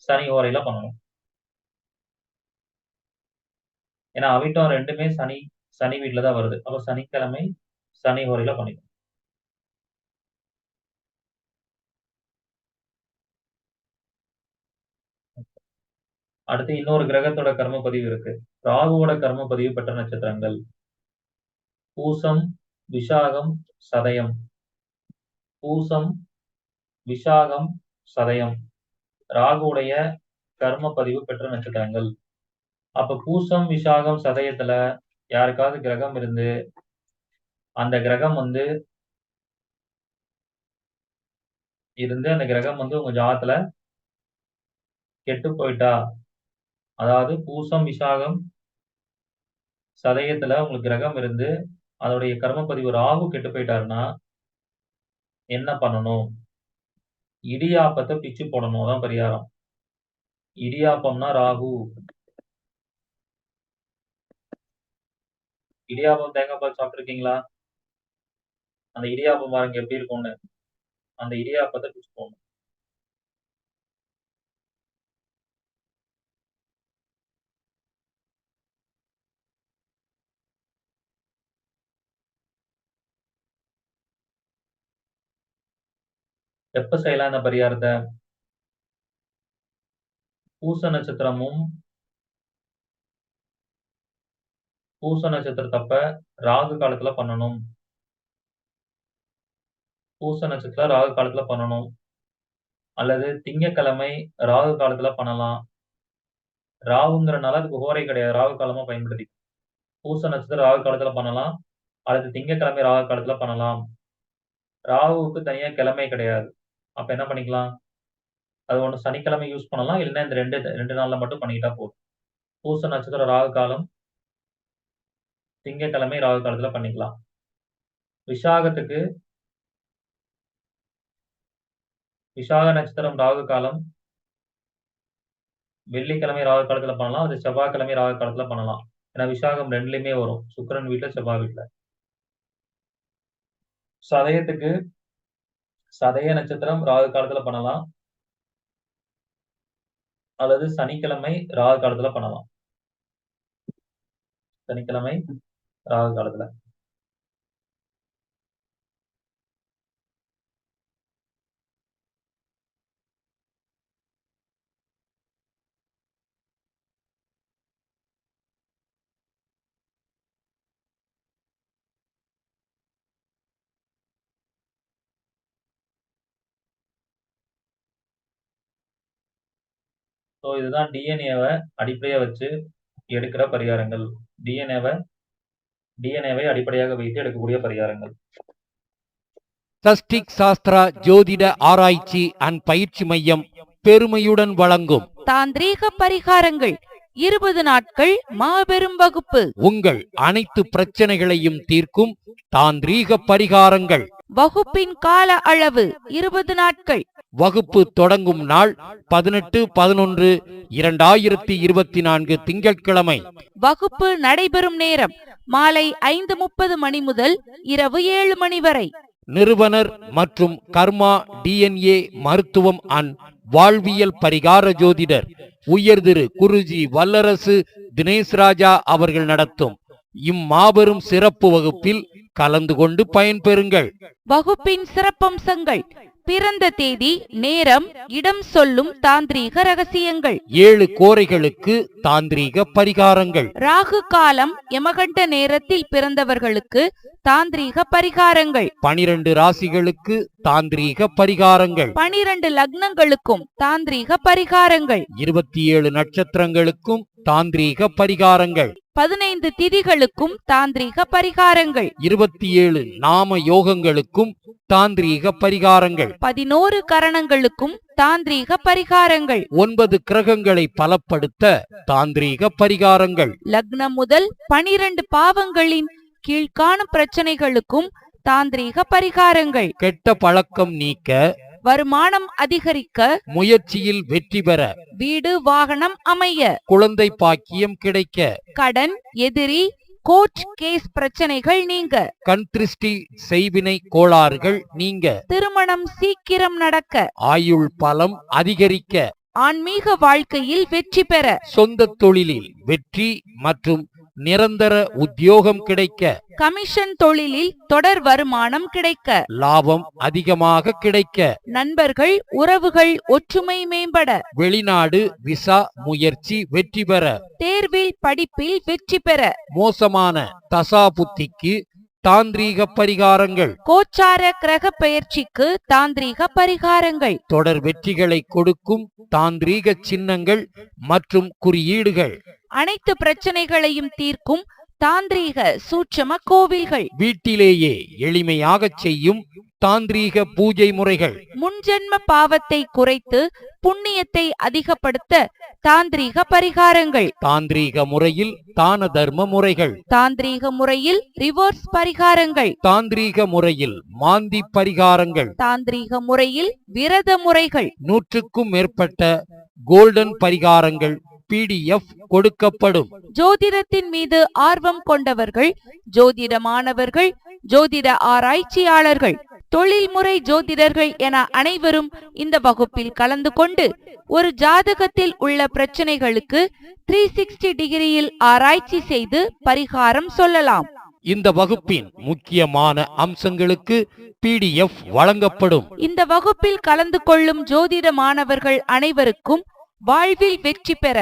C: சனி ஓரையில பண்ணணும். ஏன்னா அவிட்டம் ரெண்டுமே சனி சனி வீட்டுல தான் வருது. அப்ப சனிக்கிழமை சனி ஓரையில பண்ணிக்கணும். அடுத்து இன்னொரு கிரகத்தோட கர்ம பதிவு இருக்கு. ராகுவோட கர்ம பதிவு பெற்ற நட்சத்திரங்கள் பூசம், விஷாகம், சதயம். பூசம், விஷாகம், சதயம் ராகுவுடைய கர்ம பதிவு பெற்ற நட்சத்திரங்கள். அப்ப பூசம், விஷாகம், சதயத்துல யாருக்காவது கிரகம் இருந்து அந்த கிரகம் வந்து அந்த கிரகம் வந்து உங்க ஜாதத்துல கெட்டு போயிட்டா, அதாவது பூசம், விஷாகம், சதயத்துல உங்களுக்கு கிரகம் இருந்து அதோடைய கர்ம பதிவு ராகு கெட்டு போயிட்டாருன்னா என்ன பண்ணணும்? இடியாப்பத்தை பிச்சு போடணும். அதான் பரிகாரம். இடியாப்பம்னா ராகு. இடியாப்பம் தேங்காய் பால் சாப்பிட்டுருக்கீங்களா? அந்த இடியாப்பம் பாருங்க எப்படி இருக்கும்னு. அந்த இடியாப்பத்தை பிச்சு போடணும். எப்ப செய்யலாம் இந்த பரிகாரத்தை? பூச நட்சத்திரமும் பூச நட்சத்திரத்தப்ப ராகு காலத்துல பண்ணணும். பூச நட்சத்திரம் ராகு காலத்துல பண்ணணும். அல்லது திங்கட்கிழமை ராகு காலத்துல பண்ணலாம். ராகுங்கிறனால அதுக்கு ஹோரை கிடையாது. ராகு காலமா பயன்படுத்தி பூச நட்சத்திரம் ராகு காலத்துல பண்ணலாம். அல்லது திங்கட்கிழமை ராகு காலத்துல பண்ணலாம். ராகுவுக்கு தனியா கிழமை கிடையாது. அப்ப என்ன பண்ணிக்கலாம்? அது ஒண்ணு சனிக்கிழமை யூஸ் பண்ணலாம். இல்லைன்னா இந்த ரெண்டு நாள்ல மட்டும் பண்ணிக்கிட்டா போதும். பூச நட்சத்திரம் ராகு காலம், திங்கட்கிழமை ராகு காலத்துல பண்ணிக்கலாம். விஷாகத்துக்கு விஷாக நட்சத்திரம் ராகு காலம் வெள்ளிக்கிழமை ராகு காலத்துல பண்ணலாம். அது செவ்வாய்க்கிழமை ராகு காலத்துல பண்ணலாம். ஏன்னா விசாகம் ரெண்டுலயுமே வரும். சுக்கிரன் வீட்டுல, செவ்வாய் வீட்டுல. சதயத்துக்கு சதய நட்சத்திரம் ராகு காலத்துல பண்ணலாம், அல்லது சனிக்கிழமை ராகு காலத்துல பண்ணலாம். சனிக்கிழமை ராகு காலத்துல. ஸோ இதுதான் டிஎன்ஏவை அடிப்படையா வச்சு எடுக்கிற பரிகாரங்கள். டிஎன்ஏவை அடிப்படையாக வைத்து எடுக்கக்கூடிய பரிகாரங்கள்.
E: சஷ்டிக் சாஸ்திரா ஜோதிட ஆராய்ச்சி அண்ட் பயிற்சி மையம் பெருமையுடன் வழங்கும்
D: தாந்திரீக பரிகாரங்கள் 20 நாட்கள் மாபெரும் வகுப்பு.
E: உங்கள் அனைத்து பிரச்சனைகளையும் தீர்க்கும் தாந்திரீக பரிகாரங்கள்.
D: வகுப்பின் கால அளவு 20 நாட்கள்.
E: வகுப்பு தொடங்கும் நாள் 18/11/2024 திங்கட்கிழமை.
D: வகுப்பு நடைபெறும் நேரம் மாலை 5:30 மணி முதல் இரவு 7 மணி வரை.
E: நிறுவனர் மற்றும் கர்மா டிஎன்ஏ மருத்துவம் அண்ட் வாழ்வியல் பரிகார ஜோதிடர் உயர்திரு குருஜி வல்லரசு தினேஷ்ராஜா அவர்கள் நடத்தும் இம்மாபெரும் சிறப்பு வகுப்பில் கலந்து கொண்டு பயன்பெறுங்கள்.
D: வகுப்பின் சிறப்பம்சங்கள்: பிறந்த தேதி, நேரம், இடம் சொல்லும் தாந்திரீக ரகசியங்கள்,
E: 7 கோரைகளுக்கு தாந்திரீக பரிகாரங்கள்,
D: ராகு காலம் யமகண்ட நேரத்தில் பிறந்தவர்களுக்கு தாந்திரீக பரிகாரங்கள்,
E: 12 ராசிகளுக்கு தாந்திரீக பரிகாரங்கள்,
D: 12 லக்னங்களுக்கும் தாந்திரீக பரிகாரங்கள்,
E: 27 நட்சத்திரங்களுக்கும் தாந்திரீக பரிகாரங்கள்,
D: 15 திதிகளுக்கும் தாந்திரீக பரிகாரங்கள்,
E: 27 நாம யோகங்களுக்கும் தாந்திரீக பரிகாரங்கள்,
D: 11 கரணங்களுக்கும் தாந்திரீக பரிகாரங்கள்,
E: 9 கிரகங்களை பலப்படுத்த தாந்திரீக பரிகாரங்கள்,
D: லக்னம் முதல் 12 பாவங்களின் கீழ்காணும் பிரச்சனைகளுக்கும் தாந்திரீக பரிகாரங்கள்,
E: கெட்ட பழக்கம் நீக்க,
D: வருமானம் அதிகரிக்க,
E: முயற்சியில் வெற்றி பெற,
D: வீடு வாகனம் அமைய,
E: குழந்தை பாக்கியம் கிடைக்க,
D: கடன், எதிரி, கோர்ட் கேஸ் பிரச்சனைகள் நீங்க,
E: கண் திருஷ்டி செய்வினை கோளாறுகள் நீங்க,
D: திருமணம் சீக்கிரம் நடக்க,
E: ஆயுள் பலம் அதிகரிக்க,
D: ஆன்மீக வாழ்க்கையில் வெற்றி பெற,
E: சொந்த தொழிலில் வெற்றி மற்றும் நிரந்தர உத்தியோகம் கிடைக்க,
D: கமிஷன் தொழிலில் தொடர் வருமானம் கிடைக்க,
E: லாபம் அதிகமாக கிடைக்க,
D: நண்பர்கள் உறவுகள் ஒற்றுமை மேம்பட,
E: வெளிநாடு விசா முயற்சி வெற்றி பெற,
D: தேர்வில் படிப்பில் வெற்றி பெற,
E: மோசமான தசா புத்திக்கு தாந்திரீக பரிகாரங்கள்,
D: கோச்சார கிரக பெயர்ச்சிக்கு தாந்திரீக பரிகாரங்கள்,
E: தொடர் வெற்றிகளை கொடுக்கும் தாந்திரீக சின்னங்கள் மற்றும் குறியீடுகள்,
D: அனைத்து பிரச்சனைகளையும் தீர்க்கும் தாந்திரீக சூட்சம கோவில்கள்,
E: வீட்டிலேயே எளிமையாக செய்யும் தாந்திரீக பூஜை முறைகள்,
D: முன்ஜென்ம பாவத்தை குறைத்து புண்ணியத்தை அதிகப்படுத்த தாந்திரீக பரிகாரங்கள்,
E: தாந்திரீக முறையில் தான தர்ம முறைகள்,
D: தாந்திரீக முறையில் ரிவர்ஸ் பரிகாரங்கள்,
E: தாந்திரீக முறையில் மாந்தி பரிகாரங்கள்,
D: தாந்திரீக முறையில் விரத முறைகள்,
E: 100க்கும் மேற்பட்ட கோல்டன் பரிகாரங்கள் PDF கொடுக்கப்படும்.
D: ஜோதிடத்தின் மீது ஆர்வம் கொண்டவர்கள், ஜோதிட மாணவர்கள், ஜோதிட ஆராய்ச்சியாளர்கள், தொழில்முறை ஜோதிடர்கள் என அனைவரும் இந்த வகுப்பில் கலந்து கொண்டு ஒரு ஜாதகத்தில் உள்ள பிரச்சனைகளுக்கு 360 டிகிரியில் ஆராய்ச்சி செய்து பரிகாரம் சொல்லலாம்.
E: இந்த வகுப்பின் முக்கியமான அம்சங்களுக்கு PDF வழங்கப்படும்.
D: இந்த வகுப்பில் கலந்து கொள்ளும் ஜோதிட மாணவர்கள் அனைவருக்கும் வாழ்வில் வெற்றி பெற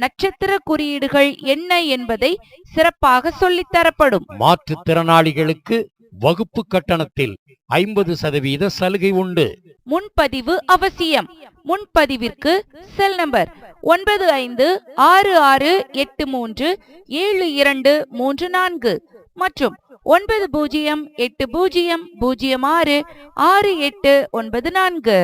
D: நட்சத்திர குறியீடுகள் என்ன என்பதை சிறப்பாக சொல்லித்தரப்படும்.
E: மாற்றுத்திறனாளிகளுக்கு வகுப்பு கட்டணத்தில் 50% சலுகை உண்டு.
D: முன்பதிவு அவசியம். முன்பதிவிற்கு செல் நம்பர் 9566837234 மற்றும் 9080066894.